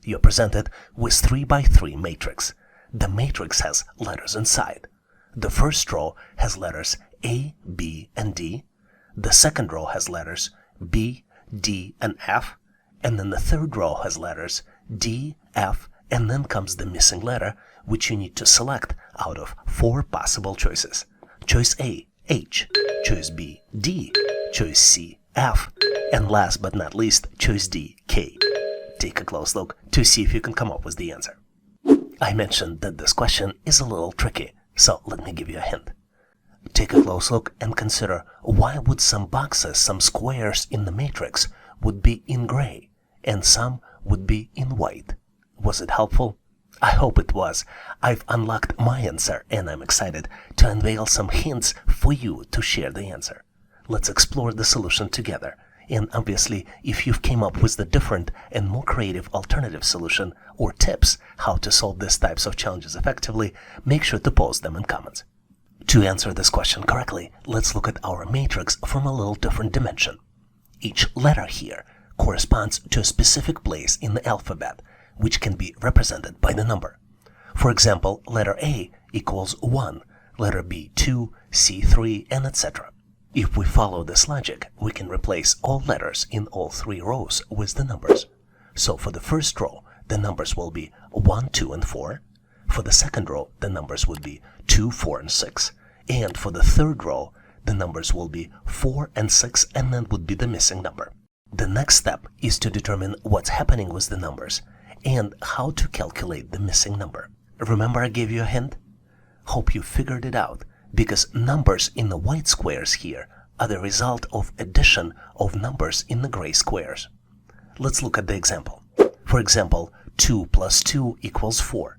[SPEAKER 1] You're presented with 3x3 matrix. The matrix has letters inside. The first row has letters A, B, and D. The second row has letters B, D, and F. And then the third row has letters D, F, and then comes the missing letter, which you need to select out of 4 possible choices. Choice A, H. Choice B, D. Choice C, F. And last but not least, choice D, K. Take a close look to see if you can come up with the answer. I mentioned that this question is a little tricky, so let me give you a hint. Take a close look and consider why would some boxes, some squares in the matrix would be in gray and some would be in white. Was it helpful? I hope it was. I've unlocked my answer and I'm excited to unveil some hints for you to share the answer. Let's explore the solution together. And obviously, if you've came up with the different and more creative alternative solution or tips how to solve these types of challenges effectively, make sure to post them in comments. To answer this question correctly, let's look at our matrix from a little different dimension. Each letter here corresponds to a specific place in the alphabet, which can be represented by the number. For example, letter A equals 1, letter B 2, C 3, and etc. If we follow this logic, we can replace all letters in all 3 rows with the numbers. So for the first row, the numbers will be 1, 2, and 4. For the second row, the numbers would be 2, 4, and 6. And for the third row, the numbers will be 4 and 6, and then would be the missing number. The next step is to determine what's happening with the numbers and how to calculate the missing number. Remember I gave you a hint? Hope you figured it out, because numbers in the white squares here are the result of addition of numbers in the gray squares. Let's look at the example. For example, 2 plus 2 equals 4.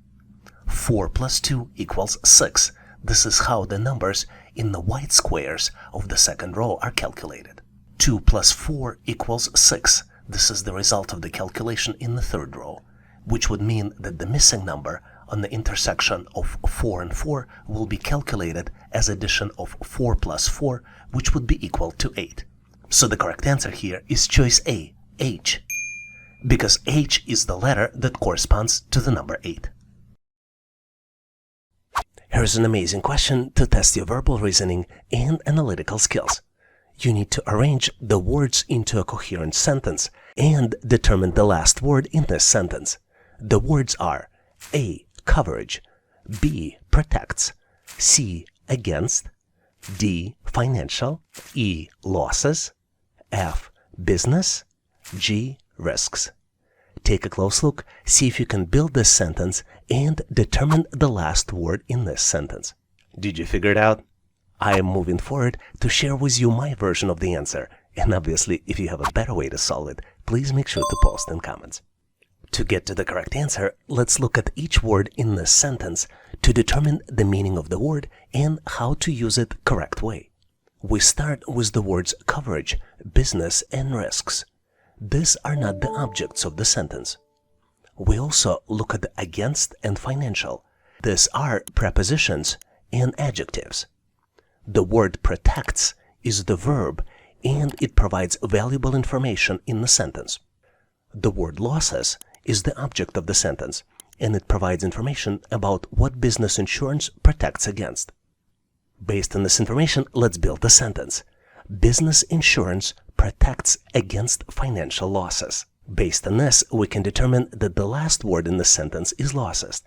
[SPEAKER 1] 4 plus 2 equals 6. This is how the numbers in the white squares of the second row are calculated. 2 plus 4 equals 6. This is the result of the calculation in the third row, which would mean that the missing number on the intersection of 4 and 4 will be calculated as addition of 4 plus 4, which would be equal to 8. So the correct answer here is choice A, H, because H is the letter that corresponds to the number 8. Here's an amazing question to test your verbal reasoning and analytical skills. You need to arrange the words into a coherent sentence and determine the last word in this sentence. The words are A, coverage, B, protects, C, against, D, financial, E, losses, F, business, G, risks. Take a close look, see if you can build this sentence and determine the last word in this sentence. Did you figure it out? I am moving forward to share with you my version of the answer, and obviously if you have a better way to solve it, please make sure to post in comments. To get to the correct answer, let's look at each word in this sentence to determine the meaning of the word and how to use it correct way. We start with the words coverage, business, and risks. These are not the objects of the sentence. We also look at against and financial. These are prepositions and adjectives. The word protects is the verb and it provides valuable information in the sentence. The word losses is the object of the sentence and it provides information about what business insurance protects against. Based on this information, let's build a sentence. Business insurance protects against financial losses. Based on this, we can determine that the last word in the sentence is losses.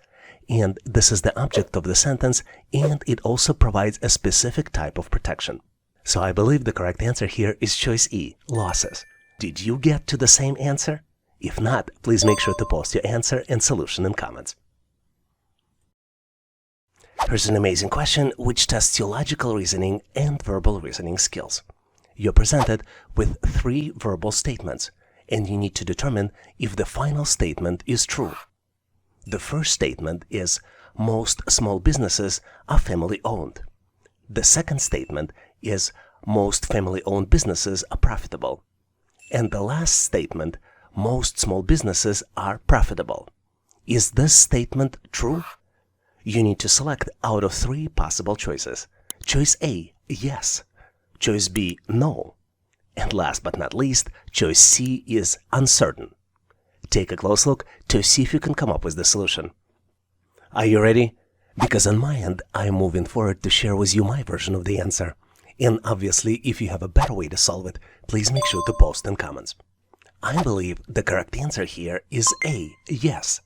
[SPEAKER 1] And this is the object of the sentence, and it also provides a specific type of protection. So I believe the correct answer here is choice E, losses. Did you get to the same answer? If not, please make sure to post your answer and solution in comments. Here's an amazing question which tests your logical reasoning and verbal reasoning skills. You're presented with 3 verbal statements, and you need to determine if the final statement is true. The first statement is, most small businesses are family-owned. The second statement is, most family-owned businesses are profitable. And the last statement, most small businesses are profitable. Is this statement true? You need to select out of 3 possible choices. Choice A, yes. Choice B, no. And last but not least, choice C is uncertain. Take a close look to see if you can come up with the solution. Are you ready? Because on my end, I'm moving forward to share with you my version of the answer. And obviously, if you have a better way to solve it, please make sure to post in comments. I believe the correct answer here is A, yes,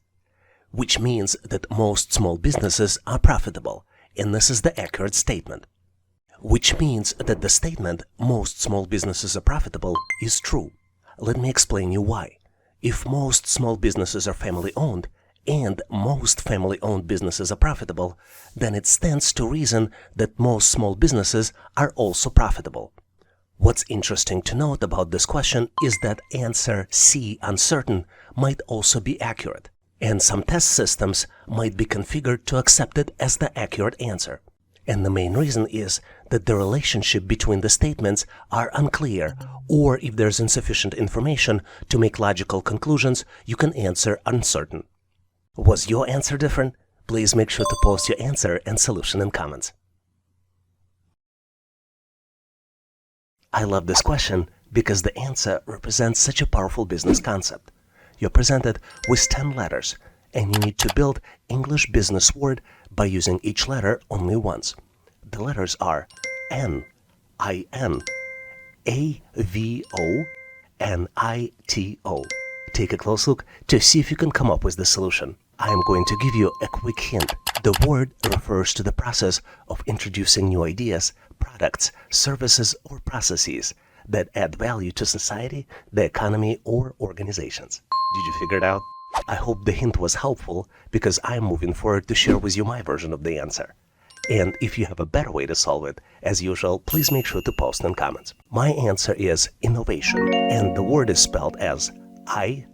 [SPEAKER 1] which means that most small businesses are profitable, and this is the accurate statement. Which means that the statement, most small businesses are profitable, is true. Let me explain you why. If most small businesses are family-owned, and most family-owned businesses are profitable, then it stands to reason that most small businesses are also profitable. What's interesting to note about this question is that answer C, uncertain, might also be accurate, and some test systems might be configured to accept it as the accurate answer. And the main reason is that the relationship between the statements are unclear, or if there's insufficient information to make logical conclusions, you can answer uncertain. Was your answer different? Please make sure to post your answer and solution in comments. I love this question because the answer represents such a powerful business concept. You're presented with 10 letters, and you need to build English business word by using each letter only once. The letters are N, I-N, A-V-O, and I-T-O. Take a close look to see if you can come up with the solution. I am going to give you a quick hint. The word refers to the process of introducing new ideas, products, services, or processes that add value to society, the economy, or organizations. Did you figure it out? I hope the hint was helpful because I'm moving forward to share with you my version of the answer. And if you have a better way to solve it, as usual, please make sure to post in comments. My answer is innovation, and the word is spelled as I-N-N-O-V-A-T-I-O-N.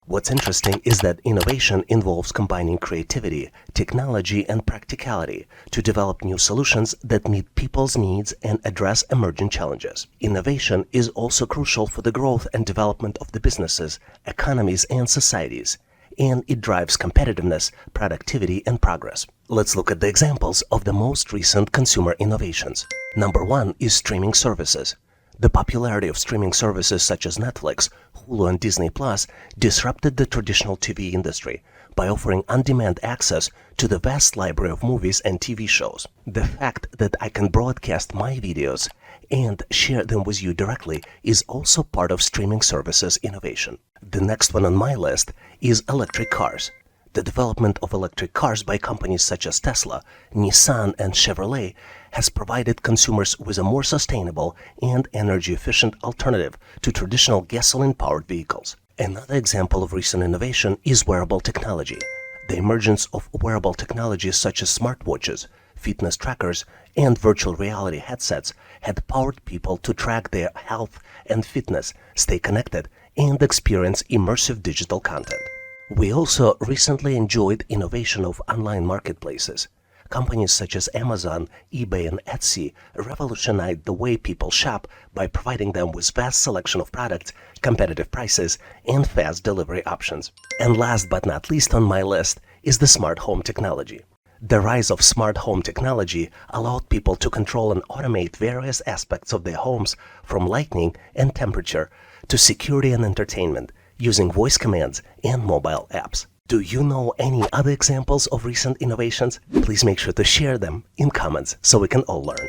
[SPEAKER 1] What's interesting is that innovation involves combining creativity, technology, and practicality to develop new solutions that meet people's needs and address emerging challenges. Innovation is also crucial for the growth and development of the businesses, economies, and societies, and it drives competitiveness, productivity, and progress. Let's look at the examples of the most recent consumer innovations. Number 1 is streaming services. The popularity of streaming services such as Netflix, Hulu, and Disney Plus disrupted the traditional TV industry by offering on-demand access to the vast library of movies and TV shows. The fact that I can broadcast my videos and share them with you directly is also part of streaming services innovation. The next one on my list is electric cars. The development of electric cars by companies such as Tesla, Nissan, and Chevrolet has provided consumers with a more sustainable and energy-efficient alternative to traditional gasoline-powered vehicles. Another example of recent innovation is wearable technology. The emergence of wearable technologies such as smartwatches, fitness trackers, and virtual reality headsets had powered people to track their health and fitness, stay connected, and experience immersive digital content. We also recently enjoyed innovation of online marketplaces. Companies such as Amazon, eBay, and Etsy revolutionized the way people shop by providing them with vast selection of products, competitive prices, and fast delivery options. And last but not least on my list is the smart home technology. The rise of smart home technology allowed people to control and automate various aspects of their homes, from lighting and temperature to security and entertainment using voice commands and mobile apps. Do you know any other examples of recent innovations? Please make sure to share them in comments so we can all learn.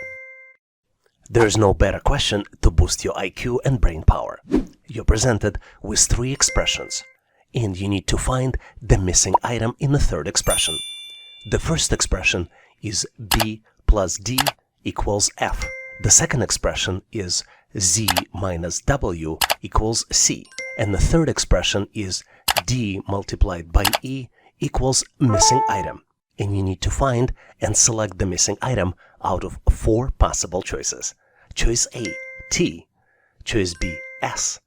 [SPEAKER 1] There's no better question to boost your IQ and brain power. You're presented with 3 expressions, and you need to find the missing item in the third expression. The first expression is B plus D equals F. The second expression is Z minus W equals C. And the third expression is D multiplied by E equals missing item. And you need to find and select the missing item out of 4 possible choices. Choice A, T. Choice B, S.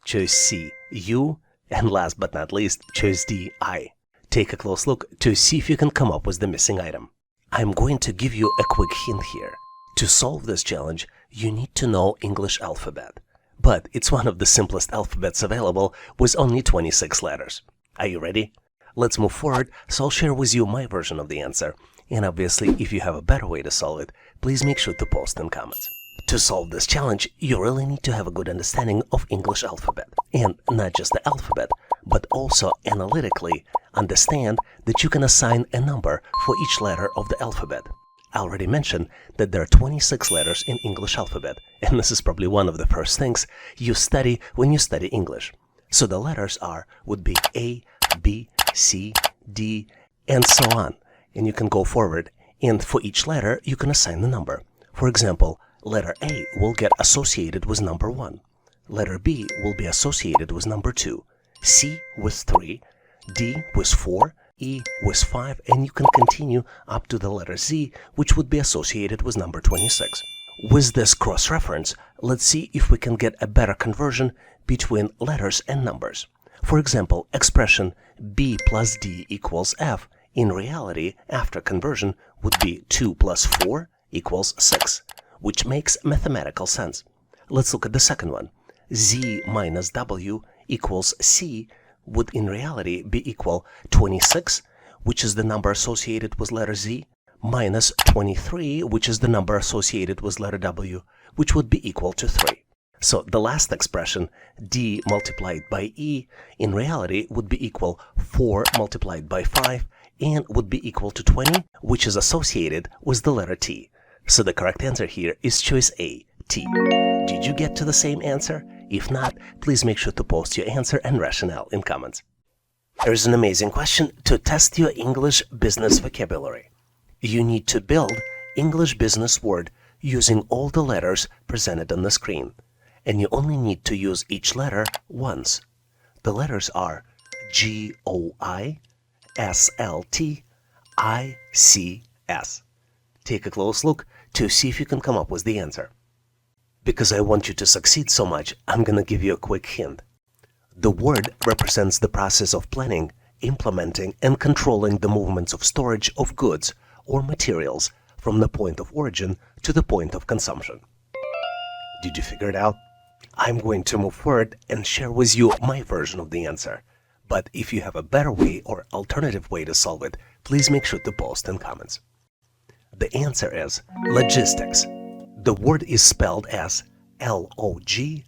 [SPEAKER 1] Choice C, U. And last but not least, choice D, I. Take a close look to see if you can come up with the missing item. I'm going to give you a quick hint here. To solve this challenge, you need to know English alphabet. But it's one of the simplest alphabets available with only 26 letters. Are you ready? Let's move forward, so I'll share with you my version of the answer. And obviously, if you have a better way to solve it, please make sure to post in comments. To solve this challenge, you really need to have a good understanding of English alphabet. And not just the alphabet, but also analytically understand that you can assign a number for each letter of the alphabet. I already mentioned that there are 26 letters in English alphabet, and this is probably one of the first things you study when you study English. So the letters would be A, B, C, D, and so on. And you can go forward, and for each letter, you can assign the number. For example, letter A will get associated with number 1. Letter B will be associated with number 2. C with 3, D with 4, E with 5, and you can continue up to the letter Z, which would be associated with number 26. With this cross-reference, let's see if we can get a better conversion between letters and numbers. For example, expression B plus D equals F, in reality, after conversion, would be 2 plus 4 equals 6, which makes mathematical sense. Let's look at the second one. Z minus W equals C would in reality be equal 26, which is the number associated with letter Z, minus 23, which is the number associated with letter W, which would be equal to 3. So the last expression, D multiplied by E, in reality would be equal 4 multiplied by 5, and would be equal to 20, which is associated with the letter T. So the correct answer here is choice A, T. Did you get to the same answer? If not, please make sure to post your answer and rationale in comments. Here's an amazing question to test your English business vocabulary. You need to build English business word using all the letters presented on the screen, and you only need to use each letter once. The letters are G-O-I, S-L-T, I-C-S. Take a close look to see if you can come up with the answer. Because I want you to succeed so much, I'm going to give you a quick hint. The word represents the process of planning, implementing, and controlling the movements of storage of goods or materials from the point of origin to the point of consumption. Did you figure it out? I'm going to move forward and share with you my version of the answer. But if you have a better way or alternative way to solve it, please make sure to post in comments. The answer is logistics. The word is spelled as L-O-G-I-S-T-I-C-S.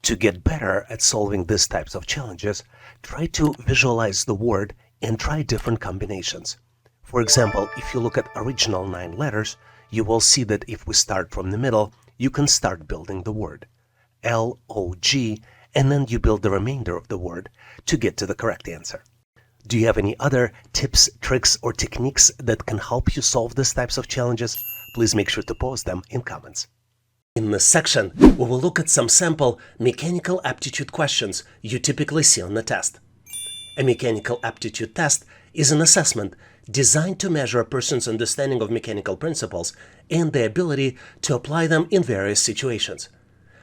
[SPEAKER 1] To get better at solving these types of challenges, try to visualize the word and try different combinations. For example, if you look at original 9 letters, you will see that if we start from the middle, you can start building the word. L-O-G, and then you build the remainder of the word to get to the correct answer. Do you have any other tips, tricks, or techniques that can help you solve these types of challenges? Please make sure to post them in comments. In this section, we will look at some sample mechanical aptitude questions you typically see on the test. A mechanical aptitude test is an assessment designed to measure a person's understanding of mechanical principles and the ability to apply them in various situations.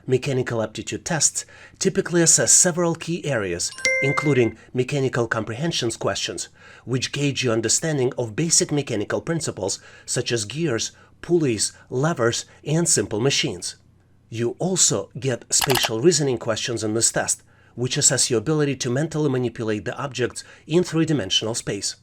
[SPEAKER 1] Mechanical aptitude tests typically assess several key areas, including mechanical comprehensions questions, which gauge your understanding of basic mechanical principles such as gears, pulleys, levers, and simple machines. You also get spatial reasoning questions in this test, which assess your ability to mentally manipulate the objects in three-dimensional space.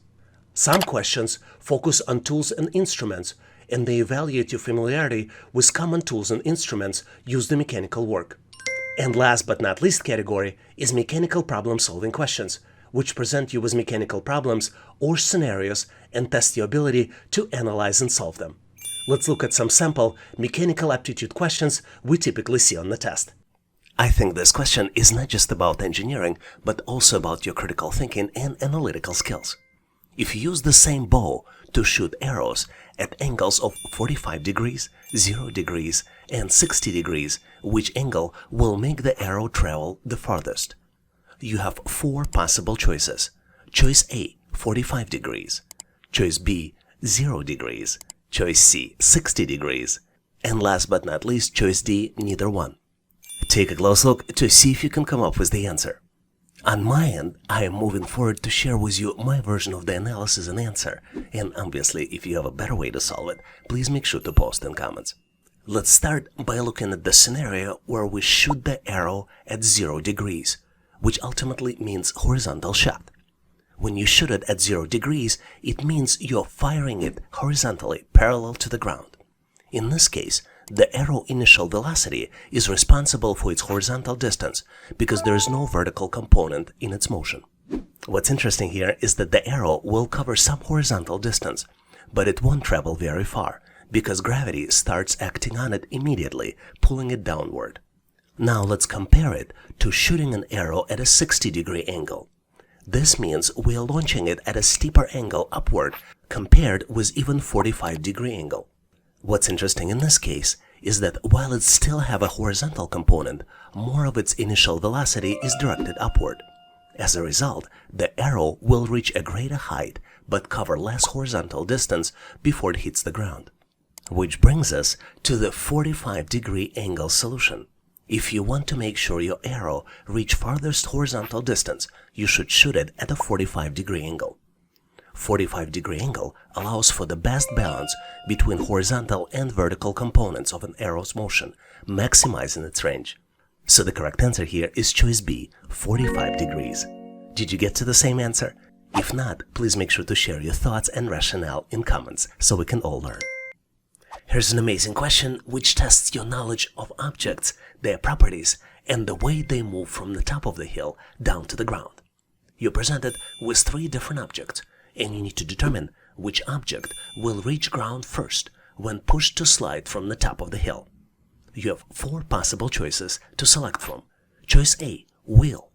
[SPEAKER 1] Some questions focus on tools and instruments, and they evaluate your familiarity with common tools and instruments used in mechanical work. And last but not least category is mechanical problem-solving questions, which present you with mechanical problems or scenarios and test your ability to analyze and solve them. Let's look at some sample mechanical aptitude questions we typically see on the test. I think this question is not just about engineering, but also about your critical thinking and analytical skills. If you use the same bow to shoot arrows at angles of 45 degrees, 0 degrees, and 60 degrees, which angle will make the arrow travel the farthest? You have 4 possible choices. Choice A, 45 degrees. Choice B, 0 degrees. Choice C, 60 degrees. And last but not least, choice D, neither one. Take a close look to see if you can come up with the answer. On my end, I am moving forward to share with you my version of the analysis and answer. And obviously, if you have a better way to solve it, please make sure to post in comments. Let's start by looking at the scenario where we shoot the arrow at 0 degrees, which ultimately means horizontal shot. When you shoot it at 0 degrees, it means you're firing it horizontally, parallel to the ground. In this case, the arrow initial velocity is responsible for its horizontal distance because there is no vertical component in its motion. What's interesting here is that the arrow will cover some horizontal distance, but it won't travel very far because gravity starts acting on it immediately, pulling it downward. Now let's compare it to shooting an arrow at a 60-degree angle. This means we are launching it at a steeper angle upward compared with even 45-degree angle. What's interesting in this case is that while it still have a horizontal component, more of its initial velocity is directed upward. As a result, the arrow will reach a greater height but cover less horizontal distance before it hits the ground. Which brings us to the 45-degree angle solution. If you want to make sure your arrow reach farthest horizontal distance, you should shoot it at a 45-degree angle. 45-degree angle allows for the best balance between horizontal and vertical components of an arrow's motion, maximizing its range. So the correct answer here is choice B, 45 degrees. Did you get to the same answer? If not, please make sure to share your thoughts and rationale in comments so we can all learn. Here's an amazing question which tests your knowledge of objects, their properties, and the way they move from the top of the hill down to the ground. You're presented with 3 different objects, and you need to determine which object will reach ground first when pushed to slide from the top of the hill. You have 4 possible choices to select from. Choice A, wheel.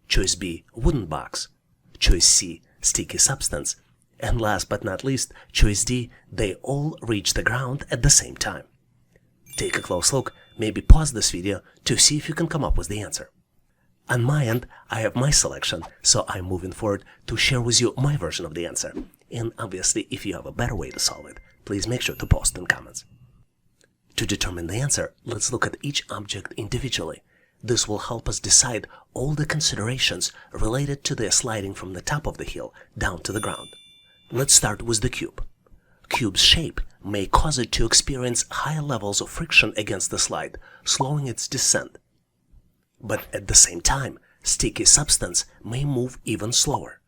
[SPEAKER 1] Choice B, wooden box. Choice C, sticky substance. And last but not least, choice D, they all reach the ground at the same time. Take a close look, maybe pause this video to see if you can come up with the answer. On my end, I have my selection, so I'm moving forward to share with you my version of the answer. And obviously, if you have a better way to solve it, please make sure to post in comments. To determine the answer, let's look at each object individually. This will help us decide all the considerations related to their sliding from the top of the hill down to the ground. Let's start with the cube. Cube's shape may cause it to experience higher levels of friction against the slide, slowing its descent. But at the same time, sticky substance may move even slower,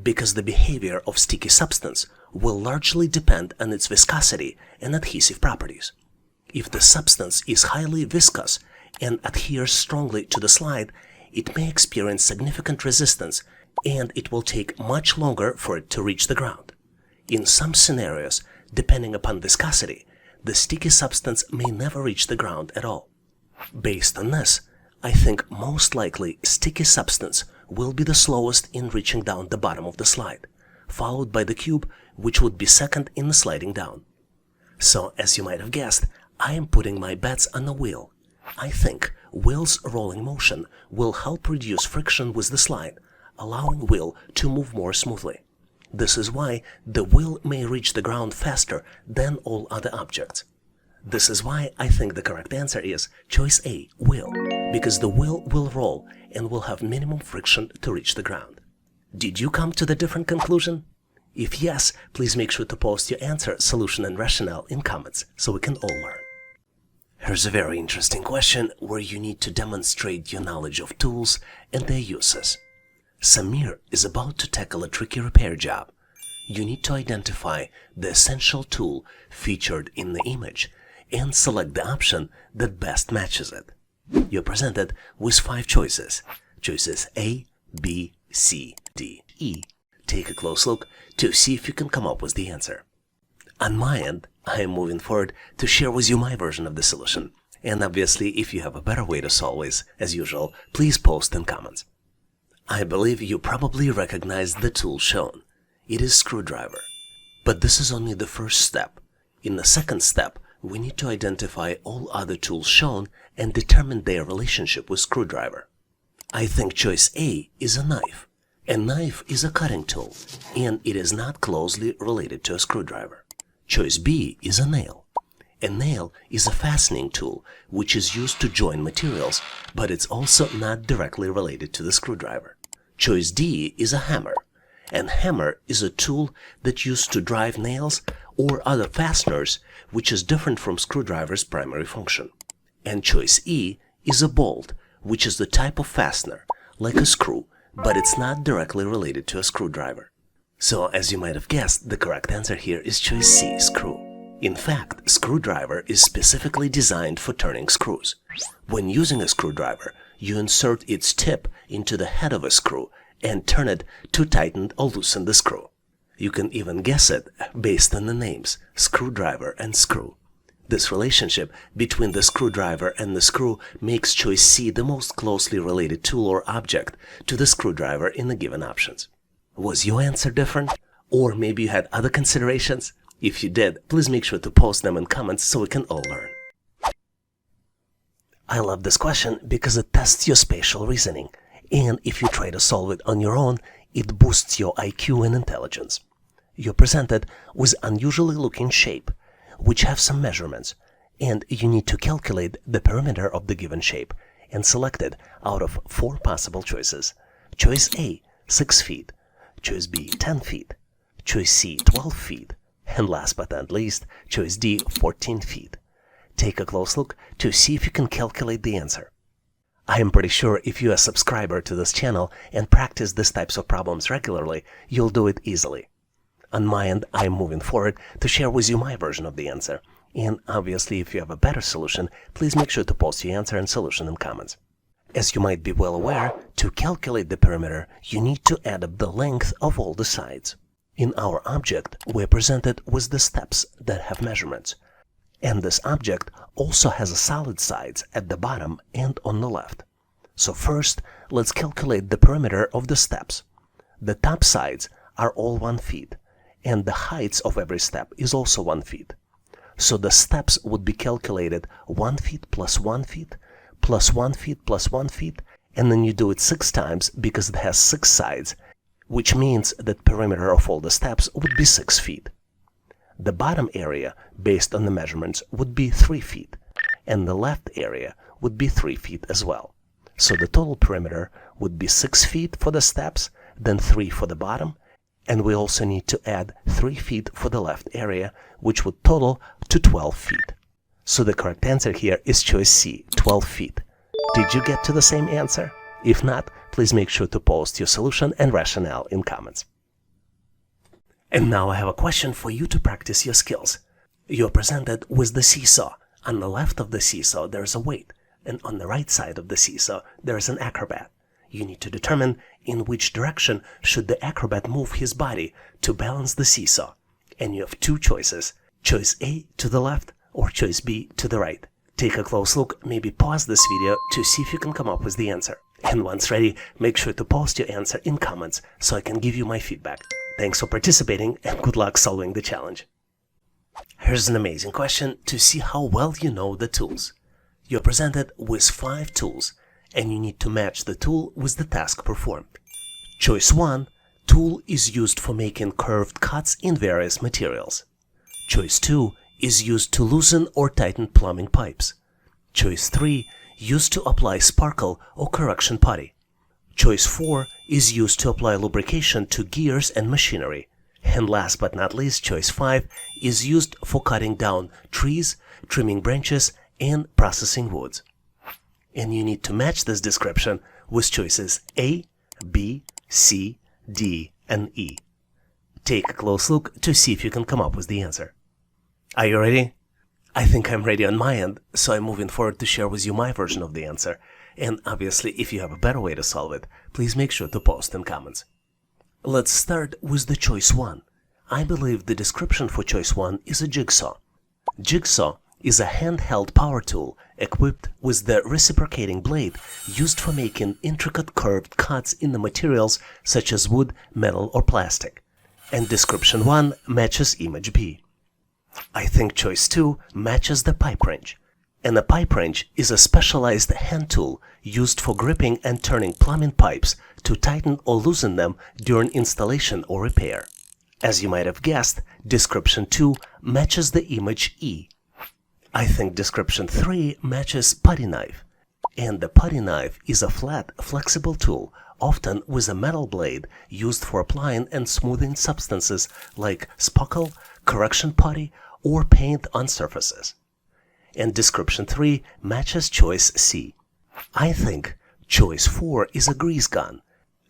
[SPEAKER 1] because the behavior of sticky substance will largely depend on its viscosity and adhesive properties. If the substance is highly viscous and adheres strongly to the slide, it may experience significant resistance and it will take much longer for it to reach the ground. In some scenarios, depending upon viscosity, the sticky substance may never reach the ground at all. Based on this, I think most likely sticky substance will be the slowest in reaching down the bottom of the slide, followed by the cube, which would be second in the sliding down. So, as you might have guessed, I am putting my bets on the wheel. I think wheel's rolling motion will help reduce friction with the slide, allowing wheel to move more smoothly. This is why the wheel may reach the ground faster than all other objects. This is why I think the correct answer is choice A, wheel, because the wheel will roll and will have minimum friction to reach the ground. Did you come to the different conclusion? If yes, please make sure to post your answer, solution, and rationale in comments so we can all learn. Here's a very interesting question where you need to demonstrate your knowledge of tools and their uses. Samir is about to tackle a tricky repair job. you need to identify the essential tool featured in the image and select the option that best matches it. You're presented with 5 choices. Choices A, B, C, D, E. Take a close look to see if you can come up with the answer. On my end, I am moving forward to share with you my version of the solution. And obviously, if you have a better way to solve this, as usual, please post in comments. I believe you probably recognize the tool shown. It is screwdriver. But this is only the first step. In the second step, we need to identify all other tools shown and determine their relationship with screwdriver. I think choice A is a knife. A knife is a cutting tool, and it is not closely related to a screwdriver. Choice B is a nail. A nail is a fastening tool which is used to join materials, but it's also not directly related to the screwdriver. Choice D is a hammer. And hammer is a tool that's used to drive nails or other fasteners, which is different from screwdriver's primary function. And choice E is a bolt, which is the type of fastener, like a screw, but it's not directly related to a screwdriver. So, as you might have guessed, the correct answer here is choice C, screw. In fact, screwdriver is specifically designed for turning screws. When using a screwdriver, you insert its tip into the head of a screw and turn it to tighten or loosen the screw. You can even guess it based on the names, screwdriver and screw. This relationship between the screwdriver and the screw makes choice C the most closely related tool or object to the screwdriver in the given options. Was your answer different? Or maybe you had other considerations? If you did, please make sure to post them in comments so we can all learn. I love this question because it tests your spatial reasoning, and if you try to solve it on your own, it boosts your IQ and intelligence. You're presented with unusually looking shape, which have some measurements, and you need to calculate the perimeter of the given shape and select it out of 4 possible choices. Choice A, 6 feet. Choice B, 10 feet. Choice C, 12 feet. And last but not least, choice D, 14 feet. Take a close look to see if you can calculate the answer. I am pretty sure if you're a subscriber to this channel and practice these types of problems regularly, you'll do it easily. On my end, I am moving forward to share with you my version of the answer. And obviously, if you have a better solution, please make sure to post your answer and solution in comments. As you might be well aware, to calculate the perimeter, you need to add up the length of all the sides. In our object, we're presented with the steps that have measurements. And this object also has a solid sides at the bottom and on the left. So first, let's calculate the perimeter of the steps. The top sides are all 1 feet, and the heights of every step is also 1 feet. So the steps would be calculated 1 feet plus 1 feet, plus 1 feet plus 1 feet, and then you do it 6 times because it has 6 sides, which means that perimeter of all the steps would be 6 feet. The bottom area, based on the measurements, would be 3 feet, and the left area would be 3 feet as well. So the total perimeter would be 6 feet for the steps, then 3 for the bottom, and we also need to add 3 feet for the left area, which would total to 12 feet. So the correct answer here is choice C, 12 feet. Did you get to the same answer? If not, please make sure to post your solution and rationale in comments. And now I have a question for you to practice your skills. You're presented with the seesaw. On the left of the seesaw there is a weight, and on the right side of the seesaw there is an acrobat. You need to determine in which direction should the acrobat move his body to balance the seesaw. And you have 2 choices, choice A to the left or choice B to the right. Take a close look, maybe pause this video to see if you can come up with the answer. And once ready, make sure to post your answer in comments so I can give you my feedback. Thanks for participating and good luck solving the challenge. Here's an amazing question to see how well you know the tools. You're presented with 5 tools and you need to match the tool with the task performed. Choice 1, tool is used for making curved cuts in various materials. Choice 2 is used to loosen or tighten plumbing pipes. Choice 3, used to apply sparkle or correction putty. Choice 4 is used to apply lubrication to gears and machinery. And last but not least, choice 5 is used for cutting down trees, trimming branches, and processing woods. And you need to match this description with choices A, B, C, D, and E. Take a close look to see if you can come up with the answer. Are you ready? I think I'm ready on my end, so I'm moving forward to share with you my version of the answer. And obviously, if you have a better way to solve it, please make sure to post in comments. Let's start with the choice 1. I believe the description for choice 1 is a jigsaw. Jigsaw is a handheld power tool equipped with the reciprocating blade used for making intricate curved cuts in the materials such as wood, metal, or plastic. And description 1 matches image B. I think choice 2 matches the pipe wrench. And a pipe wrench is a specialized hand tool used for gripping and turning plumbing pipes to tighten or loosen them during installation or repair. As you might have guessed, description 2 matches the image E. I think description 3 matches putty knife. And the putty knife is a flat, flexible tool, often with a metal blade used for applying and smoothing substances like spackle, correction putty, or paint on surfaces. And description 3 matches choice C. I think choice 4 is a grease gun.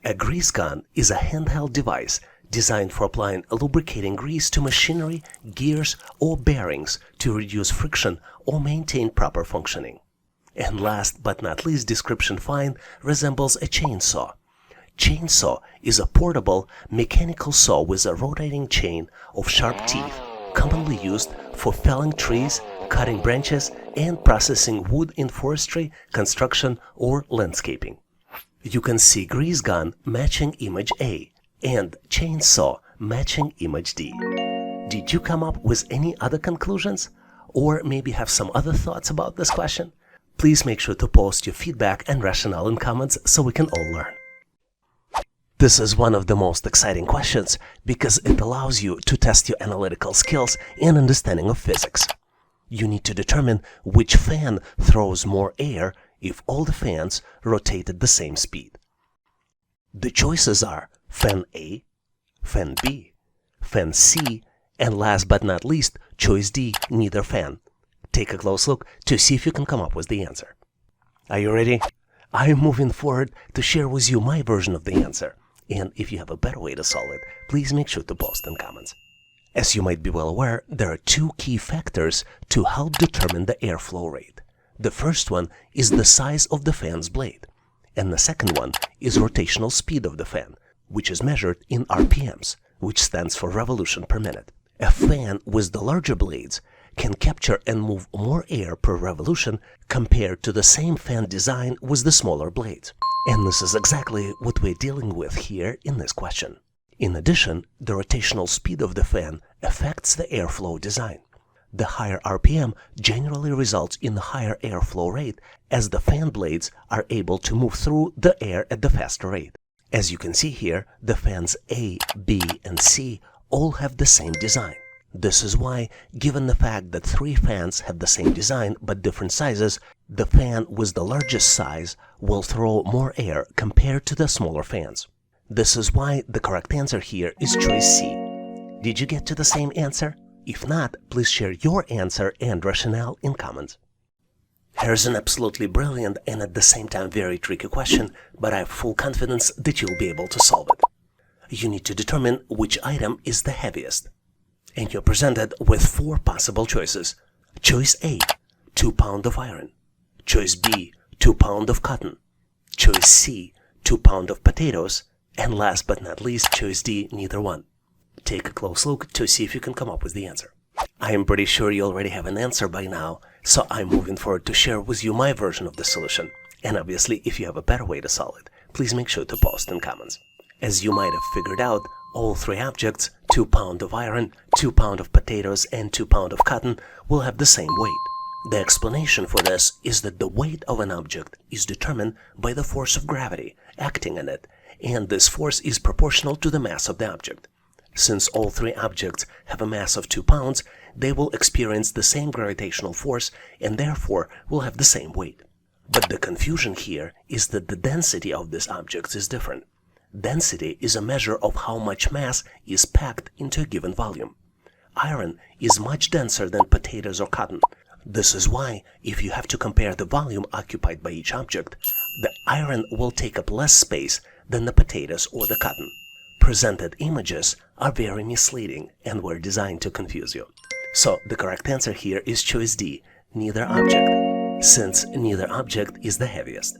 [SPEAKER 1] A grease gun is a handheld device designed for applying lubricating grease to machinery, gears, or bearings to reduce friction or maintain proper functioning. And last but not least, description 5 resembles a chainsaw. Chainsaw is a portable mechanical saw with a rotating chain of sharp teeth, commonly used for felling trees, cutting branches, and processing wood in forestry, construction, or landscaping. You can see grease gun matching image A and chainsaw matching image D. Did you come up with any other conclusions? Or maybe have some other thoughts about this question? Please make sure to post your feedback and rationale in comments so we can all learn. This is one of the most exciting questions because it allows you to test your analytical skills and understanding of physics. You need to determine which fan throws more air if all the fans rotate at the same speed. The choices are fan A, fan B, fan C, and last but not least, choice D, neither fan. Take a close look to see if you can come up with the answer. Are you ready? I'm moving forward to share with you my version of the answer. And if you have a better way to solve it, please make sure to post in comments. As you might be well aware, there are two key factors to help determine the airflow rate. The first one is the size of the fan's blade, and the second one is rotational speed of the fan, which is measured in RPMs, which stands for revolution per minute. A fan with the larger blades can capture and move more air per revolution compared to the same fan design with the smaller blades. And this is exactly what we're dealing with here in this question. In addition, the rotational speed of the fan affects the airflow design. The higher RPM generally results in a higher airflow rate as the fan blades are able to move through the air at the faster rate. As you can see here, the fans A, B, and C all have the same design. This is why, given the fact that 3 fans have the same design but different sizes, the fan with the largest size will throw more air compared to the smaller fans. This is why the correct answer here is choice C. Did you get to the same answer? If not, please share your answer and rationale in comments. Here's an absolutely brilliant and at the same time very tricky question, but I have full confidence that you'll be able to solve it. You need to determine which item is the heaviest. And you're presented with 4 possible choices. Choice A, 2 pounds of iron. Choice B, 2 pounds of cotton. Choice C, 2 pounds of potatoes. And last but not least, choice D, neither one. Take a close look to see if you can come up with the answer. I am pretty sure you already have an answer by now, so I'm moving forward to share with you my version of the solution. And obviously, if you have a better way to solve it, please make sure to post in comments. As you might have figured out, all 3 objects, 2 pounds of iron, 2 pounds of potatoes, and 2 pounds of cotton, will have the same weight. The explanation for this is that the weight of an object is determined by the force of gravity acting on it, and this force is proportional to the mass of the object. Since all 3 objects have a mass of 2 pounds, they will experience the same gravitational force and therefore will have the same weight. But the confusion here is that the density of these objects is different. Density is a measure of how much mass is packed into a given volume. Iron is much denser than potatoes or cotton. This is why, if you have to compare the volume occupied by each object, the iron will take up less space than the potatoes or the cotton. Presented images are very misleading and were designed to confuse you. So the correct answer here is choice D, neither object, since neither object is the heaviest.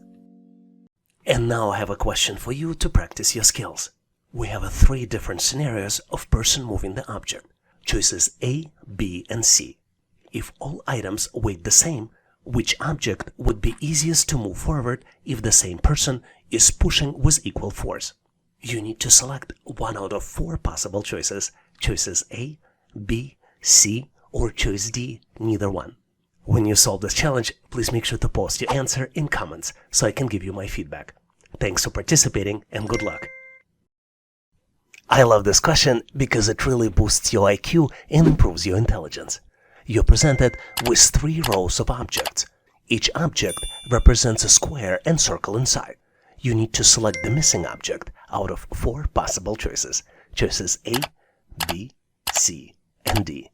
[SPEAKER 1] And now I have a question for you to practice your skills. We have 3 different scenarios of person moving the object. Choices A, B, and C. If all items weighed the same, which object would be easiest to move forward if the same person is pushing with equal force? You need to select one out of 4 possible choices. Choices A, B, C, or choice D, neither one. When you solve this challenge, please make sure to post your answer in comments so I can give you my feedback. Thanks for participating and good luck. I love this question because it really boosts your IQ and improves your intelligence. You're presented with 3 rows of objects. Each object represents a square and circle inside. You need to select the missing object out of 4 possible choices. Choices A, B, C, and D.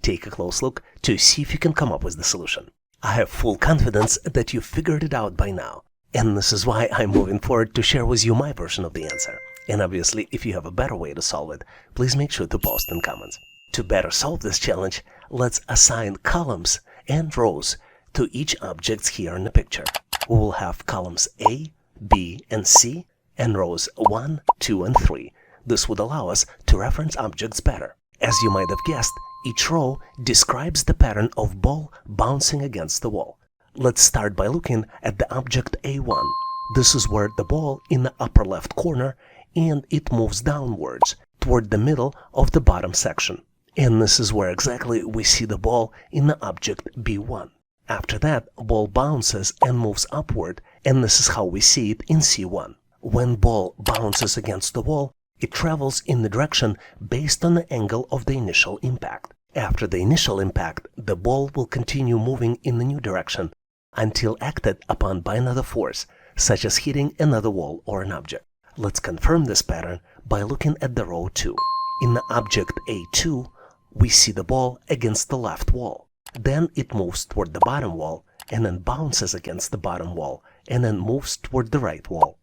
[SPEAKER 1] Take a close look to see if you can come up with the solution. I have full confidence that you figured it out by now. And this is why I'm moving forward to share with you my version of the answer. And obviously, if you have a better way to solve it, please make sure to post in comments. To better solve this challenge, let's assign columns and rows to each object here in the picture. We will have columns A, B, and C, and rows 1, 2, and 3. This would allow us to reference objects better. As you might have guessed, each row describes the pattern of ball bouncing against the wall. Let's start by looking at the object A1. This is where the ball in the upper left corner, and it moves downwards toward the middle of the bottom section. And this is where exactly we see the ball in the object B1. After that, ball bounces and moves upward, and this is how we see it in C1. When ball bounces against the wall, it travels in the direction based on the angle of the initial impact. After the initial impact, the ball will continue moving in the new direction until acted upon by another force, such as hitting another wall or an object. Let's confirm this pattern by looking at the row 2. In the object A2, we see the ball against the left wall. Then it moves toward the bottom wall, and then bounces against the bottom wall, and then moves toward the right wall.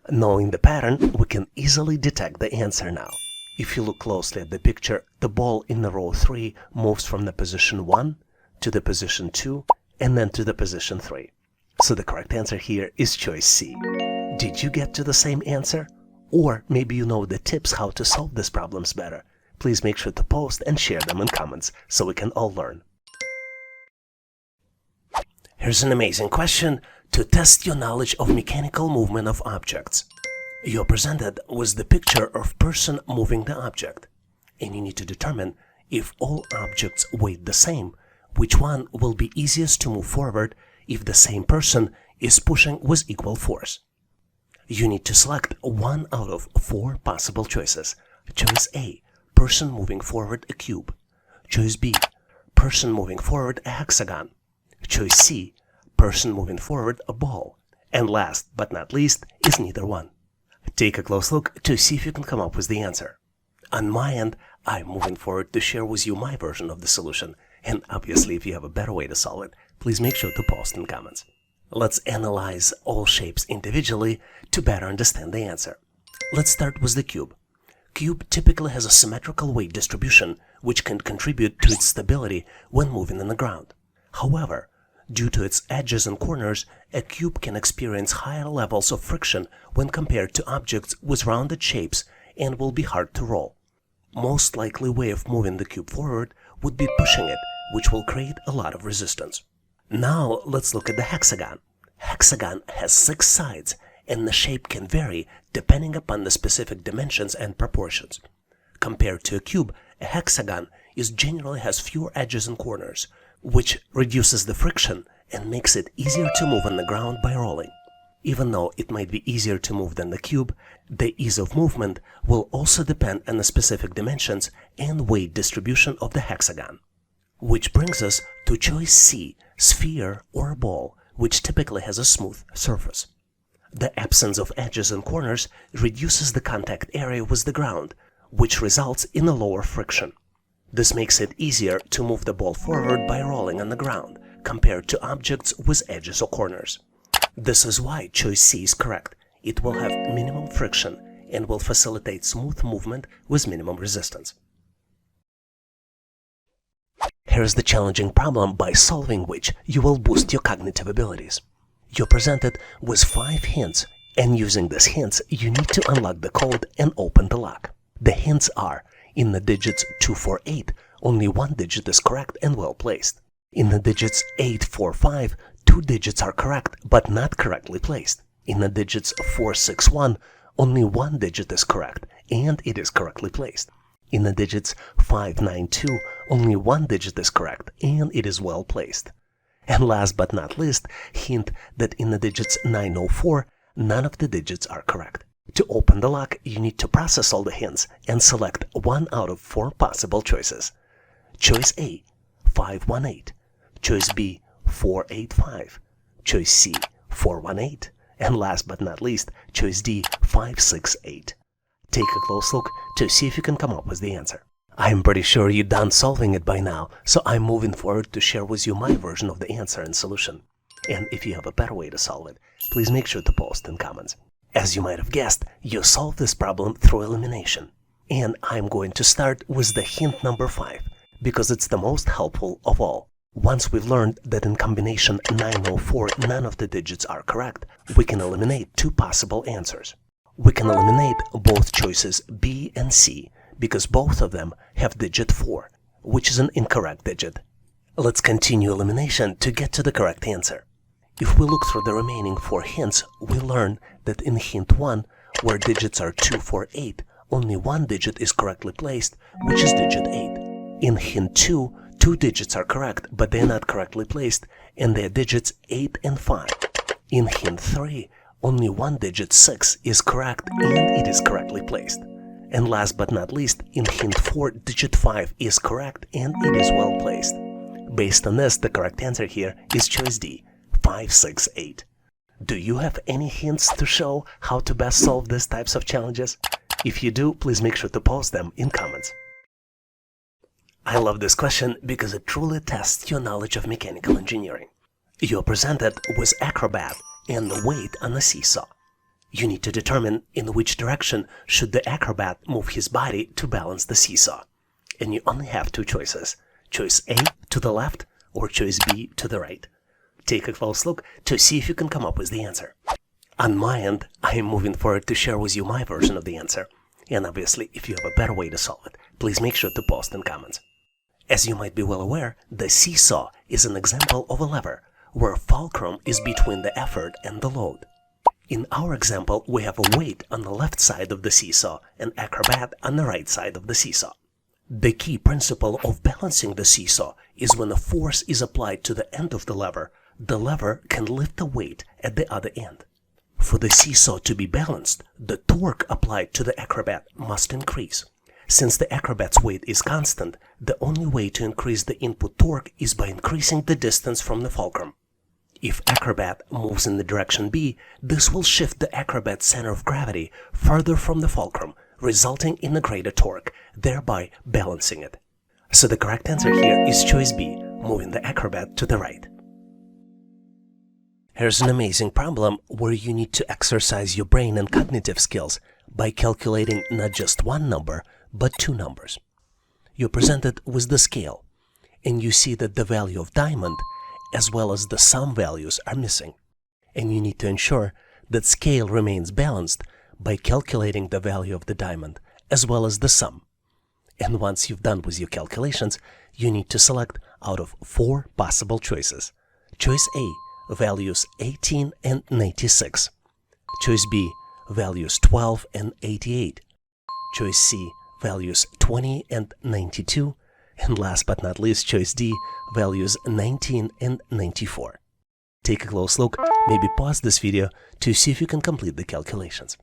[SPEAKER 1] Knowing the pattern, we can easily detect the answer now. If you look closely at the picture, the ball in the row 3 moves from the position 1 to the position 2, and then to the position 3. So the correct answer here is choice C. Did you get to the same answer? Or maybe you know the tips how to solve these problems better. Please make sure to post and share them in comments so we can all learn. Here's an amazing question to test your knowledge of mechanical movement of objects. You're presented with the picture of person moving the object, and you need to determine if all objects weigh the same, which one will be easiest to move forward if the same person is pushing with equal force. You need to select one out of 4 possible choices. Choice A, person moving forward a cube. Choice B, person moving forward a hexagon. Choice C, person moving forward a ball. And last but not least is neither one. Take a close look to see if you can come up with the answer. On my end, I'm moving forward to share with you my version of the solution, and obviously if you have a better way to solve it, please make sure to post in comments. Let's analyze all shapes individually to better understand the answer. Let's start with the cube. Cube typically has a symmetrical weight distribution, which can contribute to its stability when moving on the ground. However, due to its edges and corners, a cube can experience higher levels of friction when compared to objects with rounded shapes and will be hard to roll. Most likely way of moving the cube forward would be pushing it, which will create a lot of resistance. Now let's look at the hexagon. Hexagon has 6 sides, and the shape can vary depending upon the specific dimensions and proportions. Compared to a cube, a hexagon generally has fewer edges and corners, which reduces the friction and makes it easier to move on the ground by rolling. Even though it might be easier to move than the cube, the ease of movement will also depend on the specific dimensions and weight distribution of the hexagon. Which brings us to choice C, sphere or ball, which typically has a smooth surface. The absence of edges and corners reduces the contact area with the ground, which results in a lower friction. This makes it easier to move the ball forward by rolling on the ground, compared to objects with edges or corners. This is why choice C is correct. It will have minimum friction and will facilitate smooth movement with minimum resistance. Here's the challenging problem by solving which you will boost your cognitive abilities. You're presented with 5 hints, and using these hints, you need to unlock the code and open the lock. The hints are: in the digits 248, only one digit is correct and well placed. In the digits 845, 2 digits are correct but not correctly placed. In the digits 461, only one digit is correct and it is correctly placed. In the digits 592, only one digit is correct and it is well placed. And last but not least, hint that in the digits 904, none of the digits are correct. To open the lock, you need to process all the hints and select one out of 4 possible choices. Choice A, 518. Choice B, 485. Choice C, 418. And last but not least, choice D, 568. Take a close look to see if you can come up with the answer. I'm pretty sure you're done solving it by now, so I'm moving forward to share with you my version of the answer and solution. And if you have a better way to solve it, please make sure to post in comments. As you might have guessed, you solve this problem through elimination. And I'm going to start with the hint number 5, because it's the most helpful of all. Once we've learned that in combination 904 none of the digits are correct, we can eliminate 2 possible answers. We can eliminate both choices B and C because both of them have digit 4, which is an incorrect digit. Let's continue elimination to get to the correct answer. If we look through the remaining 4 hints, we learn that in hint 1, where digits are 248, only one digit is correctly placed, which is digit 8. In hint 2, 2 digits are correct, but they're not correctly placed, and they're digits 8 and 5. In hint 3, only one digit 6 is correct and it is correctly placed. And last but not least, in hint 4, digit 5 is correct and it is well placed. Based on this, the correct answer here is choice D, 568. Do you have any hints to show how to best solve these types of challenges? If you do, please make sure to post them in comments. I love this question because it truly tests your knowledge of mechanical engineering. You're presented with acrobat and the weight on a seesaw. You need to determine in which direction should the acrobat move his body to balance the seesaw. And you only have 2 choices. Choice A to the left or choice B to the right. Take a close look to see if you can come up with the answer. On my end, I am moving forward to share with you my version of the answer. And obviously, if you have a better way to solve it, please make sure to post in comments. As you might be well aware, the seesaw is an example of a lever, where fulcrum is between the effort and the load. In our example, we have a weight on the left side of the seesaw and acrobat on the right side of the seesaw. The key principle of balancing the seesaw is when a force is applied to the end of the lever can lift the weight at the other end. For the seesaw to be balanced, the torque applied to the acrobat must increase. Since the acrobat's weight is constant, the only way to increase the input torque is by increasing the distance from the fulcrum. If acrobat moves in the direction B, this will shift the acrobat's center of gravity further from the fulcrum, resulting in a greater torque, thereby balancing it. So the correct answer here is choice B, moving the acrobat to the right. Here's an amazing problem where you need to exercise your brain and cognitive skills by calculating not just one number, but 2 numbers. You're presented with the scale, and you see that the value of diamond as well as the sum values are missing. And you need to ensure that scale remains balanced by calculating the value of the diamond as well as the sum. And once you've done with your calculations, you need to select out of 4 possible choices. Choice A, values 18 and 96. Choice B, values 12 and 88. Choice C, values 20 and 92. And last but not least, choice D, values 19 and 94. Take a close look, maybe pause this video to see if you can complete the calculations.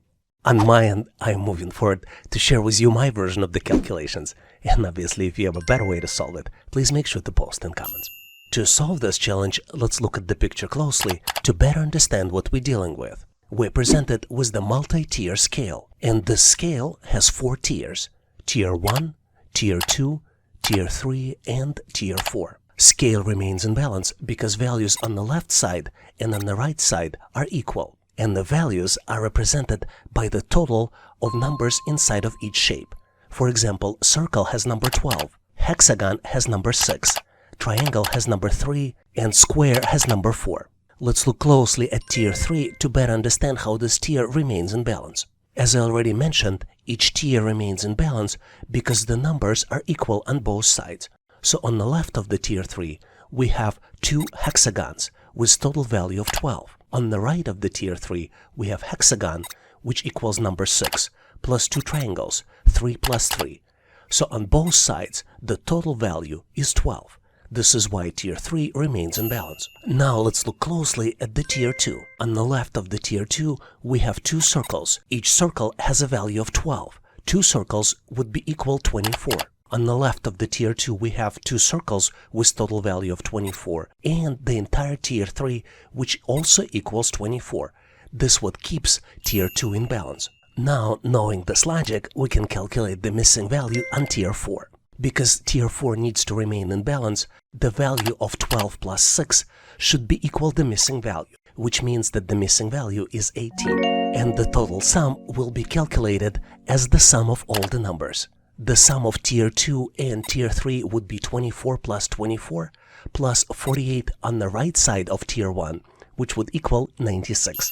[SPEAKER 1] On my end, I am moving forward to share with you my version of the calculations. And obviously, if you have a better way to solve it, please make sure to post in comments. To solve this challenge, let's look at the picture closely to better understand what we're dealing with. We're presented with the multi-tier scale, and this scale has 4 tiers: Tier 1, Tier 2, Tier 3, and Tier 4. Scale remains in balance because values on the left side and on the right side are equal. and the values are represented by the total of numbers inside of each shape. For example, circle has number 12, hexagon has number 6, triangle has number 3, and square has number 4. Let's look closely at tier 3 to better understand how this tier remains in balance. As I already mentioned, each tier remains in balance because the numbers are equal on both sides. So on the left of the tier 3, we have 2 hexagons with total value of 12. On the right of the tier 3, we have hexagon, which equals number 6, plus 2 triangles, 3 plus 3. So on both sides, the total value is 12. This is why tier 3 remains in balance. Now let's look closely at the tier 2. On the left of the tier 2, we have 2 circles. Each circle has a value of 12. 2 circles would be equal 24. On the left of the tier 2, we have 2 circles with total value of 24 and the entire tier 3, which also equals 24. This what keeps tier 2 in balance. Now, knowing this logic, we can calculate the missing value on tier 4. Because tier 4 needs to remain in balance, the value of 12 plus 6 should be equal to the missing value, which means that the missing value is 18. And the total sum will be calculated as the sum of all the numbers. The sum of tier 2 and tier 3 would be 24 plus 24 plus 48 on the right side of tier 1, which would equal 96.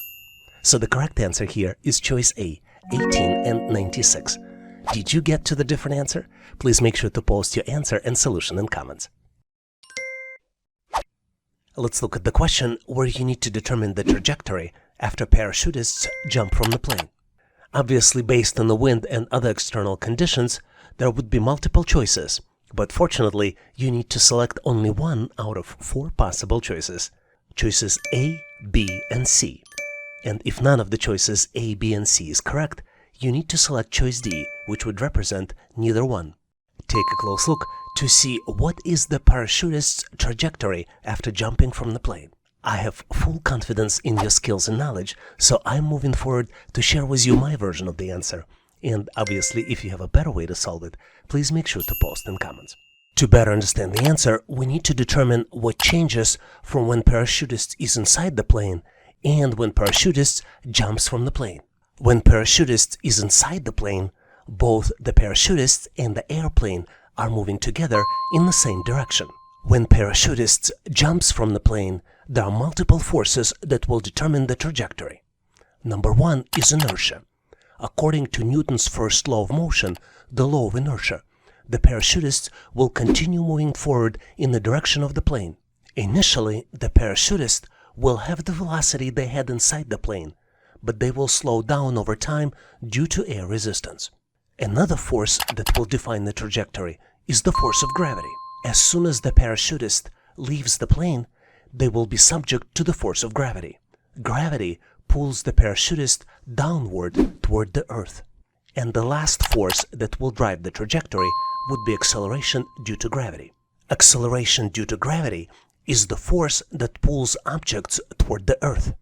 [SPEAKER 1] So the correct answer here is choice A, 18 and 96. Did you get to the different answer? Please make sure to post your answer and solution in comments. Let's look at the question where you need to determine the trajectory after parachutists jump from the plane. Obviously, based on the wind and other external conditions, there would be multiple choices, but fortunately, you need to select only one out of 4 possible choices. Choices A, B, and C. And if none of the choices A, B, and C is correct, you need to select choice D, which would represent neither one. Take a close look to see what is the parachutist's trajectory after jumping from the plane. I have full confidence in your skills and knowledge, so I'm moving forward to share with you my version of the answer. And obviously, if you have a better way to solve it, please make sure to post in comments. To better understand the answer, we need to determine what changes from when parachutist is inside the plane and when parachutist jumps from the plane. When parachutist is inside the plane, both the parachutist and the airplane are moving together in the same direction. When parachutist jumps from the plane, there are multiple forces that will determine the trajectory. Number 1 is inertia. According to Newton's first law of motion, the law of inertia, the parachutist will continue moving forward in the direction of the plane. Initially, the parachutist will have the velocity they had inside the plane, but they will slow down over time due to air resistance. Another force that will define the trajectory is the force of gravity. As soon as the parachutist leaves the plane, they will be subject to the force of gravity. Gravity pulls the parachutist downward toward the earth. And the last force that will drive the trajectory would be acceleration due to gravity. Acceleration due to gravity is the force that pulls objects toward the earth.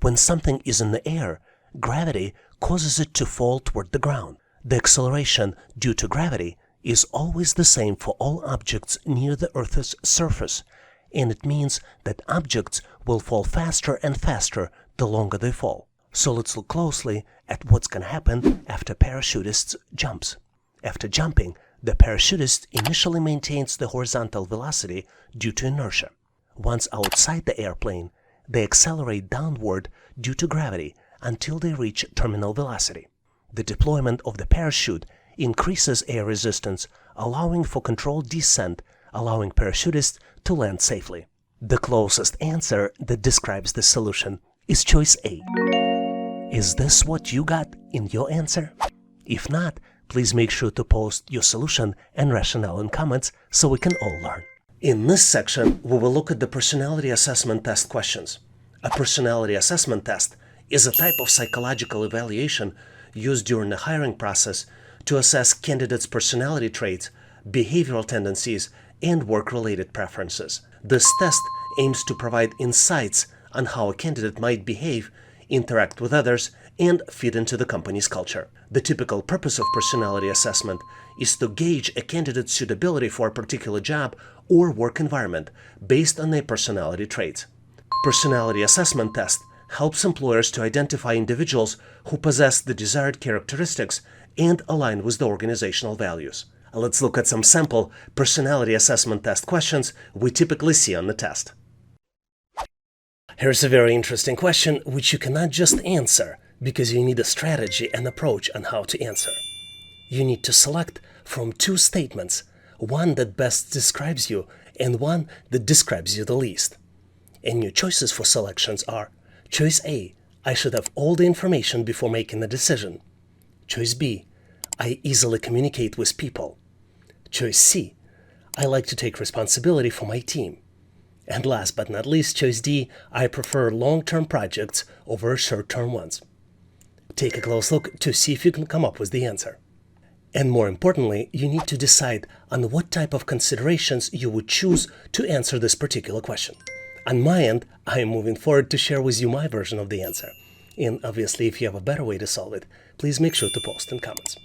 [SPEAKER 1] When something is in the air, gravity causes it to fall toward the ground. The acceleration due to gravity is always the same for all objects near the Earth's surface, and it means that objects will fall faster and faster the longer they fall. So let's look closely at what's going to happen after parachutist jumps. After jumping, the parachutist initially maintains the horizontal velocity due to inertia. Once outside the airplane, they accelerate downward due to gravity until they reach terminal velocity. The deployment of the parachute increases air resistance, allowing for controlled descent, allowing parachutists to land safely. The closest answer that describes the solution is choice A. Is this what you got in your answer? If not, please make sure to post your solution and rationale in comments so we can all learn. In this section, we will look at the personality assessment test questions. A personality assessment test is a type of psychological evaluation used during the hiring process to assess candidates' personality traits, behavioral tendencies, and work-related preferences. This test aims to provide insights on how a candidate might behave, interact with others, and fit into the company's culture. The typical purpose of personality assessment is to gauge a candidate's suitability for a particular job or work environment based on their personality traits. Personality assessment tests helps employers to identify individuals who possess the desired characteristics and align with the organizational values. Let's look at some sample personality assessment test questions we typically see on the test. Here's a very interesting question which you cannot just answer because you need a strategy and approach on how to answer. You need to select from two statements, one that best describes you and one that describes you the least. And your choices for selections are: choice A, I should have all the information before making a decision. Choice B, I easily communicate with people. Choice C, I like to take responsibility for my team. And last but not least, choice D, I prefer long-term projects over short-term ones. Take a close look to see if you can come up with the answer. And more importantly, you need to decide on what type of considerations you would choose to answer this particular question. On my end, I am moving forward to share with you my version of the answer. And obviously, if you have a better way to solve it, please make sure to post in comments.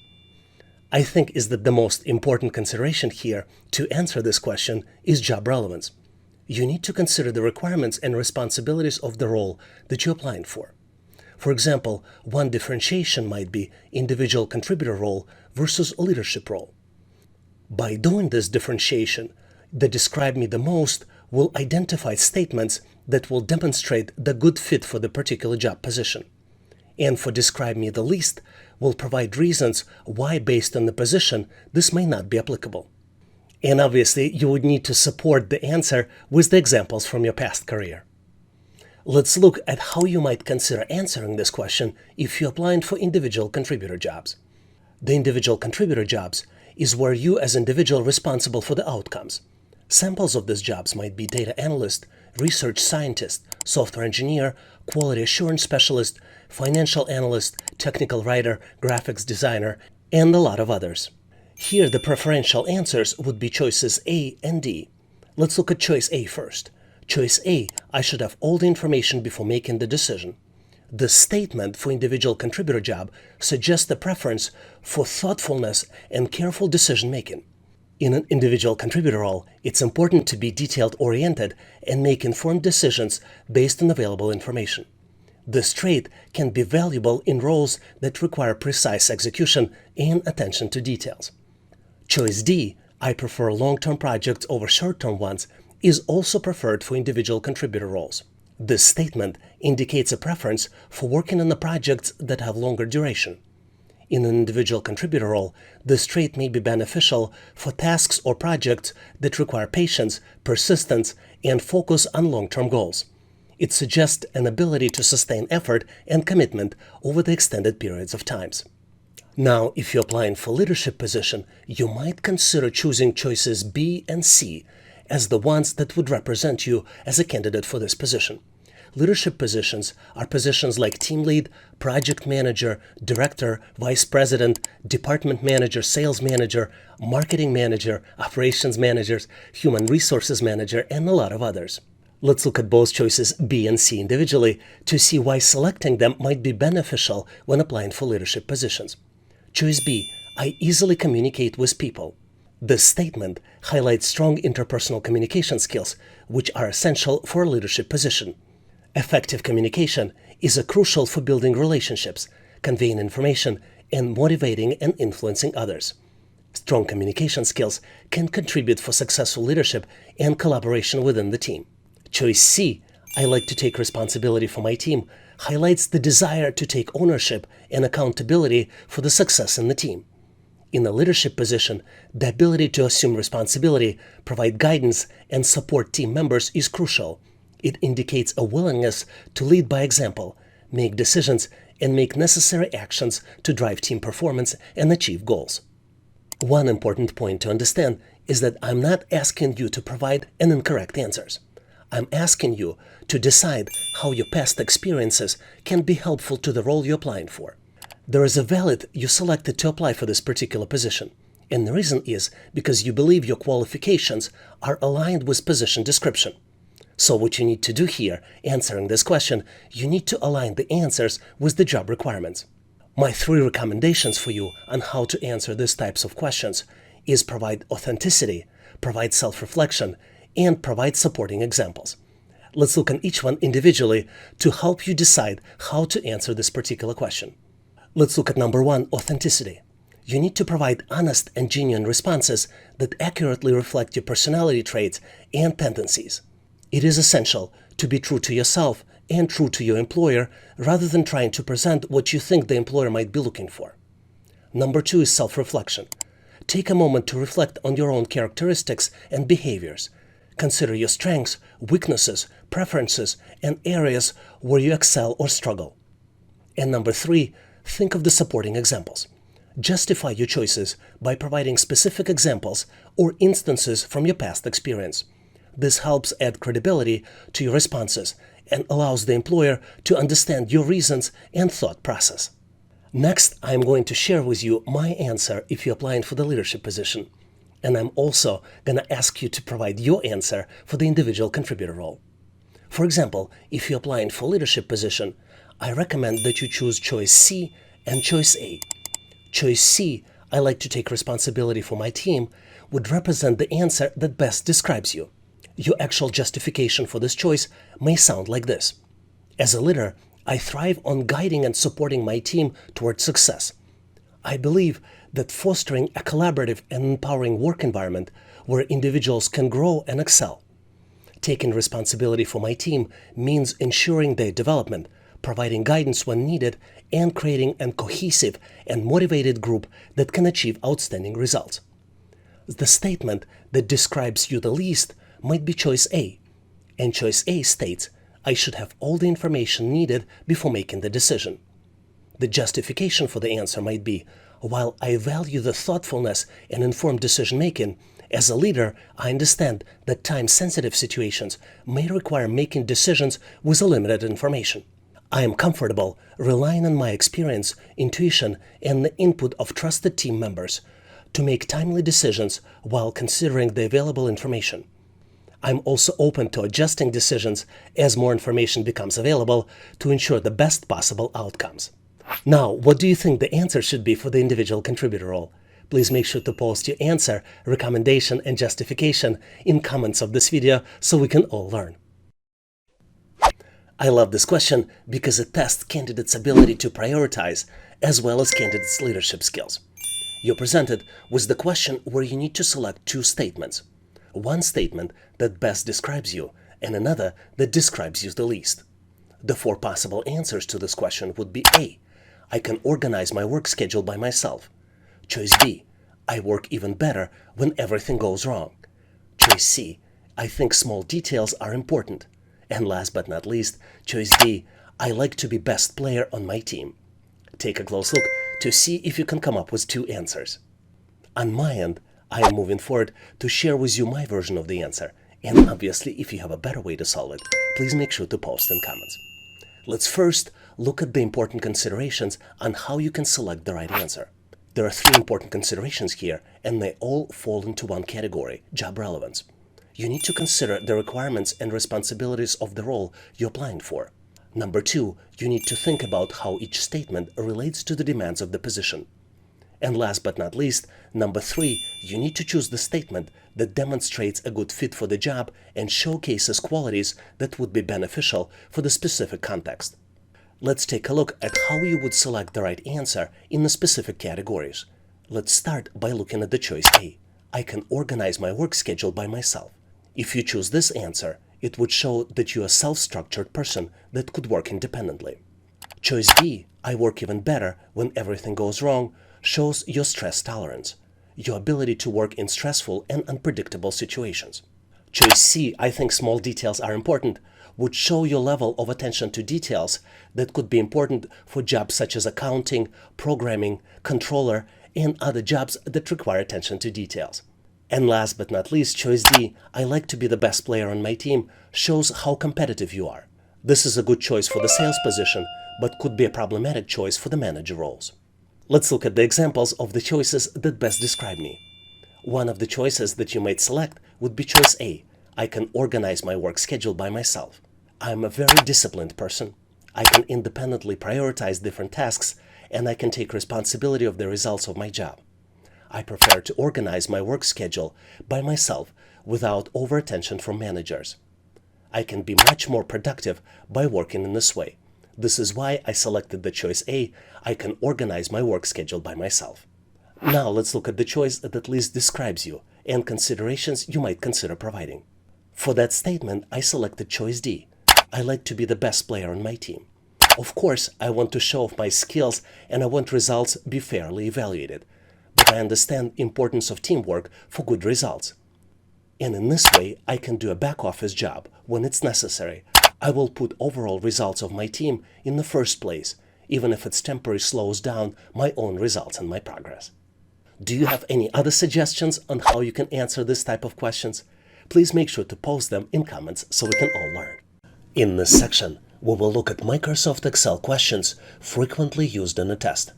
[SPEAKER 1] I think is that the most important consideration here to answer this question is job relevance. You need to consider the requirements and responsibilities of the role that you're applying for. For example, one differentiation might be individual contributor role versus a leadership role. By doing this differentiation, the describe me the most will identify statements that will demonstrate the good fit for the particular job position. And for describe me the least will provide reasons why, based on the position, this may not be applicable. And obviously, you would need to support the answer with the examples from your past career. Let's look at how you might consider answering this question if you're applying for individual contributor jobs. The individual contributor jobs is where you as individual responsible for the outcomes. Samples of these jobs might be data analyst, research scientist, software engineer, quality assurance specialist, financial analyst, technical writer, graphics designer, and a lot of others. Here the preferential answers would be choices A and D. Let's look at choice A first. Choice A, I should have all the information before making the decision. The statement for individual contributor job suggests a preference for thoughtfulness and careful decision making. In an individual contributor role, it's important to be detailed-oriented and make informed decisions based on available information. This trait can be valuable in roles that require precise execution and attention to details. Choice D, I prefer long-term projects over short-term ones, is also preferred for individual contributor roles. This statement indicates a preference for working on the projects that have longer duration. In an individual contributor role, this trait may be beneficial for tasks or projects that require patience, persistence, and focus on long-term goals. It suggests an ability to sustain effort and commitment over the extended periods of times. Now, if you're applying for leadership position, you might consider choosing choices B and C as the ones that would represent you as a candidate for this position. Leadership positions are positions like team lead, project manager, director, vice president, department manager, sales manager, marketing manager, operations managers, human resources manager, and a lot of others. Let's look at both choices B and C individually to see why selecting them might be beneficial when applying for leadership positions. Choice B, I easily communicate with people. This statement highlights strong interpersonal communication skills, which are essential for a leadership position. Effective communication is crucial for building relationships, conveying information, and motivating and influencing others. Strong communication skills can contribute for successful leadership and collaboration within the team. Choice C, I like to take responsibility for my team, highlights the desire to take ownership and accountability for the success in the team. In a leadership position, the ability to assume responsibility, provide guidance, and support team members is crucial. It indicates a willingness to lead by example, make decisions, and make necessary actions to drive team performance and achieve goals. One important point to understand is that I'm not asking you to provide an incorrect answers. I'm asking you to decide how your past experiences can be helpful to the role you're applying for. There is a valid you selected to apply for this particular position, and the reason is because you believe your qualifications are aligned with position description. So what you need to do here, answering this question, you need to align the answers with the job requirements. My 3 recommendations for you on how to answer these types of questions is provide authenticity, provide self-reflection, and provide supporting examples. Let's look at each one individually to help you decide how to answer this particular question. Let's look at number 1, authenticity. You need to provide honest and genuine responses that accurately reflect your personality traits and tendencies. It is essential to be true to yourself and true to your employer rather than trying to present what you think the employer might be looking for. Number 2 is self-reflection. Take a moment to reflect on your own characteristics and behaviors. Consider your strengths, weaknesses, preferences, and areas where you excel or struggle. And number 3, think of the supporting examples. Justify your choices by providing specific examples or instances from your past experience. This helps add credibility to your responses and allows the employer to understand your reasons and thought process. Next, I'm going to share with you my answer if you're applying for the leadership position. And I'm also going to ask you to provide your answer for the individual contributor role. For example, if you're applying for leadership position, I recommend that you choose choice C and choice A. Choice C, I like to take responsibility for my team, would represent the answer that best describes you. Your actual justification for this choice may sound like this. As a leader, I thrive on guiding and supporting my team towards success. I believe that fostering a collaborative and empowering work environment where individuals can grow and excel. Taking responsibility for my team means ensuring their development, providing guidance when needed, and creating a cohesive and motivated group that can achieve outstanding results. The statement that describes you the least might be choice A, and choice A states, I should have all the information needed before making the decision. The justification for the answer might be, while I value the thoughtfulness and informed decision-making, as a leader, I understand that time-sensitive situations may require making decisions with limited information. I am comfortable relying on my experience, intuition, and the input of trusted team members to make timely decisions while considering the available information. I'm also open to adjusting decisions as more information becomes available to ensure the best possible outcomes. Now, what do you think the answer should be for the individual contributor role? Please make sure to post your answer, recommendation, and justification in comments of this video so we can all learn. I love this question because it tests candidates' ability to prioritize as well as candidates' leadership skills. You're presented with the question where you need to select 2 statements. One statement that best describes you and another that describes you the least. The 4 possible answers to this question would be A, I can organize my work schedule by myself. Choice B, I work even better when everything goes wrong. Choice C, I think small details are important. And last but not least, choice D, I like to be best player on my team. Take a close look to see if you can come up with 2 answers. On my end, I am moving forward to share with you my version of the answer. And obviously, if you have a better way to solve it, please make sure to post in comments. Let's first look at the important considerations on how you can select the right answer. There are 3 important considerations here, and they all fall into one category, job relevance. You need to consider the requirements and responsibilities of the role you're applying for. Number 2, you need to think about how each statement relates to the demands of the position. And last but not least, number 3, you need to choose the statement that demonstrates a good fit for the job and showcases qualities that would be beneficial for the specific context. Let's take a look at how you would select the right answer in the specific categories. Let's start by looking at the choice A. I can organize my work schedule by myself. If you choose this answer, it would show that you're a self-structured person that could work independently. Choice B, I work even better when everything goes wrong, shows your stress tolerance, your ability to work in stressful and unpredictable situations. Choice C, I think small details are important, would show your level of attention to details that could be important for jobs such as accounting, programming, controller, and other jobs that require attention to details. And last but not least, choice D, I like to be the best player on my team, shows how competitive you are. This is a good choice for the sales position, but could be a problematic choice for the manager roles. Let's look at the examples of the choices that best describe me. One of the choices that you might select would be choice A. I can organize my work schedule by myself. I am a very disciplined person. I can independently prioritize different tasks, and I can take responsibility of the results of my job. I prefer to organize my work schedule by myself without over-attention from managers. I can be much more productive by working in this way. This is why I selected the choice A. I can organize my work schedule by myself. Now let's look at the choice that at least describes you and considerations you might consider providing. For that statement, I selected choice D. I like to be the best player on my team. Of course, I want to show off my skills and I want results be fairly evaluated. But I understand the importance of teamwork for good results. And in this way, I can do a back office job when it's necessary. I will put overall results of my team in the first place, even if it temporarily slows down my own results and my progress. Do you have any other suggestions on how you can answer this type of questions? Please make sure to post them in comments so we can all learn. In this section, we will look at Microsoft Excel questions frequently used in a test.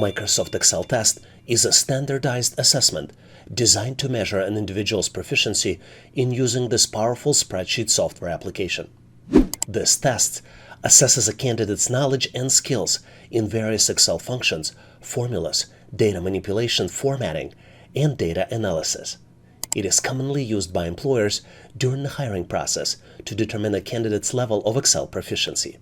[SPEAKER 1] Microsoft Excel test is a standardized assessment designed to measure an individual's proficiency in using this powerful spreadsheet software application. This test assesses a candidate's knowledge and skills in various Excel functions, formulas, data manipulation, formatting, and data analysis. It is commonly used by employers during the hiring process to determine a candidate's level of Excel proficiency.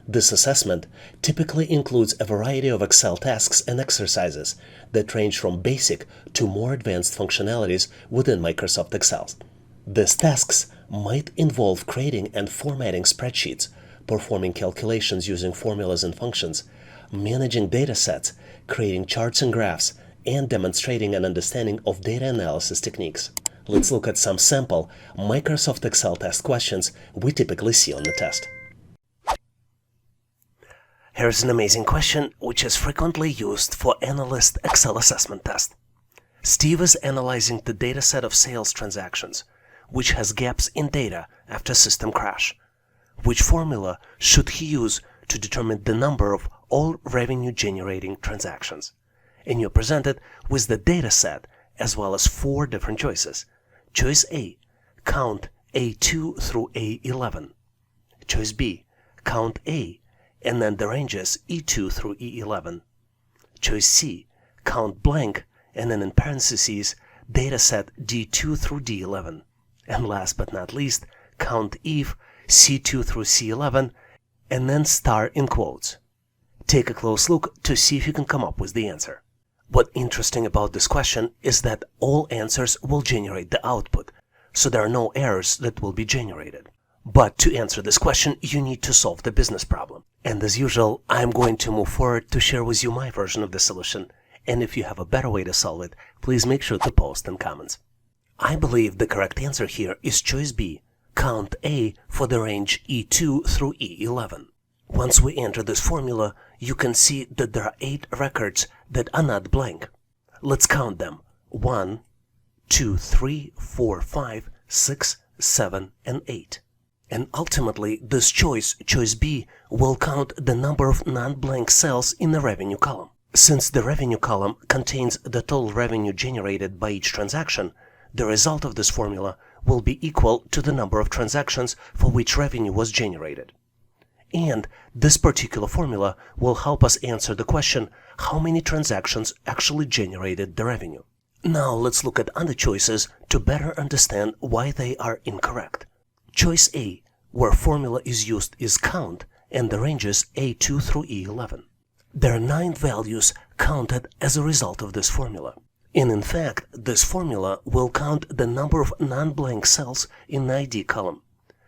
[SPEAKER 1] This assessment typically includes a variety of Excel tasks and exercises that range from basic to more advanced functionalities within Microsoft Excel. These tasks might involve creating and formatting spreadsheets, performing calculations using formulas and functions, managing data sets, creating charts and graphs, and demonstrating an understanding of data analysis techniques. Let's look at some sample Microsoft Excel test questions we typically see on the test. Here's an amazing question which is frequently used for analyst Excel assessment test. Steve is analyzing the data set of sales transactions, which has gaps in data after system crash. Which formula should he use to determine the number of all revenue-generating transactions? And you're presented with the data set as well as 4 different choices. Choice A, count A2 through A11. Choice B, count A, and then the ranges E2 through E11. Choice C, count blank, and then in parentheses, data set D2 through D11. And last but not least, count if C2 through C11, and then star in quotes. Take a close look to see if you can come up with the answer. What's interesting about this question is that all answers will generate the output, so there are no errors that will be generated. But to answer this question, you need to solve the business problem. And as usual, I'm going to move forward to share with you my version of the solution. And if you have a better way to solve it, please make sure to post in comments. I believe the correct answer here is choice B, count A for the range E2 through E11. Once we enter this formula, you can see that there are 8 records that are not blank. Let's count them. 1, 2, 3, 4, 5, 6, 7, and 8. And ultimately, this choice B, will count the number of non-blank cells in the revenue column. Since the revenue column contains the total revenue generated by each transaction, the result of this formula will be equal to the number of transactions for which revenue was generated. And this particular formula will help us answer the question, how many transactions actually generated the revenue? Now let's look at other choices to better understand why they are incorrect. Choice A, where formula is used, is count, and the ranges A2 through E11. There are 9 values counted as a result of this formula. And in fact, this formula will count the number of non-blank cells in the ID column.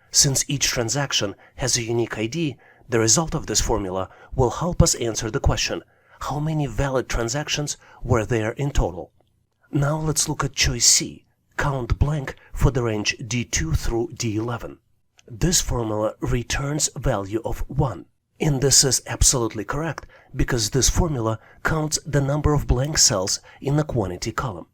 [SPEAKER 1] Since each transaction has a unique ID, the result of this formula will help us answer the question, how many valid transactions were there in total? Now let's look at choice C, count blank for the range D2 through D11. This formula returns value of 1. And this is absolutely correct because this formula counts the number of blank cells in the quantity column.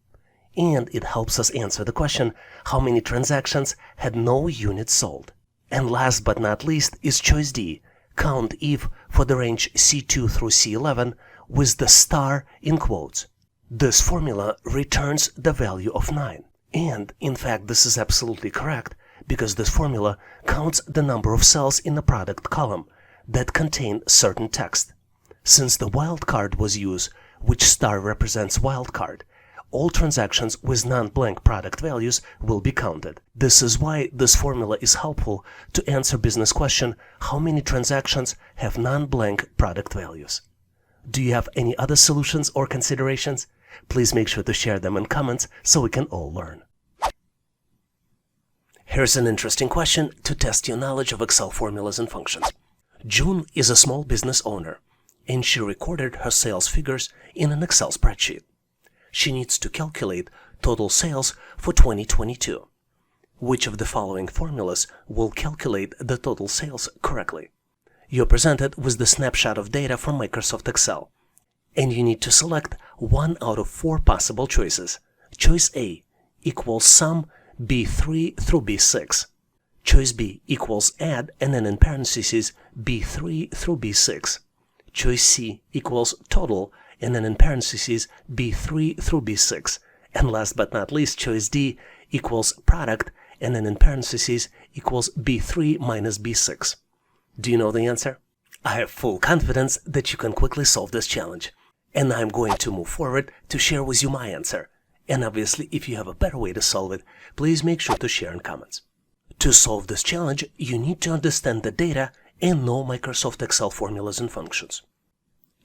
[SPEAKER 1] And it helps us answer the question, how many transactions had no units sold? And last but not least is choice D, count if for the range C2 through C11 with the star in quotes. This formula returns the value of 9. And in fact, this is absolutely correct because this formula counts the number of cells in the product column that contain certain text. Since the wildcard was used, which star represents wildcard, all transactions with non-blank product values will be counted. This is why this formula is helpful to answer business question, how many transactions have non-blank product values? Do you have any other solutions or considerations? Please make sure to share them in comments so we can all learn. Here's an interesting question to test your knowledge of Excel formulas and functions. June is a small business owner, and she recorded her sales figures in an Excel spreadsheet. She needs to calculate total sales for 2022. Which of the following formulas will calculate the total sales correctly? You're presented with the snapshot of data from Microsoft Excel, and you need to select one out of 4 possible choices. Choice A equals sum B3 through B6. Choice B equals add and then in parentheses B3 through B6. Choice C equals total and then in parentheses B3 through B6. And last but not least, choice D equals product and then in parentheses equals B3 minus B6. Do you know the answer? I have full confidence that you can quickly solve this challenge. And I'm going to move forward to share with you my answer. And obviously, if you have a better way to solve it, please make sure to share in comments. To solve this challenge, you need to understand the data and know Microsoft Excel formulas and functions.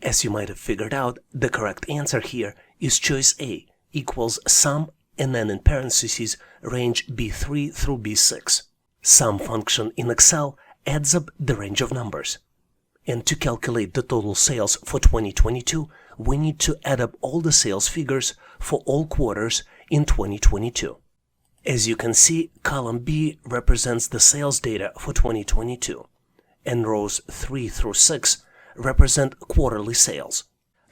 [SPEAKER 1] As you might have figured out, the correct answer here is choice A equals sum and then in parentheses range B3 through B6. Sum function in Excel adds up the range of numbers. And to calculate the total sales for 2022, we need to add up all the sales figures for all quarters in 2022. As you can see, column B represents the sales data for 2022, and rows 3 through 6 represent quarterly sales.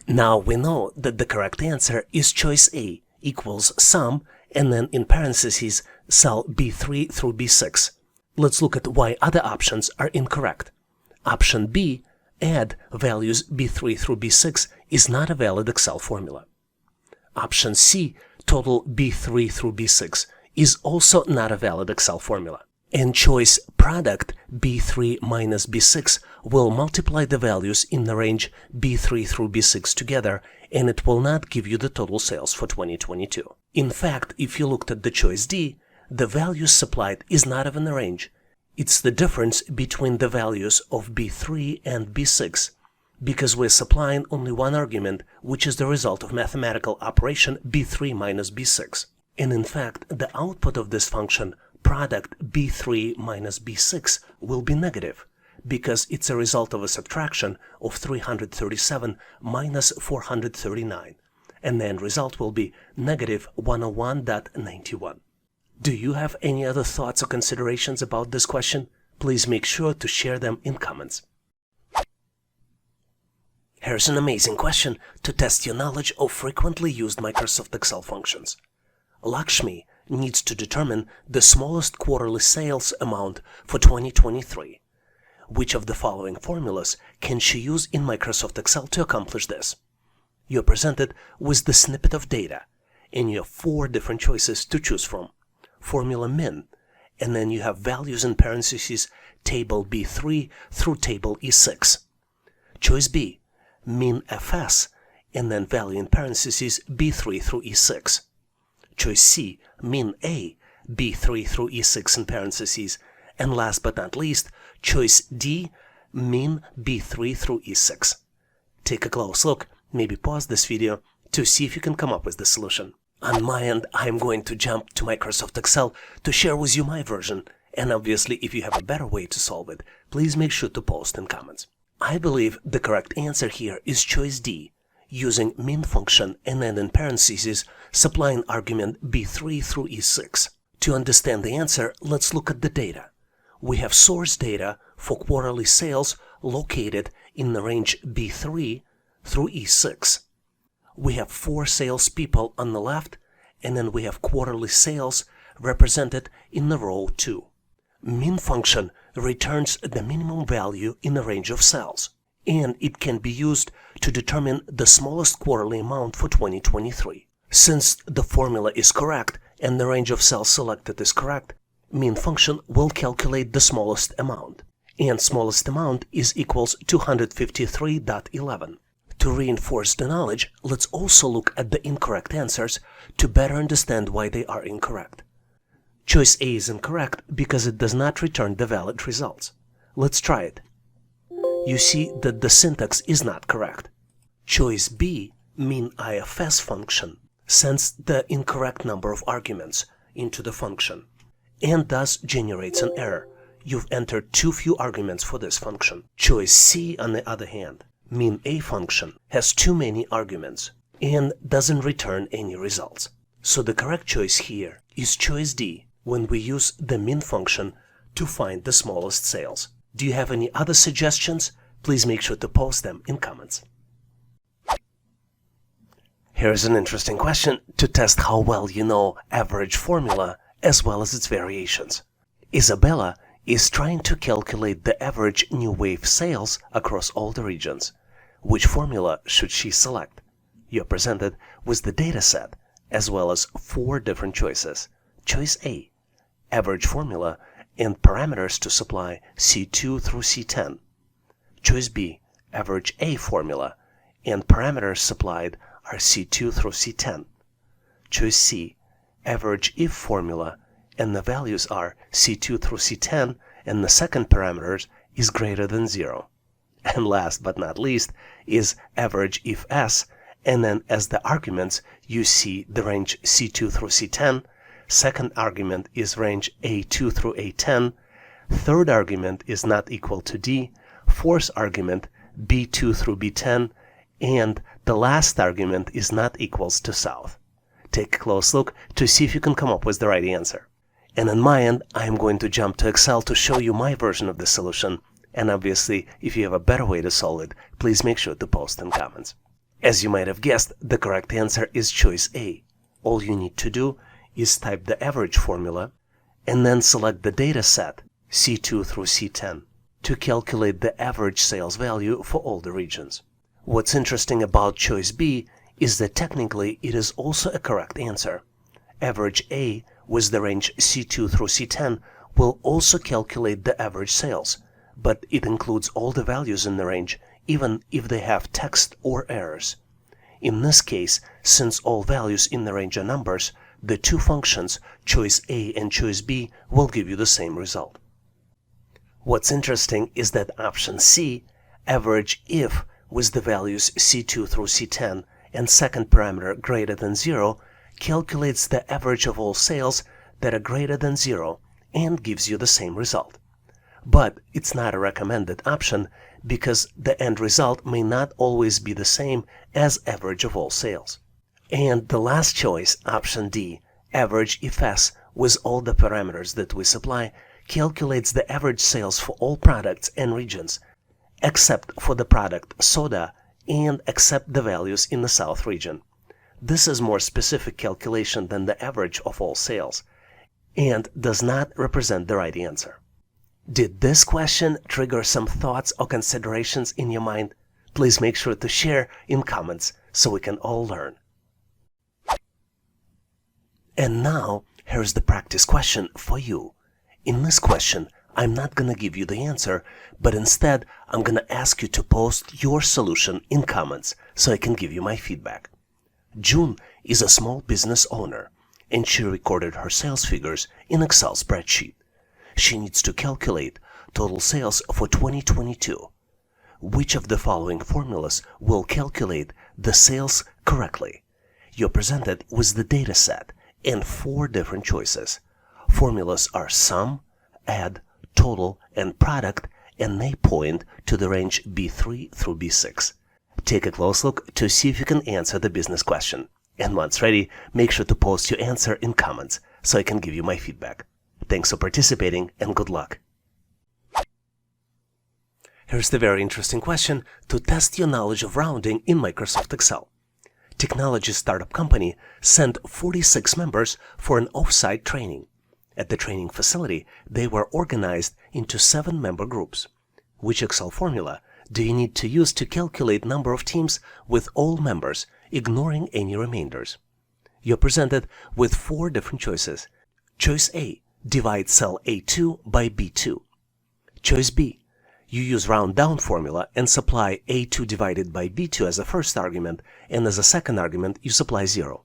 [SPEAKER 1] Now we know that the correct answer is choice A equals sum and then in parentheses cell B3 through B6. Let's look at why other options are incorrect. Option B, add values B3 through B6, is not a valid Excel formula. Option C, total B3 through B6, is also not a valid Excel formula. And choice product B3 minus B6 will multiply the values in the range B3 through B6 together, and it will not give you the total sales for 2022. In fact, if you looked at the choice D, the values supplied is not even the range. It's the difference between the values of B3 and B6, because we're supplying only one argument, which is the result of mathematical operation B3 minus B6. And in fact, the output of this function, product B3 minus B6, will be negative, because it's a result of a subtraction of 337 minus 439, and the end result will be negative 101.91. Do you have any other thoughts or considerations about this question? Please make sure to share them in comments. Here's an amazing question to test your knowledge of frequently used Microsoft Excel functions. Lakshmi needs to determine the smallest quarterly sales amount for 2023. Which of the following formulas can she use in Microsoft Excel to accomplish this? You're presented with the snippet of data, and you have 4 different choices to choose from. Formula min, and then you have values in parentheses table B3 through table E6. Choice B, min FS, and then value in parentheses B3 through E6. Choice C, min A, B3 through E6 in parentheses, and last but not least, choice D, min B3 through E6. Take a close look, maybe pause this video to see if you can come up with the solution. On my end, I'm going to jump to Microsoft Excel to share with you my version, and obviously if you have a better way to solve it, please make sure to post in comments. I believe the correct answer here is choice D, using min function and then in parentheses supplying argument B3 through E6. To understand the answer, let's look at the data. We have source data for quarterly sales located in the range B3 through E6. We have 4 salespeople on the left, and then we have quarterly sales represented in the row 2. Min function returns the minimum value in the range of cells, and it can be used to determine the smallest quarterly amount for 2023. Since the formula is correct and the range of cells selected is correct, min function will calculate the smallest amount, and smallest amount is equals 253.11. To reinforce the knowledge, let's also look at the incorrect answers to better understand why they are incorrect. Choice A is incorrect because it does not return the valid results. Let's try it. You see that the syntax is not correct. Choice B, mean IFS function, sends the incorrect number of arguments into the function and thus generates an error. You've entered too few arguments for this function. Choice C, on the other hand, mean A function, has too many arguments and doesn't return any results. So the correct choice here is choice D, when we use the min function to find the smallest sales. Do you have any other suggestions? Please make sure to post them in comments. Here's an interesting question to test how well you know average formula as well as its variations. Isabella is trying to calculate the average new wave sales across all the regions. Which formula should she select? You're presented with the data set as well as 4 different choices. Choice A, average formula and parameters to supply C2 through C10. Choice B, average A formula and parameters supplied are C2 through C10. Choice C, average if formula and the values are C2 through C10 and the second parameters is greater than 0. And last but not least is average if S, and then as the arguments you see the range C2 through C10, second argument is range A2 through A10, third argument is not equal to D, fourth argument B2 through B10, and the last argument is not equals to south. Take a close look to see if you can come up with the right answer. And on my end, I'm going to jump to Excel to show you my version of the solution. And obviously, if you have a better way to solve it, please make sure to post in comments. As you might have guessed, the correct answer is choice A. All you need to do is type the average formula and then select the data set C2 through C10 to calculate the average sales value for all the regions. What's interesting about choice B is that technically it is also a correct answer. Average A with the range C2 through C10 will also calculate the average sales, but it includes all the values in the range, even if they have text or errors. In this case, since all values in the range are numbers, the two functions, choice A and choice B, will give you the same result. What's interesting is that option C, average if with the values C2 through C10 and second parameter greater than 0, calculates the average of all sales that are greater than 0 and gives you the same result. But it's not a recommended option because the end result may not always be the same as average of all sales. And the last choice, option D, average if S with all the parameters that we supply, calculates the average sales for all products and regions, except for the product soda and except the values in the South region. This is more specific calculation than the average of all sales and does not represent the right answer. Did this question trigger some thoughts or considerations in your mind? Please make sure to share in comments so we can all learn. And now, here's the practice question for you. In this question, I'm not going to give you the answer, but instead, I'm going to ask you to post your solution in comments so I can give you my feedback. June is a small business owner, and she recorded her sales figures in Excel spreadsheet. She needs to calculate total sales for 2022. Which of the following formulas will calculate the sales correctly? You're presented with the data set and 4 different choices. Formulas are sum, add, total, and product, and they point to the range B3 through B6. Take a close look to see if you can answer the business question. And once ready, make sure to post your answer in comments so I can give you my feedback. Thanks for participating and good luck. Here's the very interesting question to test your knowledge of rounding in Microsoft Excel. Technology startup company sent 46 members for an off-site training. At the training facility, they were organized into 7 member groups. Which Excel formula do you need to use to calculate number of teams with all members, ignoring any remainders? You're presented with 4 different choices. Choice A, divide cell A2 by B2. Choice B, you use round down formula and supply A2 divided by B2 as a first argument, and as a second argument you supply 0.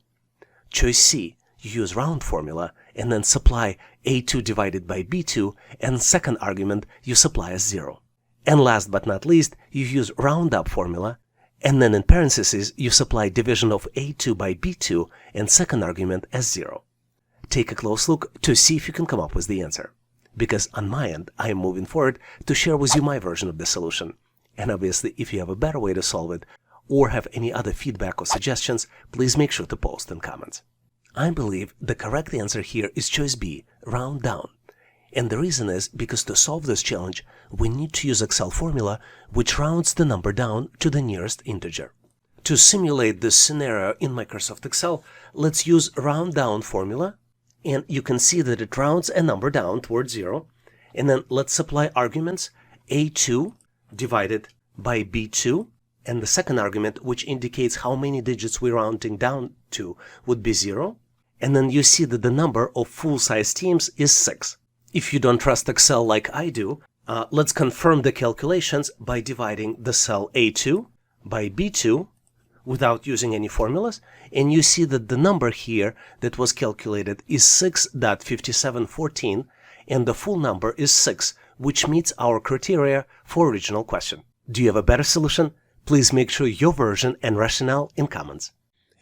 [SPEAKER 1] Choice C, you use round formula and then supply A2 divided by B2, and second argument you supply as 0. And last but not least, you use round up formula, and then in parentheses you supply division of A2 by B2 and second argument as 0. Take a close look to see if you can come up with the answer. Because on my end, I am moving forward to share with you my version of the solution. And obviously, if you have a better way to solve it, or have any other feedback or suggestions, please make sure to post in comments. I believe the correct answer here is choice B, round down. And the reason is because to solve this challenge, we need to use Excel formula which rounds the number down to the nearest integer. To simulate this scenario in Microsoft Excel, let's use round down formula, and you can see that it rounds a number down towards 0. And then let's supply arguments A2 divided by B2, and the second argument, which indicates how many digits we're rounding down to, would be 0. And then you see that the number of full-size teams is 6. If you don't trust Excel like I do, let's confirm the calculations by dividing the cell A2 by B2 without using any formulas, and you see that the number here that was calculated is 6.5714, and the full number is 6, which meets our criteria for original question. Do you have a better solution? Please make sure your version and rationale in comments.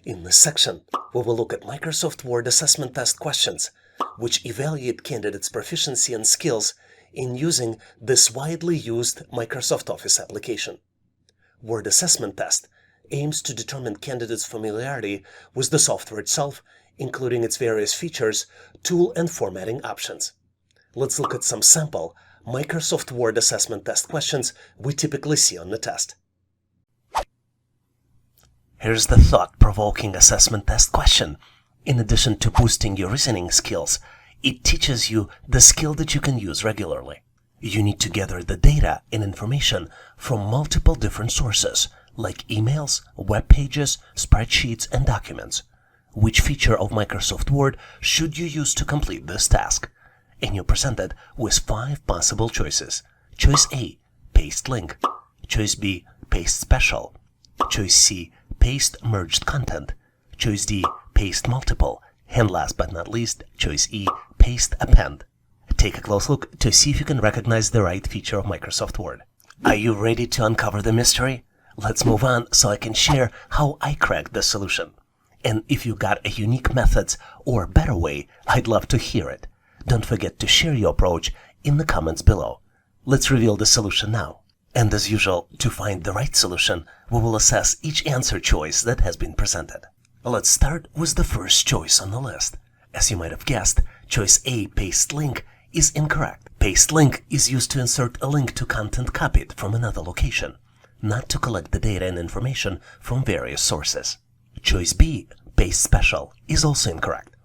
[SPEAKER 1] In this section, we will look at Microsoft Word assessment test questions, which evaluate candidates' proficiency and skills in using this widely used Microsoft Office application. Word assessment test aims to determine candidates' familiarity with the software itself, including its various features, tool and formatting options. Let's look at some sample Microsoft Word assessment test questions we typically see on the test. Here's the thought-provoking assessment test question. In addition to boosting your reasoning skills, it teaches you the skill that you can use regularly. You need to gather the data and information from multiple different sources, like emails, web pages, spreadsheets, and documents. Which feature of Microsoft Word should you use to complete this task? And you're presented with 5 possible choices. Choice A, paste link. Choice B, paste special. Choice C, paste merged content. Choice D, paste multiple. And last but not least, choice E, paste append. Take a close look to see if you can recognize the right feature of Microsoft Word. Are you ready to uncover the mystery? Let's move on so I can share how I cracked the solution. And if you got a unique method or better way, I'd love to hear it. Don't forget to share your approach in the comments below. Let's reveal the solution now. And as usual, to find the right solution, we will assess each answer choice that has been presented. Let's start with the first choice on the list. As you might have guessed, choice A, paste link, is incorrect. Paste link is used to insert a link to content copied from another location, not to collect the data and information from various sources. Choice B, paste special, is also incorrect.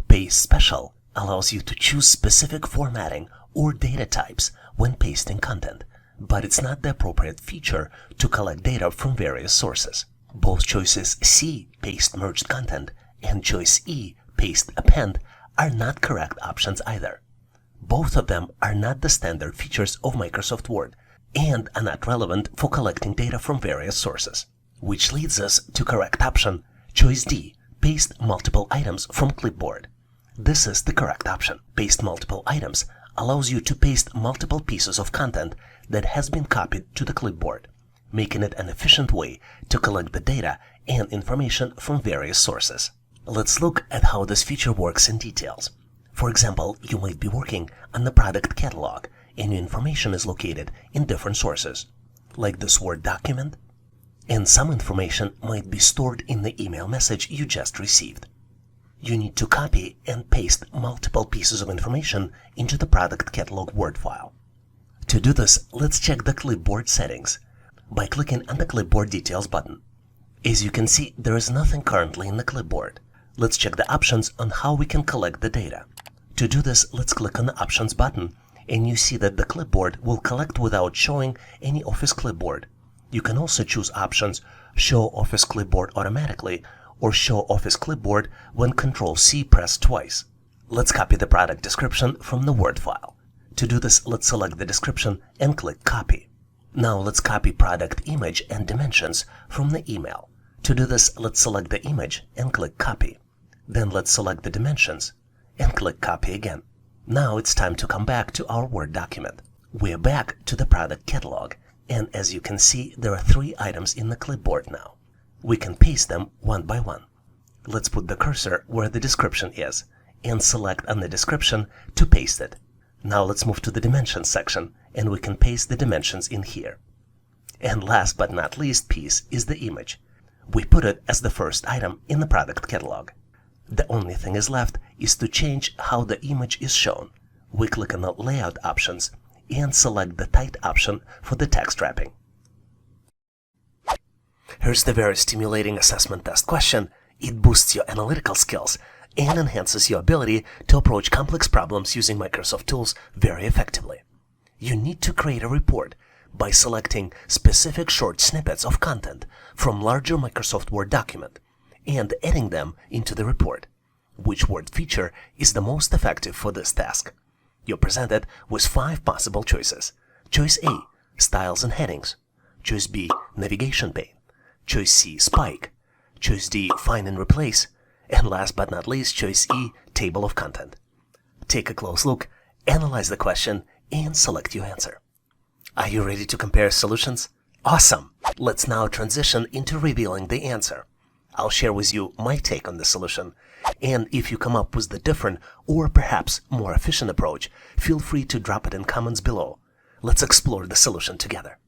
[SPEAKER 1] Paste special allows you to choose specific formatting or data types when pasting content, but it's not the appropriate feature to collect data from various sources. Both choices C, paste merged content, and choice E, paste append, are not correct options either. Both of them are not the standard features of Microsoft Word and are not relevant for collecting data from various sources. Which leads us to correct option, choice D, paste multiple items from clipboard. This is the correct option. Paste multiple items allows you to paste multiple pieces of content that has been copied to the clipboard, making it an efficient way to collect the data and information from various sources. Let's look at how this feature works in details. For example, you might be working on the product catalog and your information is located in different sources, like this Word document, and some information might be stored in the email message you just received. You need to copy and paste multiple pieces of information into the product catalog Word file. To do this, let's check the clipboard settings by clicking on the Clipboard Details button. As you can see, there is nothing currently in the clipboard. Let's check the options on how we can collect the data. To do this, let's click on the Options button, and you see that the clipboard will collect without showing any Office clipboard. You can also choose options Show Office Clipboard Automatically or Show Office Clipboard when Ctrl-C pressed twice. Let's copy the product description from the Word file. To do this, let's select the description and click Copy. Now let's copy product image and dimensions from the email. To do this, let's select the image and click Copy. Then let's select the dimensions and click Copy again. Now it's time to come back to our Word document. We're back to the product catalog, and as you can see, there are 3 items in the clipboard now. We can paste them one by one. Let's put the cursor where the description is and select on the description to paste it. Now let's move to the dimensions section, and we can paste the dimensions in here. And last but not least piece is the image. We put it as the first item in the product catalog. The only thing is left is to change how the image is shown. We click on the layout options and select the tight option for the text wrapping. Here's the very stimulating assessment test question. It boosts your analytical skills and enhances your ability to approach complex problems using Microsoft tools very effectively. You need to create a report by selecting specific short snippets of content from larger Microsoft Word document and adding them into the report. Which word feature is the most effective for this task? You're presented with 5 possible choices. Choice A, styles and headings. Choice B, navigation pane. Choice C, spike. Choice D, find and replace. And last but not least, choice E, table of content. Take a close look, analyze the question, and select your answer. Are you ready to compare solutions? Awesome! Let's now transition into revealing the answer. I'll share with you my take on the solution, and if you come up with the different or perhaps more efficient approach, feel free to drop it in comments below. Let's explore the solution together.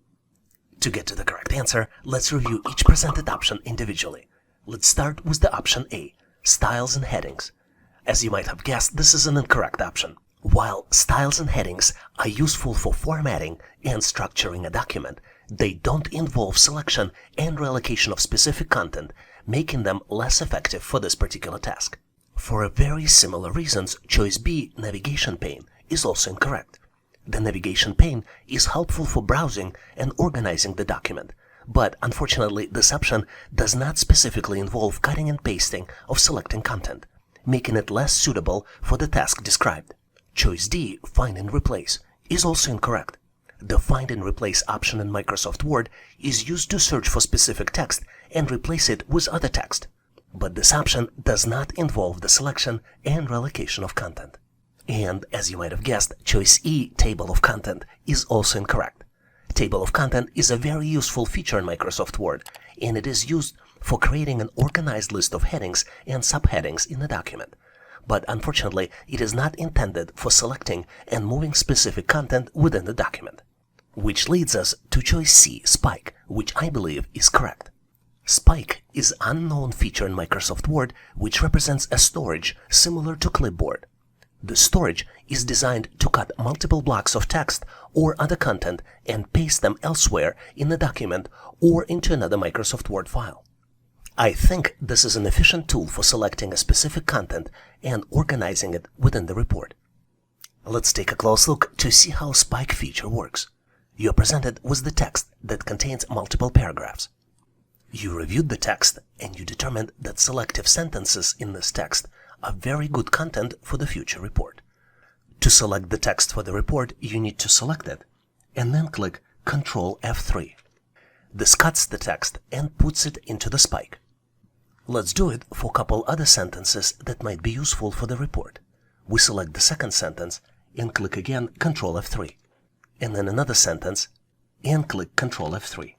[SPEAKER 1] To get to the correct answer, let's review each presented option individually. Let's start with the option A, styles and headings. As you might have guessed, this is an incorrect option. While styles and headings are useful for formatting and structuring a document, they don't involve selection and reallocation of specific content, making them less effective for this particular task. For very similar reasons, choice B, navigation pane, is also incorrect. The navigation pane is helpful for browsing and organizing the document, but unfortunately this option does not specifically involve cutting and pasting of selecting content, making it less suitable for the task described. Choice D, find and replace, is also incorrect. The find and replace option in Microsoft Word is used to search for specific text and replace it with other text, but this option does not involve the selection and reallocation of content. And as you might have guessed, choice E, table of content, is also incorrect. Table of content is a very useful feature in Microsoft Word, and it is used for creating an organized list of headings and subheadings in a document. But unfortunately, it is not intended for selecting and moving specific content within the document. Which leads us to choice C, spike, which I believe is correct. Spike is an unknown feature in Microsoft Word which represents a storage similar to clipboard. The storage is designed to cut multiple blocks of text or other content and paste them elsewhere in the document or into another Microsoft Word file. I think this is an efficient tool for selecting a specific content and organizing it within the report. Let's take a close look to see how spike feature works. You're presented with the text that contains multiple paragraphs. You reviewed the text and you determined that selective sentences in this text are very good content for the future report. To select the text for the report, you need to select it and then click Ctrl F3. This cuts the text and puts it into the spike. Let's do it for a couple other sentences that might be useful for the report. We select the second sentence and click again Ctrl F3, and then another sentence and click Ctrl F3.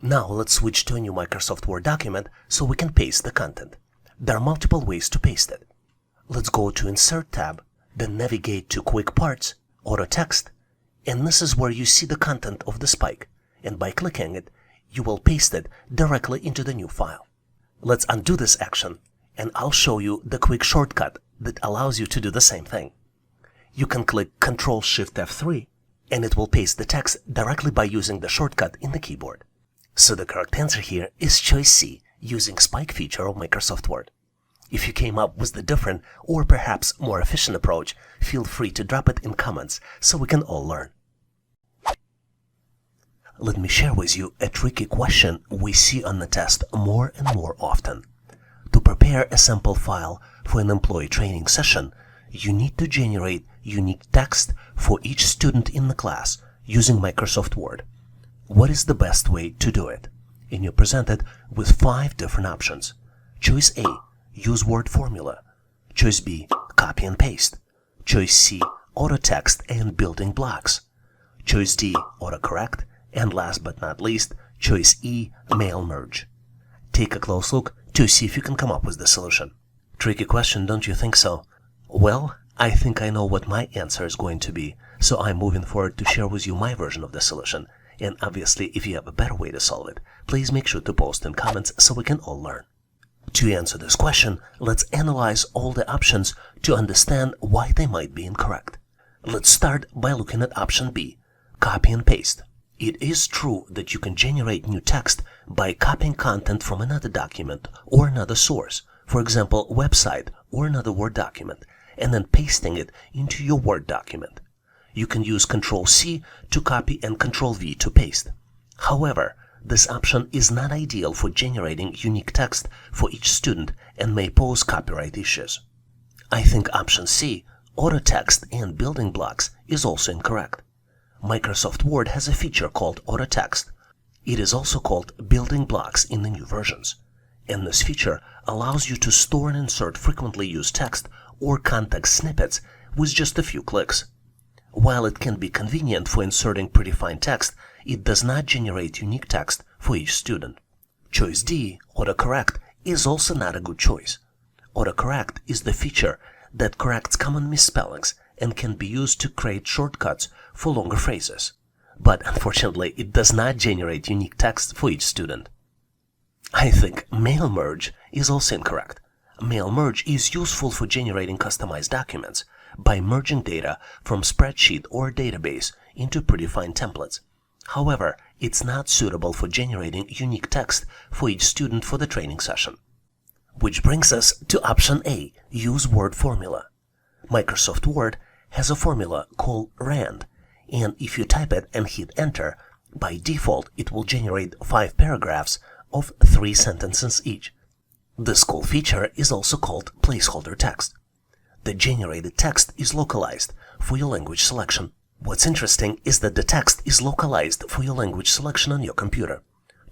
[SPEAKER 1] Now let's switch to a new Microsoft Word document so we can paste the content. There are multiple ways to paste it. Let's go to Insert tab, then navigate to Quick Parts, Auto Text, and this is where you see the content of the spike, and by clicking it, you will paste it directly into the new file. Let's undo this action, and I'll show you the quick shortcut that allows you to do the same thing. You can click Ctrl-Shift-F3, and it will paste the text directly by using the shortcut in the keyboard. So the correct answer here is choice C, using spike feature of Microsoft Word. If you came up with the different or perhaps more efficient approach, feel free to drop it in comments so we can all learn. Let me share with you a tricky question we see on the test more and more often. To prepare a sample file for an employee training session, you need to generate unique text for each student in the class using Microsoft Word. What is the best way to do it? And you're presented with 5 different options. Choice A, use word formula. Choice B, copy and paste. Choice C, auto text and building blocks. Choice D, autocorrect. And last but not least, choice E, mail merge. Take a close look to see if you can come up with the solution. Tricky question, don't you think so? Well, I think I know what my answer is going to be, so I'm moving forward to share with you my version of the solution. And obviously, if you have a better way to solve it, please make sure to post in comments so we can all learn. To answer this question, let's analyze all the options to understand why they might be incorrect. Let's start by looking at option B, copy and paste. It is true that you can generate new text by copying content from another document or another source, for example, website or another Word document, and then pasting it into your Word document. You can use Ctrl-C to copy and Ctrl-V to paste. However, this option is not ideal for generating unique text for each student and may pose copyright issues. I think option C, auto text and building blocks, is also incorrect. Microsoft Word has a feature called auto text. It is also called building blocks in the new versions. And this feature allows you to store and insert frequently used text or context snippets with just a few clicks. While it can be convenient for inserting predefined text, it does not generate unique text for each student. Choice D, autocorrect, is also not a good choice. Autocorrect is the feature that corrects common misspellings and can be used to create shortcuts for longer phrases. But unfortunately, it does not generate unique text for each student. I think mail merge is also incorrect. Mail merge is useful for generating customized documents by merging data from spreadsheet or database into predefined templates. However, it's not suitable for generating unique text for each student for the training session. Which brings us to option A, use word formula. Microsoft Word has a formula called RAND, and if you type it and hit enter, by default it will generate 5 paragraphs of 3 sentences each. This cool feature is also called placeholder text. The generated text is localized for your language selection. What's interesting is that the text is localized for your language selection on your computer.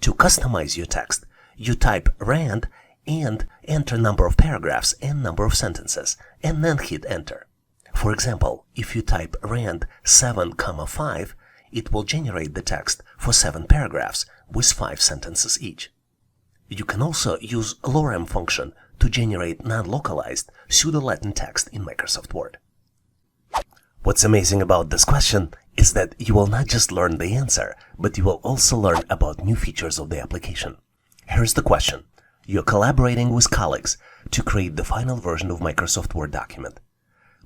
[SPEAKER 1] To customize your text, you type RAND and enter number of paragraphs and number of sentences, and then hit enter. For example, if you type RAND 7,5, it will generate the text for 7 paragraphs with 5 sentences each. You can also use lorem function to generate non-localized pseudo-Latin text in Microsoft Word. What's amazing about this question is that you will not just learn the answer, but you will also learn about new features of the application. Here's the question. You're collaborating with colleagues to create the final version of Microsoft Word document.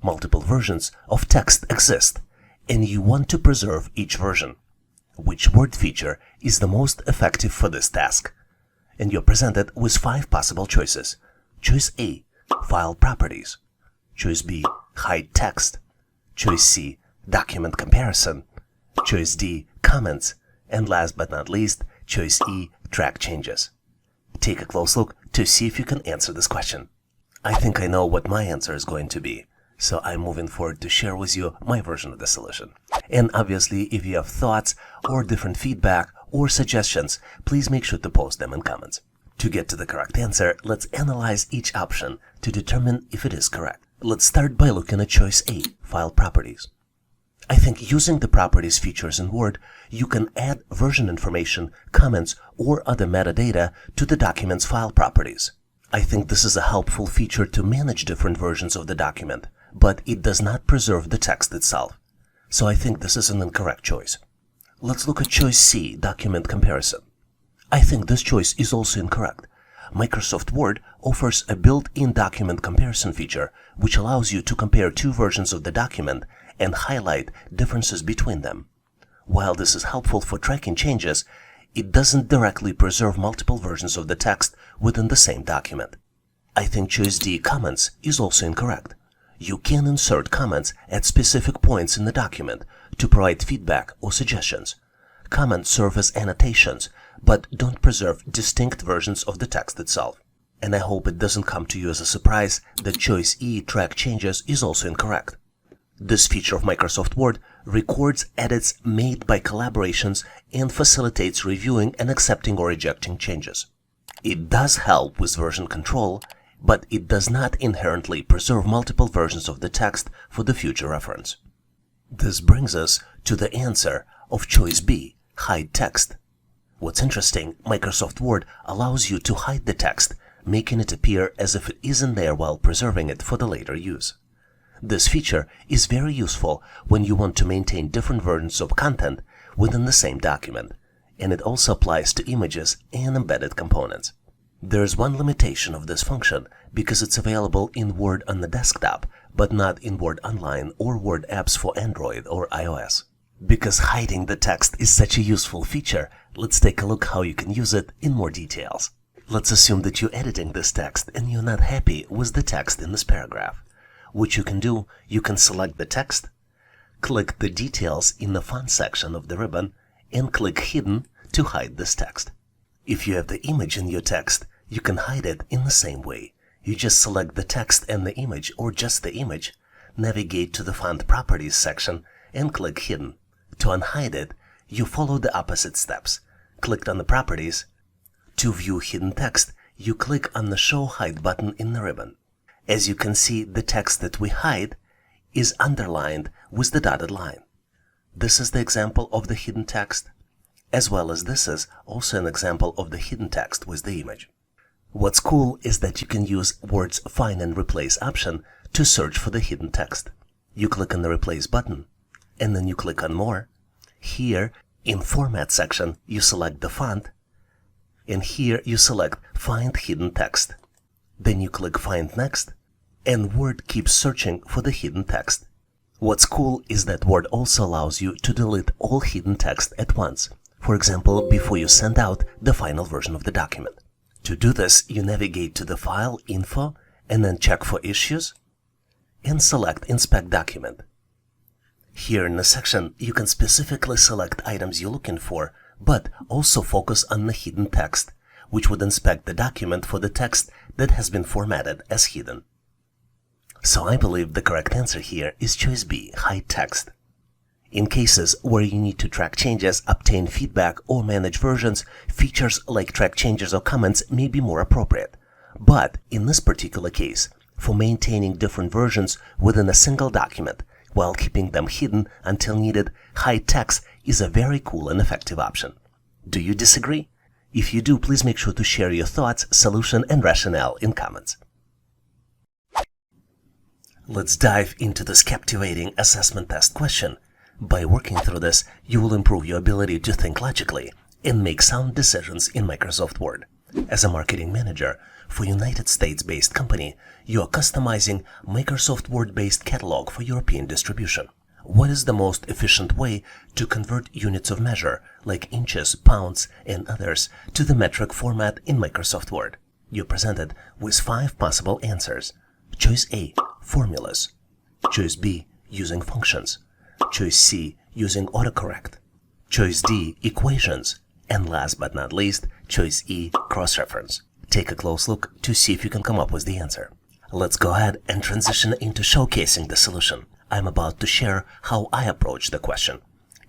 [SPEAKER 1] Multiple versions of text exist, and you want to preserve each version. Which word feature is the most effective for this task? And you're presented with 5 possible choices. Choice A, file properties. Choice B, hide text. Choice C, document comparison. Choice D, comments. And last but not least, choice E, track changes. Take a close look to see if you can answer this question. I think I know what my answer is going to be, so I'm moving forward to share with you my version of the solution. And obviously, if you have thoughts or different feedback or suggestions, please make sure to post them in comments. To get to the correct answer, let's analyze each option to determine if it is correct. Let's start by looking at choice A, file properties. I think using the properties features in Word, you can add version information, comments, or other metadata to the document's file properties. I think this is a helpful feature to manage different versions of the document, but it does not preserve the text itself. So I think this is an incorrect choice. Let's look at choice C, document comparison. I think this choice is also incorrect. Microsoft Word offers a built-in document comparison feature which allows you to compare 2 versions of the document and highlight differences between them. While this is helpful for tracking changes, it doesn't directly preserve multiple versions of the text within the same document. I think choice D, comments, is also incorrect. You can insert comments at specific points in the document to provide feedback or suggestions. Comments serve as annotations, but don't preserve distinct versions of the text itself. And I hope it doesn't come to you as a surprise that choice E, track changes, is also incorrect. This feature of Microsoft Word records edits made by collaborations and facilitates reviewing and accepting or rejecting changes. It does help with version control, but it does not inherently preserve multiple versions of the text for the future reference. This brings us to the answer of choice B, hide text. What's interesting, Microsoft Word allows you to hide the text, making it appear as if it isn't there while preserving it for the later use. This feature is very useful when you want to maintain different versions of content within the same document, and it also applies to images and embedded components. There's one limitation of this function because it's available in Word on the desktop, but not in Word Online or Word apps for Android or iOS. Because hiding the text is such a useful feature, let's take a look how you can use it in more details. Let's assume that you're editing this text and you're not happy with the text in this paragraph. What you can do, you can select the text, click the details in the font section of the ribbon, and click Hidden to hide this text. If you have the image in your text, you can hide it in the same way. You just select the text and the image, or just the image, navigate to the Font Properties section, and click Hidden. To unhide it, you follow the opposite steps. Click on the Properties. To view hidden text, you click on the Show Hide button in the ribbon. As you can see, the text that we hide is underlined with the dotted line. This is the example of the hidden text, as well as this is also an example of the hidden text with the image. What's cool is that you can use Word's Find and Replace option to search for the hidden text. You click on the Replace button, and then you click on More. Here, in Format section, you select the font, and here you select Find Hidden Text. Then you click Find Next, and Word keeps searching for the hidden text. What's cool is that Word also allows you to delete all hidden text at once, for example, before you send out the final version of the document. To do this, you navigate to the File, Info, and then check for Issues, and select Inspect Document. Here in the section, you can specifically select items you're looking for, but also focus on the hidden text, which would inspect the document for the text that has been formatted as hidden. So I believe the correct answer here is choice B, hide text. In cases where you need to track changes, obtain feedback, or manage versions, features like track changes or comments may be more appropriate. But in this particular case, for maintaining different versions within a single document while keeping them hidden until needed, hide text is a very cool and effective option. Do you disagree? If you do, please make sure to share your thoughts, solution, and rationale in comments. Let's dive into this captivating assessment test question. By working through this, you will improve your ability to think logically and make sound decisions in Microsoft Word. As a marketing manager for a United States-based company, you are customizing Microsoft Word-based catalog for European distribution. What is the most efficient way to convert units of measure, like inches, pounds, and others, to the metric format in Microsoft Word? You're presented with 5 possible answers. Choice A, formulas. Choice B, using functions. Choice C, using autocorrect. Choice D, equations. And last but not least, choice E, cross-reference. Take a close look to see if you can come up with the answer. Let's go ahead and transition into showcasing the solution. I'm about to share how I approach the question.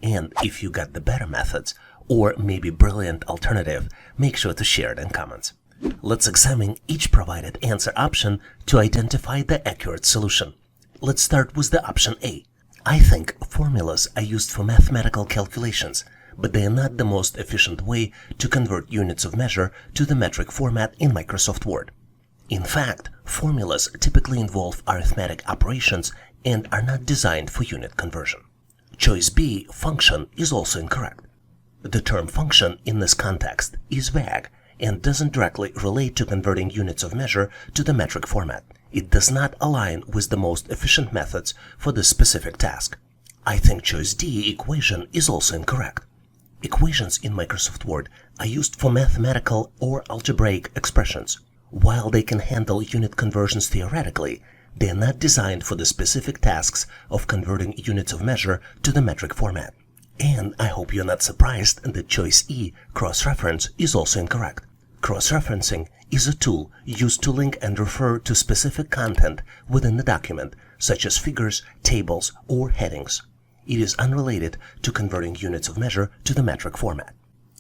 [SPEAKER 1] And if you got the better methods, or maybe brilliant alternative, make sure to share it in comments. Let's examine each provided answer option to identify the accurate solution. Let's start with the option A. I think formulas are used for mathematical calculations, but they are not the most efficient way to convert units of measure to the metric format in Microsoft Word. In fact, formulas typically involve arithmetic operations and are not designed for unit conversion. Choice B, function, is also incorrect. The term function in this context is vague and doesn't directly relate to converting units of measure to the metric format. It does not align with the most efficient methods for this specific task. I think choice D, equation, is also incorrect. Equations in Microsoft Word are used for mathematical or algebraic expressions. While they can handle unit conversions theoretically, they are not designed for the specific tasks of converting units of measure to the metric format. And I hope you're not surprised that choice E, cross-reference, is also incorrect. Cross-referencing is a tool used to link and refer to specific content within the document, such as figures, tables, or headings. It is unrelated to converting units of measure to the metric format.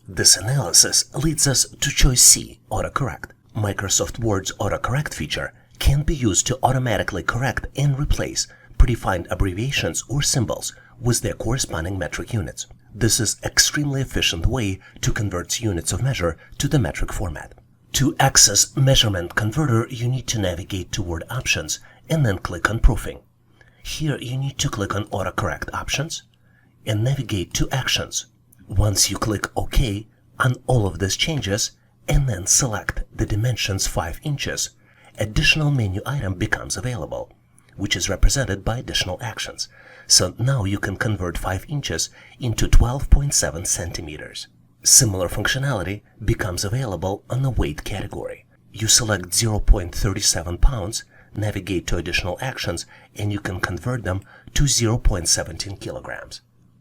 [SPEAKER 1] This analysis leads us to choice C, autocorrect. Microsoft Word's autocorrect feature can be used to automatically correct and replace predefined abbreviations or symbols with their corresponding metric units. This is an extremely efficient way to convert units of measure to the metric format. To access Measurement Converter, you need to navigate to Word Options and then click on Proofing. Here you need to click on Autocorrect Options and navigate to Actions. Once you click OK on all of these changes and then select the dimensions 5 inches, additional menu item becomes available, which is represented by additional actions. So now you can convert 5 inches into 12.7 centimeters. Similar functionality becomes available on the weight category. You select 0.37 pounds, navigate to additional actions, and you can convert them to 0.17 kilograms.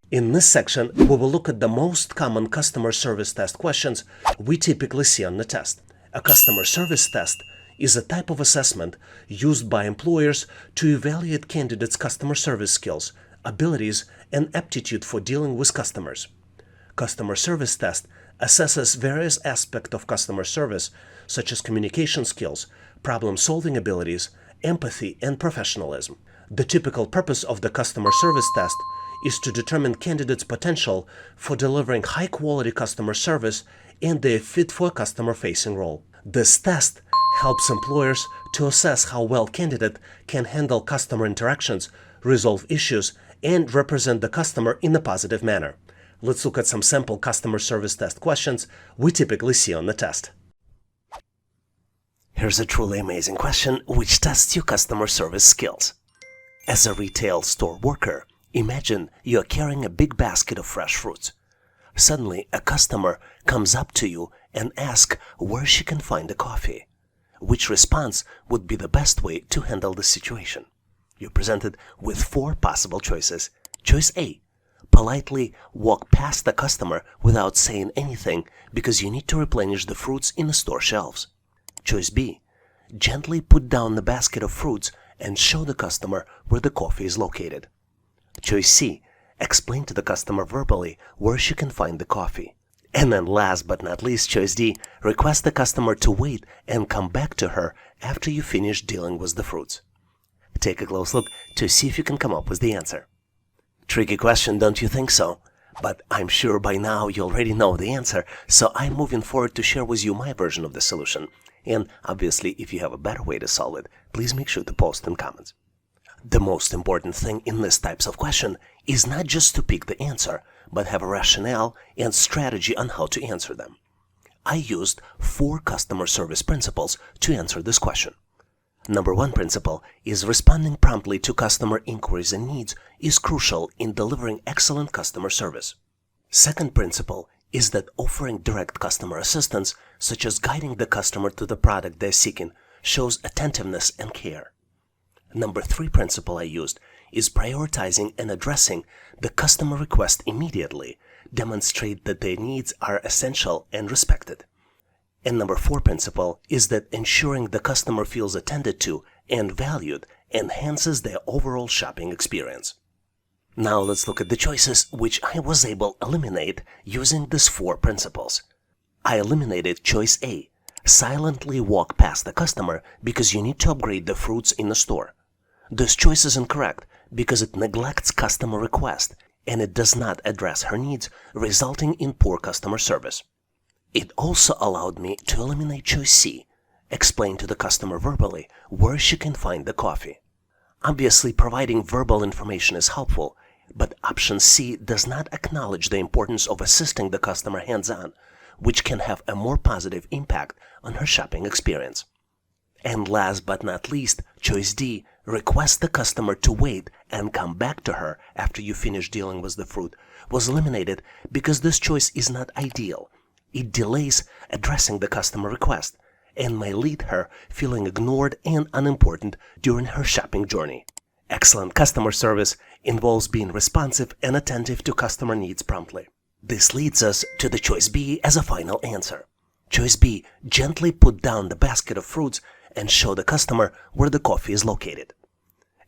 [SPEAKER 1] In this section, we will look at the most common customer service test questions we typically see on the test. A customer service test is a type of assessment used by employers to evaluate candidates' customer service skills, abilities, and aptitude for dealing with customers. Customer service test assesses various aspects of customer service, such as communication skills, problem-solving abilities, empathy, and professionalism. The typical purpose of the customer service test is to determine candidates' potential for delivering high-quality customer service and their fit for a customer-facing role. This test helps employers to assess how well a candidate can handle customer interactions, resolve issues, and represent the customer in a positive manner. Let's look at some sample customer service test questions we typically see on the test. Here's a truly amazing question which tests your customer service skills. As a retail store worker, imagine you're carrying a big basket of fresh fruits. Suddenly, a customer comes up to you and asks where she can find a coffee. Which response would be the best way to handle the situation? You're presented with 4 possible choices. Choice A: politely walk past the customer without saying anything because you need to replenish the fruits in the store shelves. Choice B: gently put down the basket of fruits and show the customer where the coffee is located. Choice C: explain to the customer verbally where she can find the coffee. And then last but not least, choice D: request the customer to wait and come back to her after you finish dealing with the fruits. Take a close look to see if you can come up with the answer. Tricky question, don't you think so? But I'm sure by now you already know the answer, so I'm moving forward to share with you my version of the solution. And obviously, if you have a better way to solve it, please make sure to post in comments. The most important thing in these types of question is not just to pick the answer, but have a rationale and strategy on how to answer them. I used 4 customer service principles to answer this question. Number 1 principle is responding promptly to customer inquiries and needs is crucial in delivering excellent customer service. Second principle is that offering direct customer assistance, such as guiding the customer to the product they're seeking, shows attentiveness and care. Number 3 principle I used is prioritizing and addressing the customer request immediately, demonstrate that their needs are essential and respected. And number 4 principle is that ensuring the customer feels attended to and valued enhances their overall shopping experience. Now let's look at the choices which I was able to eliminate using these 4 principles. I eliminated choice A: silently walk past the customer because you need to upgrade the fruits in the store. This choice is incorrect because it neglects customer request and it does not address her needs, resulting in poor customer service. It also allowed me to eliminate choice C: explain to the customer verbally where she can find the coffee. Obviously, providing verbal information is helpful, but option C does not acknowledge the importance of assisting the customer hands-on, which can have a more positive impact on her shopping experience. And last but not least, choice D: request the customer to wait and come back to her after you finish dealing with the fruit, was eliminated because this choice is not ideal. It delays addressing the customer request and may lead her feeling ignored and unimportant during her shopping journey. Excellent customer service involves being responsive and attentive to customer needs promptly. This leads us to the choice B as a final answer. Choice B: gently put down the basket of fruits and show the customer where the coffee is located.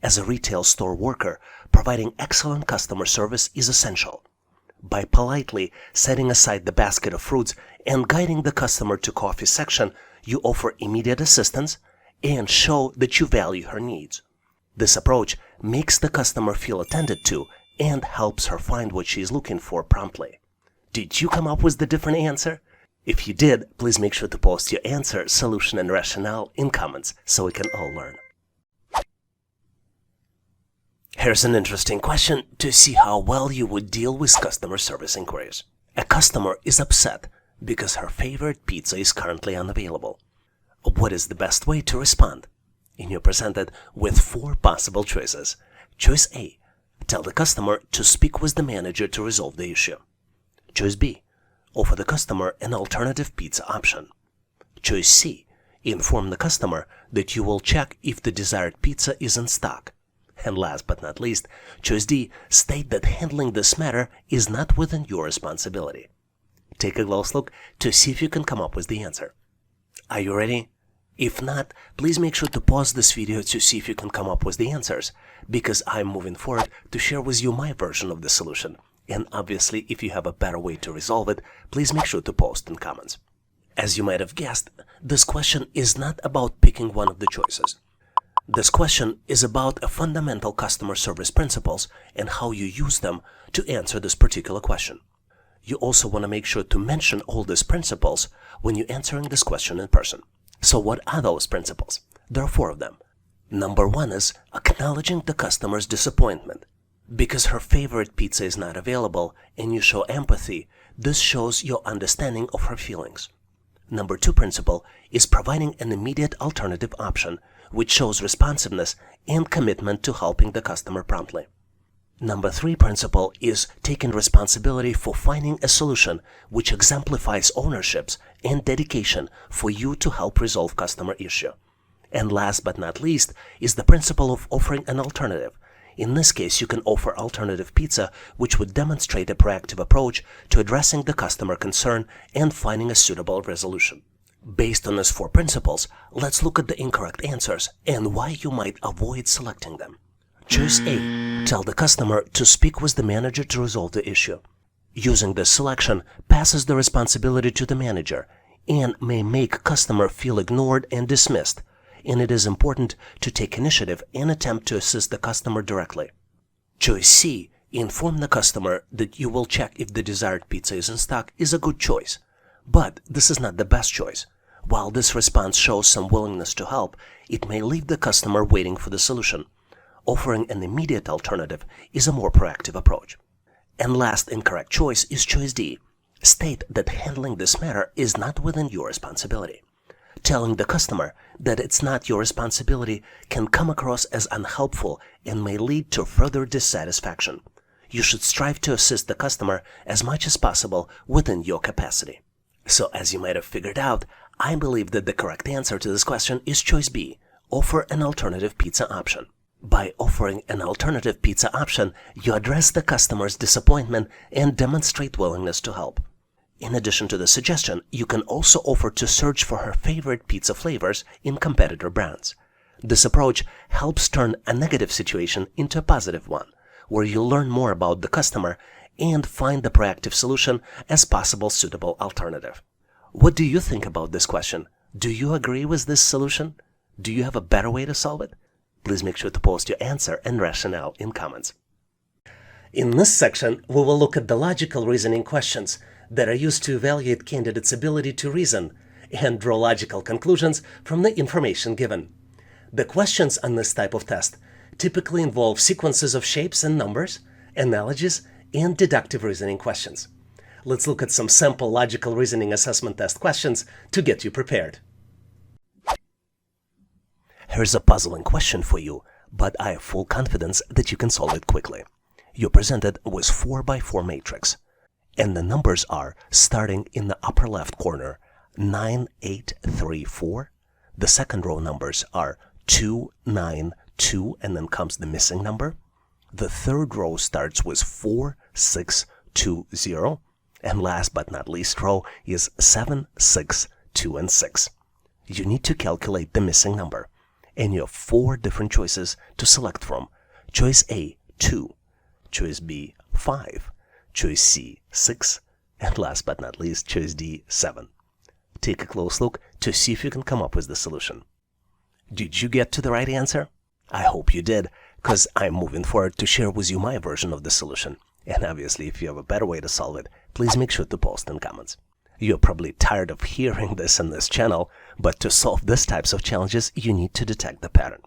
[SPEAKER 1] As a retail store worker, providing excellent customer service is essential. By politely setting aside the basket of fruits and guiding the customer to coffee section, you offer immediate assistance and show that you value her needs. This approach makes the customer feel attended to and helps her find what she is looking for promptly. Did you come up with the different answer? If you did, please make sure to post your answer, solution, and rationale in comments so we can all learn. Here's an interesting question to see how well you would deal with customer service inquiries. A customer is upset because her favorite pizza is currently unavailable. What is the best way to respond? And you're presented with 4 possible choices. Choice A. Tell the customer to speak with the manager to resolve the issue. Choice B. Offer the customer an alternative pizza option. Choice C. Inform the customer that you will check if the desired pizza is in stock. And last but not least, choice D. State that handling this matter is not within your responsibility. Take a close look to see if you can come up with the answer. Are you ready? If not, please make sure to pause this video to see if you can come up with the answers, because I'm moving forward to share with you my version of the solution. And obviously, if you have a better way to resolve it, please make sure to post in comments. As you might have guessed, this question is not about picking one of the choices. This question is about fundamental customer service principles and how you use them to answer this particular question. You also want to make sure to mention all these principles when you're answering this question in person. So what are those principles? There are 4 of them. Number 1 is acknowledging the customer's disappointment. Because her favorite pizza is not available and you show empathy, this shows your understanding of her feelings. Number 2 principle is providing an immediate alternative option, which shows responsiveness and commitment to helping the customer promptly. Number 3 principle is taking responsibility for finding a solution, which exemplifies ownerships and dedication for you to help resolve customer issue. And last but not least is the principle of offering an alternative. In this case, you can offer alternative pizza, which would demonstrate a proactive approach to addressing the customer concern and finding a suitable resolution. Based on these 4 principles, let's look at the incorrect answers and why you might avoid selecting them. Choice A. Tell the customer to speak with the manager to resolve the issue. Using this selection passes the responsibility to the manager and may make customer feel ignored and dismissed, and it is important to take initiative and attempt to assist the customer directly. Choice C. Inform the customer that you will check if the desired pizza is in stock is a good choice. But this is not the best choice. While this response shows some willingness to help, it may leave the customer waiting for the solution. Offering an immediate alternative is a more proactive approach. And last incorrect choice is choice D. State that handling this matter is not within your responsibility. Telling the customer that it's not your responsibility can come across as unhelpful and may lead to further dissatisfaction. You should strive to assist the customer as much as possible within your capacity. So as you might have figured out, I believe that the correct answer to this question is choice B. Offer an alternative pizza option. By offering an alternative pizza option, you address the customer's disappointment and demonstrate willingness to help. In addition to the suggestion, you can also offer to search for her favorite pizza flavors in competitor brands. This approach helps turn a negative situation into a positive one, where you learn more about the customer and find the proactive solution as possible suitable alternative. What do you think about this question? Do you agree with this solution? Do you have a better way to solve it? Please make sure to post your answer and rationale in comments. In this section, we will look at the logical reasoning questions that are used to evaluate candidates' ability to reason and draw logical conclusions from the information given. The questions on this type of test typically involve sequences of shapes and numbers, analogies, and deductive reasoning questions. Let's look at some sample logical reasoning assessment test questions to get you prepared. Here's a puzzling question for you, but I have full confidence that you can solve it quickly. You're presented with 4x4 matrix, and the numbers are, starting in the upper left corner, 9, 8, 3, 4. The second row numbers are 2, 9, 2, and then comes the missing number. The third row starts with 4, 6, 2, 0. And last but not least row is 7, 6, 2, and 6. You need to calculate the missing number. and you have 4 different choices to select from. Choice A, 2. Choice B, 5. Choice C, 6. And last but not least, choice D, 7. Take a close look to see if you can come up with the solution. Did you get to the right answer? I hope you did, because I'm moving forward to share with you my version of the solution. And obviously, if you have a better way to solve it, please make sure to post in comments. You're probably tired of hearing this on this channel, but to solve these types of challenges, you need to detect the pattern.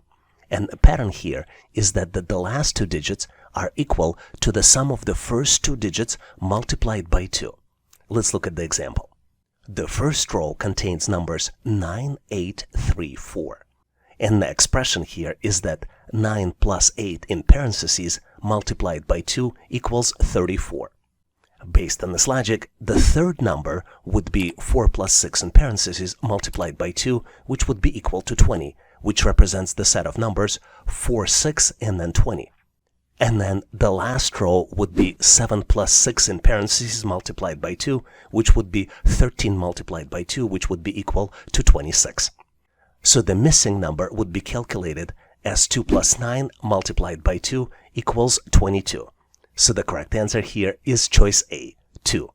[SPEAKER 1] And the pattern here is that the last 2 digits are equal to the sum of the first 2 digits multiplied by 2. Let's look at the example. The first row contains numbers 9, 8, 3, 4. And the expression here is that 9 plus 8 in parentheses multiplied by 2 equals 34. Based on this logic, the third number would be 4 plus 6 in parentheses multiplied by 2, which would be equal to 20, which represents the set of numbers 4, 6, and then 20. And then the last row would be 7 plus 6 in parentheses multiplied by 2, which would be 13 multiplied by 2, which would be equal to 26. So the missing number would be calculated as 2 plus 9 multiplied by 2 equals 22. So the correct answer here is choice A, 2.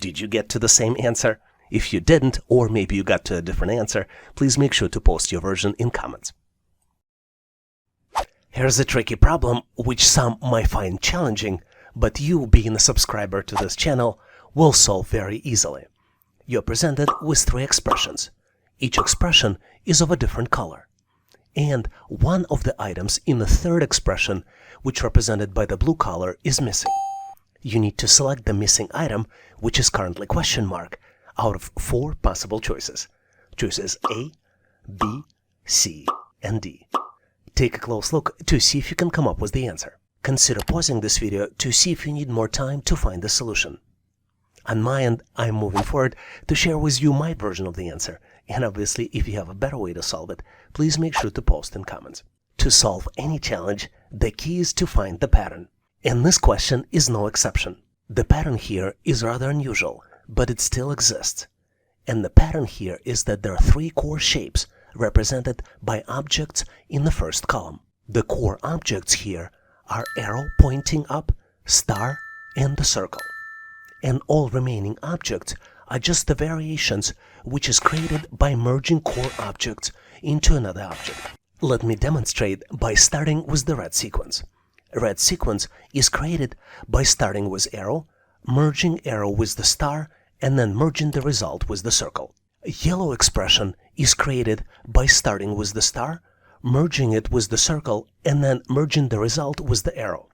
[SPEAKER 1] Did you get to the same answer? If you didn't, or maybe you got to a different answer, please make sure to post your version in comments. Here's a tricky problem which some might find challenging, but you, being a subscriber to this channel, will solve very easily. You're presented with 3 expressions. Each expression is of a different color. And one of the items in the third expression, which represented by the blue color, is missing. You need to select the missing item, which is currently question mark, out of 4 possible choices. Choices A, B, C, and D. Take a close look to see if you can come up with the answer. Consider pausing this video to see if you need more time to find the solution. On my end, I'm moving forward to share with you my version of the answer. And obviously, if you have a better way to solve it, please make sure to post in comments. To solve any challenge, the key is to find the pattern. And this question is no exception. The pattern here is rather unusual, but it still exists. And the pattern here is that there are 3 core shapes represented by objects in the first column. The core objects here are arrow pointing up, star, and the circle. And all remaining objects are just the variations which is created by merging core objects into another object. Let me demonstrate by starting with the red sequence. Red sequence is created by starting with arrow, merging arrow with the star, and then merging the result with the circle. Yellow expression is created by starting with the star, merging it with the circle, and then merging the result with the arrow.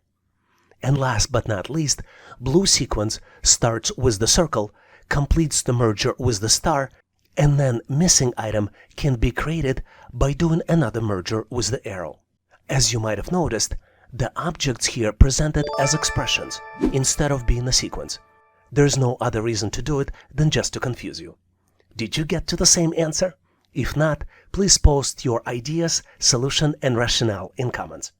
[SPEAKER 1] And last but not least, blue sequence starts with the circle, completes the merger with the star, and then missing item can be created by doing another merger with the arrow. As you might have noticed, the objects here presented as expressions instead of being a sequence. There's no other reason to do it than just to confuse you. Did you get to the same answer? If not, please post your ideas, solution, and rationale in comments.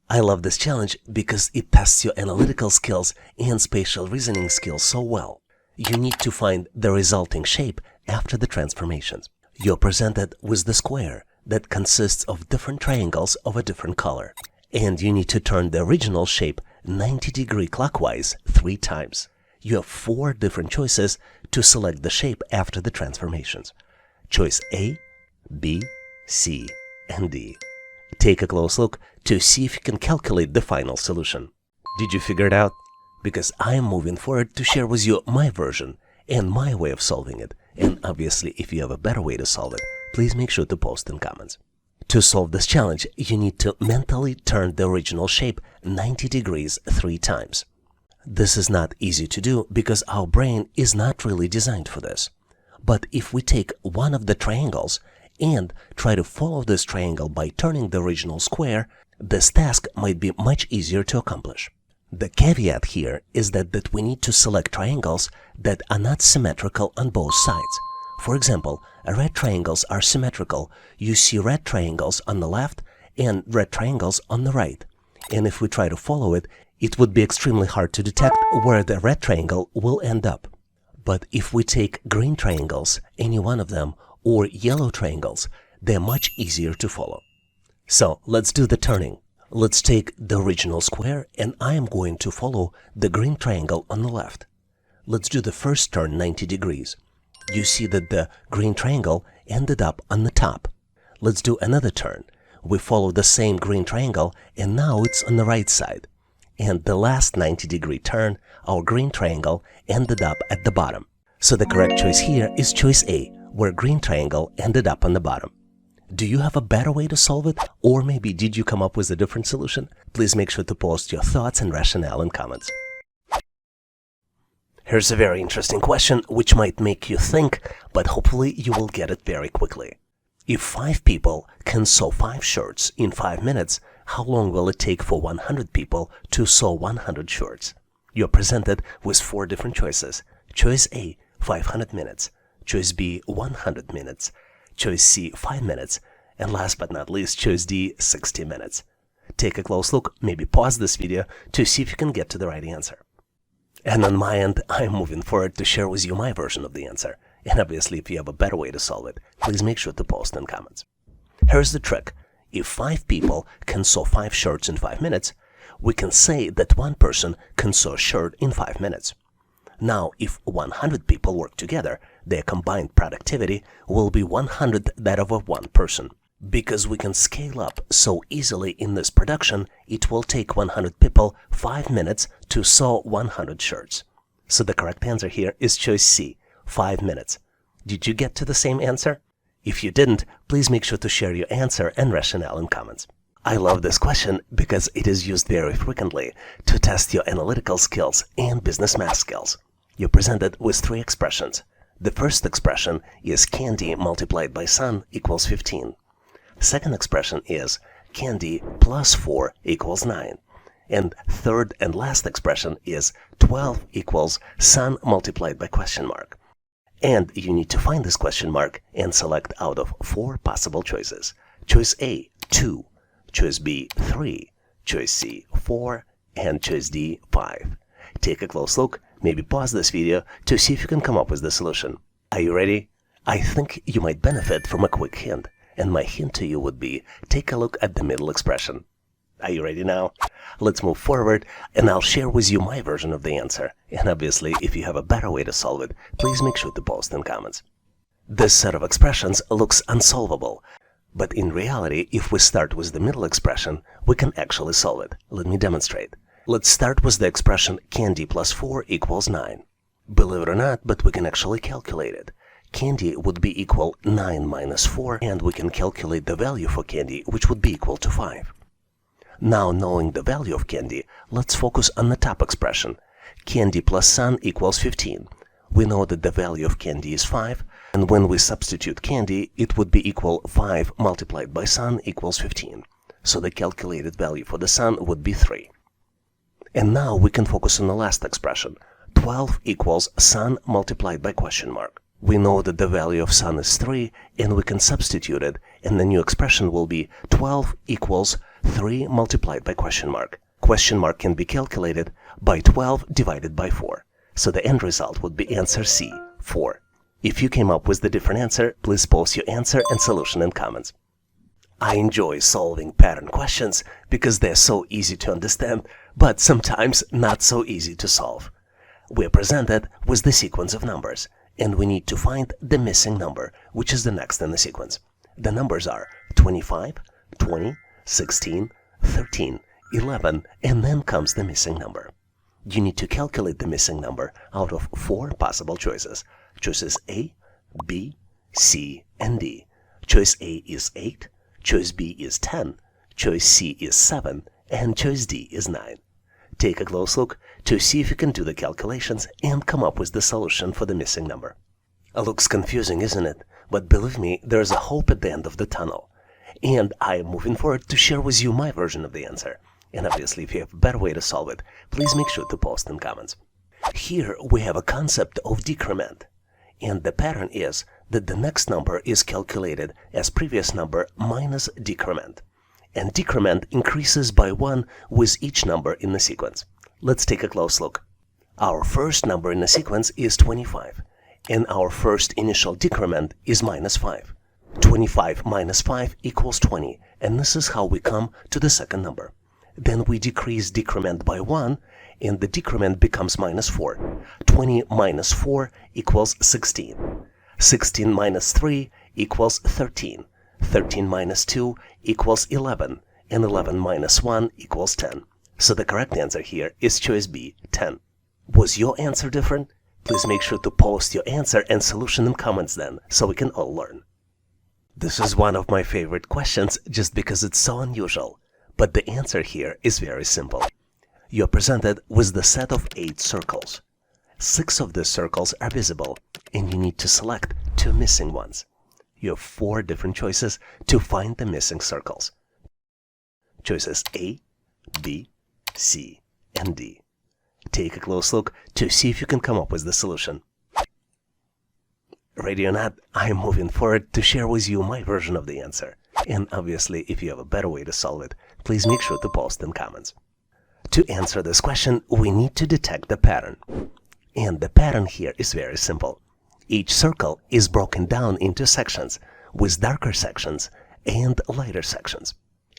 [SPEAKER 1] I love this challenge because it tests your analytical skills and spatial reasoning skills so well. You need to find the resulting shape after the transformations. You're presented with the square that consists of different triangles of a different color. And you need to turn the original shape 90-degree clockwise 3 times. You have 4 different choices to select the shape after the transformations. Choice A, B, C, and D. Take a close look to see if you can calculate the final solution. Did you figure it out? Because I am moving forward to share with you my version and my way of solving it. And obviously, if you have a better way to solve it, please make sure to post in comments. To solve this challenge, you need to mentally turn the original shape 90 degrees 3 times. This is not easy to do because our brain is not really designed for this. But if we take one of the triangles and try to follow this triangle by turning the original square, this task might be much easier to accomplish. The caveat here is that we need to select triangles that are not symmetrical on both sides. For example, red triangles are symmetrical. You see red triangles on the left and red triangles on the right. And if we try to follow it, it would be extremely hard to detect where the red triangle will end up. But if we take green triangles, any one of them, or yellow triangles, they're much easier to follow. So let's do the turning. Let's take the original square and I am going to follow the green triangle on the left. Let's do the first turn 90 degrees. You see that the green triangle ended up on the top. Let's do another turn. We follow the same green triangle and now it's on the right side. And the last 90-degree turn, our green triangle ended up at the bottom. So the correct choice here is choice A, where green triangle ended up on the bottom. Do you have a better way to solve it? Or maybe did you come up with a different solution? Please make sure to post your thoughts and rationale in comments. Here's a very interesting question which might make you think, but hopefully you will get it very quickly. If 5 people can sew 5 shirts in 5 minutes, how long will it take for 100 people to sew 100 shirts? You're presented with 4 different choices. Choice A, 500 minutes. Choice B, 100 minutes. Choice C, 5 minutes. And last but not least, choice D, 60 minutes. Take a close look, maybe pause this video to see if you can get to the right answer. And on my end, I'm moving forward to share with you my version of the answer. And obviously, if you have a better way to solve it, please make sure to post in comments. Here's the trick. If 5 people can sew 5 shirts in 5 minutes, we can say that 1 person can sew a shirt in 5 minutes. Now, if 100 people work together, their combined productivity will be 100 that of 1 person. Because we can scale up so easily in this production, it will take 100 people 5 minutes to sew 100 shirts. So the correct answer here is choice C, 5 minutes. Did you get to the same answer? If you didn't, please make sure to share your answer and rationale in comments. I love this question because it is used very frequently to test your analytical skills and business math skills. You're presented with 3 expressions. The first expression is candy multiplied by sun equals 15. Second expression is candy plus 4 equals 9. And third and last expression is 12 equals sun multiplied by question mark. And you need to find this question mark and select out of 4 possible choices. Choice A, 2. Choice B, 3. Choice C, 4. And choice D, 5. Take a close look, maybe pause this video to see if you can come up with the solution. Are you ready? I think you might benefit from a quick hint. And my hint to you would be, take a look at the middle expression. Are you ready now? Let's move forward and I'll share with you my version of the answer. And obviously, if you have a better way to solve it, please make sure to post in comments. This set of expressions looks unsolvable. But in reality, if we start with the middle expression, we can actually solve it. Let me demonstrate. Let's start with the expression candy plus 4 equals 9. Believe it or not, but we can actually calculate it. Candy would be equal 9 minus 4, and we can calculate the value for candy, which would be equal to 5. Now, knowing the value of candy, let's focus on the top expression. Candy plus sun equals 15. We know that the value of candy is 5, and when we substitute candy, it would be equal 5 multiplied by sun equals 15. So the calculated value for the sun would be 3. And now we can focus on the last expression. 12 equals sun multiplied by question mark. We know that the value of sun is 3, and we can substitute it, and the new expression will be 12 equals 3 multiplied by question mark. Question mark can be calculated by 12 divided by 4. So the end result would be answer C, 4. If you came up with the different answer, please post your answer and solution in comments. I enjoy solving pattern questions because they're so easy to understand, but sometimes not so easy to solve. We're presented with the sequence of numbers, and we need to find the missing number, which is the next in the sequence. The numbers are 25, 20, 16, 13, 11, and then comes the missing number. You need to calculate the missing number out of 4 possible choices. Choices A, B, C, and D. Choice A is 8, choice B is 10, choice C is 7, and choice D is 9. Take a close look to see if you can do the calculations and come up with the solution for the missing number. It looks confusing, isn't it? But believe me, there's a hope at the end of the tunnel. And I am moving forward to share with you my version of the answer. And obviously, if you have a better way to solve it, please make sure to post in comments. Here we have a concept of decrement. And the pattern is that the next number is calculated as previous number minus decrement. And decrement increases by 1 with each number in the sequence. Let's take a close look. Our first number in the sequence is 25, and our first initial decrement is minus 5. 25 minus 5 equals 20, and this is how we come to the second number. Then we decrease decrement by 1, and the decrement becomes minus 4. 20 minus 4 equals 16. 16 minus 3 equals 13. 13 minus 2 equals 11, and 11 minus 1 equals 10. So the correct answer here is choice B, 10. Was your answer different? Please make sure to post your answer and solution in comments then, so we can all learn. This is one of my favorite questions just because it's so unusual. But the answer here is very simple. You're presented with the set of 8 circles. 6 of these circles are visible, and you need to select 2 missing ones. You have 4 different choices to find the missing circles. Choices A, B, C, and D. Take a close look to see if you can come up with the solution. Ready or not, I'm moving forward to share with you my version of the answer. And obviously, if you have a better way to solve it, please make sure to post in comments. To answer this question, we need to detect the pattern. And the pattern here is very simple. Each circle is broken down into sections, with darker sections and lighter sections.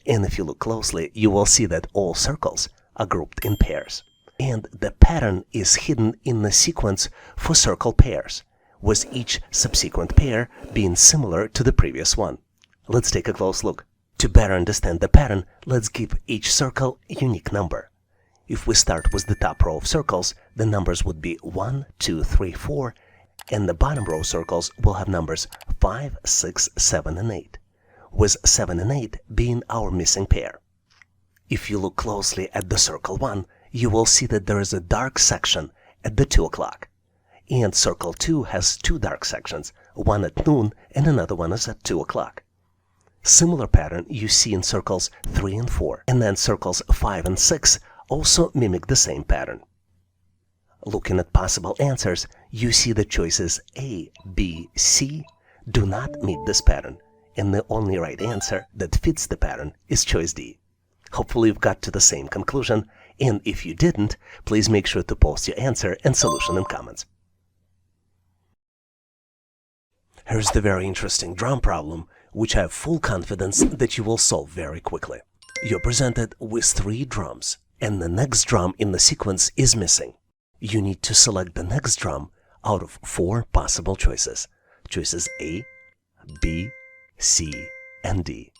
[SPEAKER 1] And if you look closely, you will see that all circles are grouped in pairs. And the pattern is hidden in the sequence for circle pairs, with each subsequent pair being similar to the previous one. Let's take a close look. To better understand the pattern, let's give each circle a unique number. If we start with the top row of circles, the numbers would be 1, 2, 3, 4, and the bottom row circles will have numbers 5, 6, 7, and 8, with 7 and 8 being our missing pair. If you look closely at the circle 1, you will see that there is a dark section at the 2 o'clock. And circle 2 has 2 dark sections, one at noon and another one is at 2 o'clock. Similar pattern you see in circles 3 and 4, and then circles 5 and 6 also mimic the same pattern. Looking at possible answers, you see the choices A, B, C do not meet this pattern, and the only right answer that fits the pattern is choice D. Hopefully you've got to the same conclusion, and if you didn't, please make sure to post your answer and solution in comments. Here's the very interesting drum problem, which I have full confidence that you will solve very quickly. You're presented with 3 drums, and the next drum in the sequence is missing. You need to select the next drum out of 4 possible choices. Choices A, B, C, and D.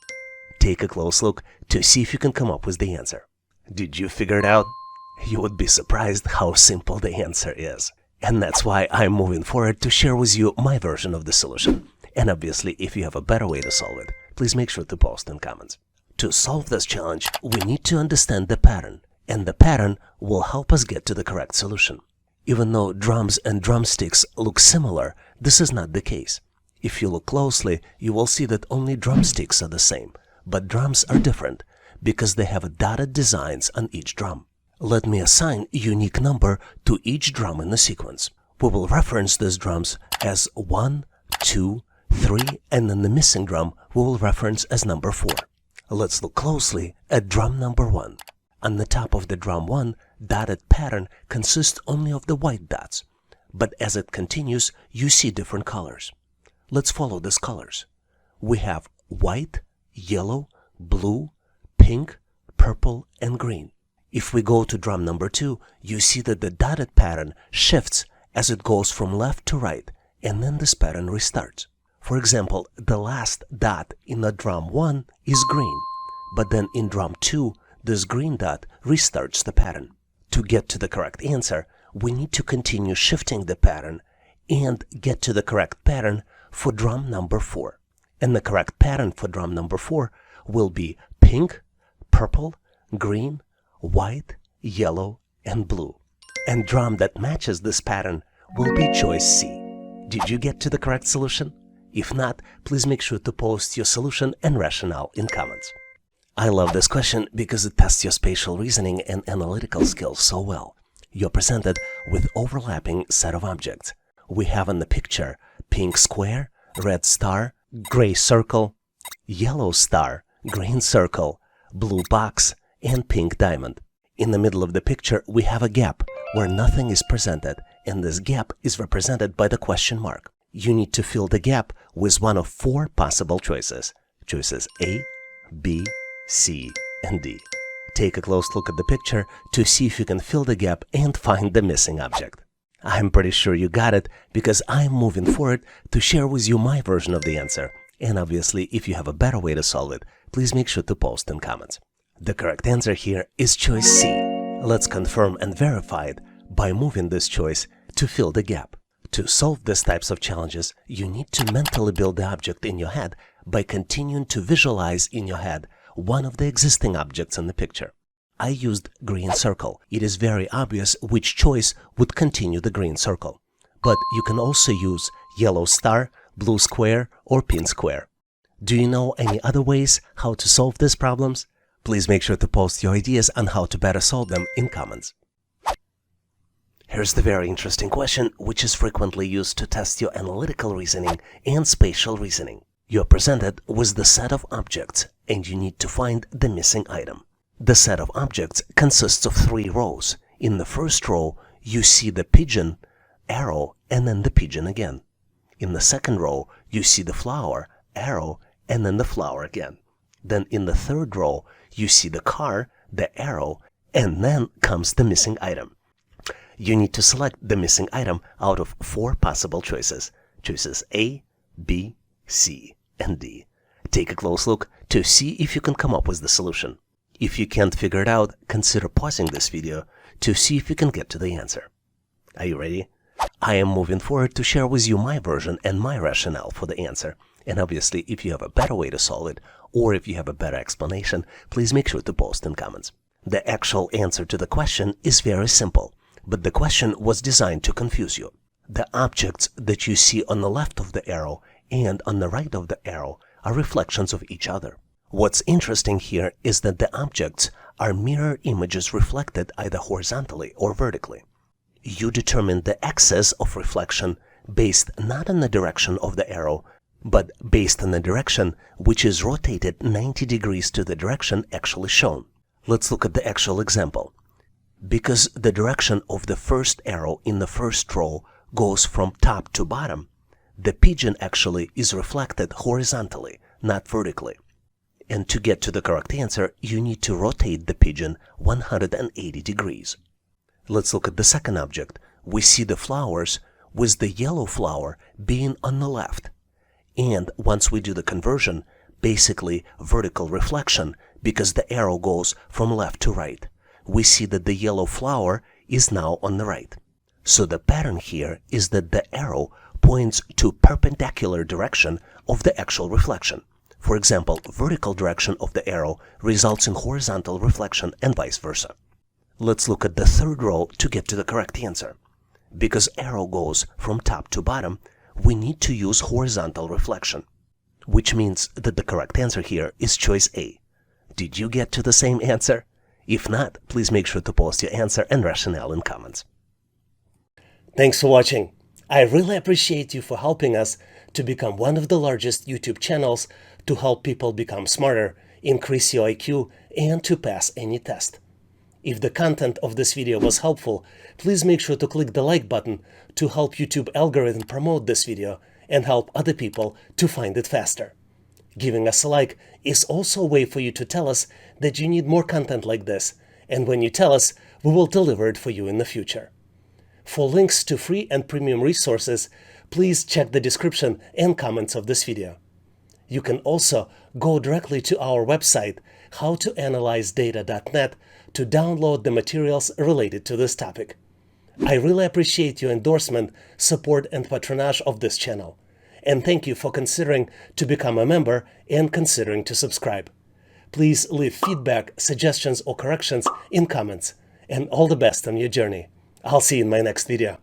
[SPEAKER 1] Take a close look to see if you can come up with the answer. Did you figure it out? You would be surprised how simple the answer is. And that's why I'm moving forward to share with you my version of the solution. And obviously, if you have a better way to solve it, please make sure to post in comments. To solve this challenge, we need to understand the pattern, and the pattern will help us get to the correct solution. Even though drums and drumsticks look similar, this is not the case. If you look closely, you will see that only drumsticks are the same, but drums are different because they have dotted designs on each drum. Let me assign a unique number to each drum in the sequence. We will reference these drums as 1, 2, 3, and then the missing drum we will reference as number 4. Let's look closely at drum number 1. On the top of the drum 1, dotted pattern consists only of the white dots, but as it continues, you see different colors. Let's follow these colors. We have white, yellow, blue, pink, purple, and green. If we go to drum number 2, you see that the dotted pattern shifts as it goes from left to right, and then this pattern restarts. For example, the last dot in the drum 1 is green, but then in drum 2, this green dot restarts the pattern. To get to the correct answer, we need to continue shifting the pattern and get to the correct pattern for drum number 4. And the correct pattern for drum number 4 will be pink, purple, green, white, yellow, and blue. And drum that matches this pattern will be choice C. Did you get to the correct solution? If not, please make sure to post your solution and rationale in comments. I love this question because it tests your spatial reasoning and analytical skills so well. You're presented with overlapping set of objects. We have in the picture pink square, red star, gray circle, yellow star, green circle, blue box, and pink diamond. In the middle of the picture, we have a gap where nothing is presented, and this gap is represented by the question mark. you need to fill the gap with one of 4 possible choices. Choices A, B, C, and D. Take a close look at the picture to see if you can fill the gap and find the missing object. I'm pretty sure you got it because I'm moving forward to share with you my version of the answer. And obviously, if you have a better way to solve it, please make sure to post in comments. The correct answer here is choice C. Let's confirm and verify it by moving this choice to fill the gap. To solve these types of challenges, you need to mentally build the object in your head by continuing to visualize in your head one of the existing objects in the picture. I used green circle. It is very obvious which choice would continue the green circle. But you can also use yellow star, blue square, or pink square. Do you know any other ways how to solve these problems? Please make sure to post your ideas on how to better solve them in comments. Here's the very interesting question, which is frequently used to test your analytical reasoning and spatial reasoning. You're presented with the set of objects, and you need to find the missing item. The set of objects consists of 3 rows. In the first row, you see the pigeon, arrow, and then the pigeon again. In the second row, you see the flower, arrow, and then the flower again. Then in the third row, you see the car, the arrow, and then comes the missing item. You need to select the missing item out of 4 possible choices. Choices A, B, C, and D. Take a close look to see if you can come up with the solution. If you can't figure it out, consider pausing this video to see if you can get to the answer. Are you ready? I am moving forward to share with you my version and my rationale for the answer. And obviously, if you have a better way to solve it, or if you have a better explanation, please make sure to post in comments. The actual answer to the question is very simple, but the question was designed to confuse you. The objects that you see on the left of the arrow and on the right of the arrow are reflections of each other. What's interesting here is that the objects are mirror images reflected either horizontally or vertically. You determine the axis of reflection based not on the direction of the arrow, but based on the direction which is rotated 90 degrees to the direction actually shown. Let's look at the actual example. Because the direction of the first arrow in the first row goes from top to bottom, the pigeon actually is reflected horizontally, not vertically. And to get to the correct answer, you need to rotate the pigeon 180 degrees. Let's look at the second object. We see the flowers with the yellow flower being on the left. And once we do the conversion, basically vertical reflection, because the arrow goes from left to right, we see that the yellow flower is now on the right. So the pattern here is that the arrow points to perpendicular direction of the actual reflection. For example, vertical direction of the arrow results in horizontal reflection and vice versa. Let's look at the third row to get to the correct answer. Because arrow goes from top to bottom, we need to use horizontal reflection, which means that the correct answer here is choice A. Did you get to the same answer? If not, please make sure to post your answer and rationale in comments. Thanks for watching. I really appreciate you for helping us to become one of the largest YouTube channels to help people become smarter, increase your IQ, and to pass any test. If the content of this video was helpful, please make sure to click the like button to help YouTube algorithm promote this video and help other people to find it faster. Giving us a like is also a way for you to tell us that you need more content like this, and when you tell us, we will deliver it for you in the future. For links to free and premium resources, please check the description and comments of this video. You can also go directly to our website, howtoanalyzedata.net, to download the materials related to this topic. I really appreciate your endorsement, support, and patronage of this channel. And thank you for considering to become a member and considering to subscribe. Please leave feedback, suggestions, or corrections in comments. And all the best on your journey. I'll see you in my next video.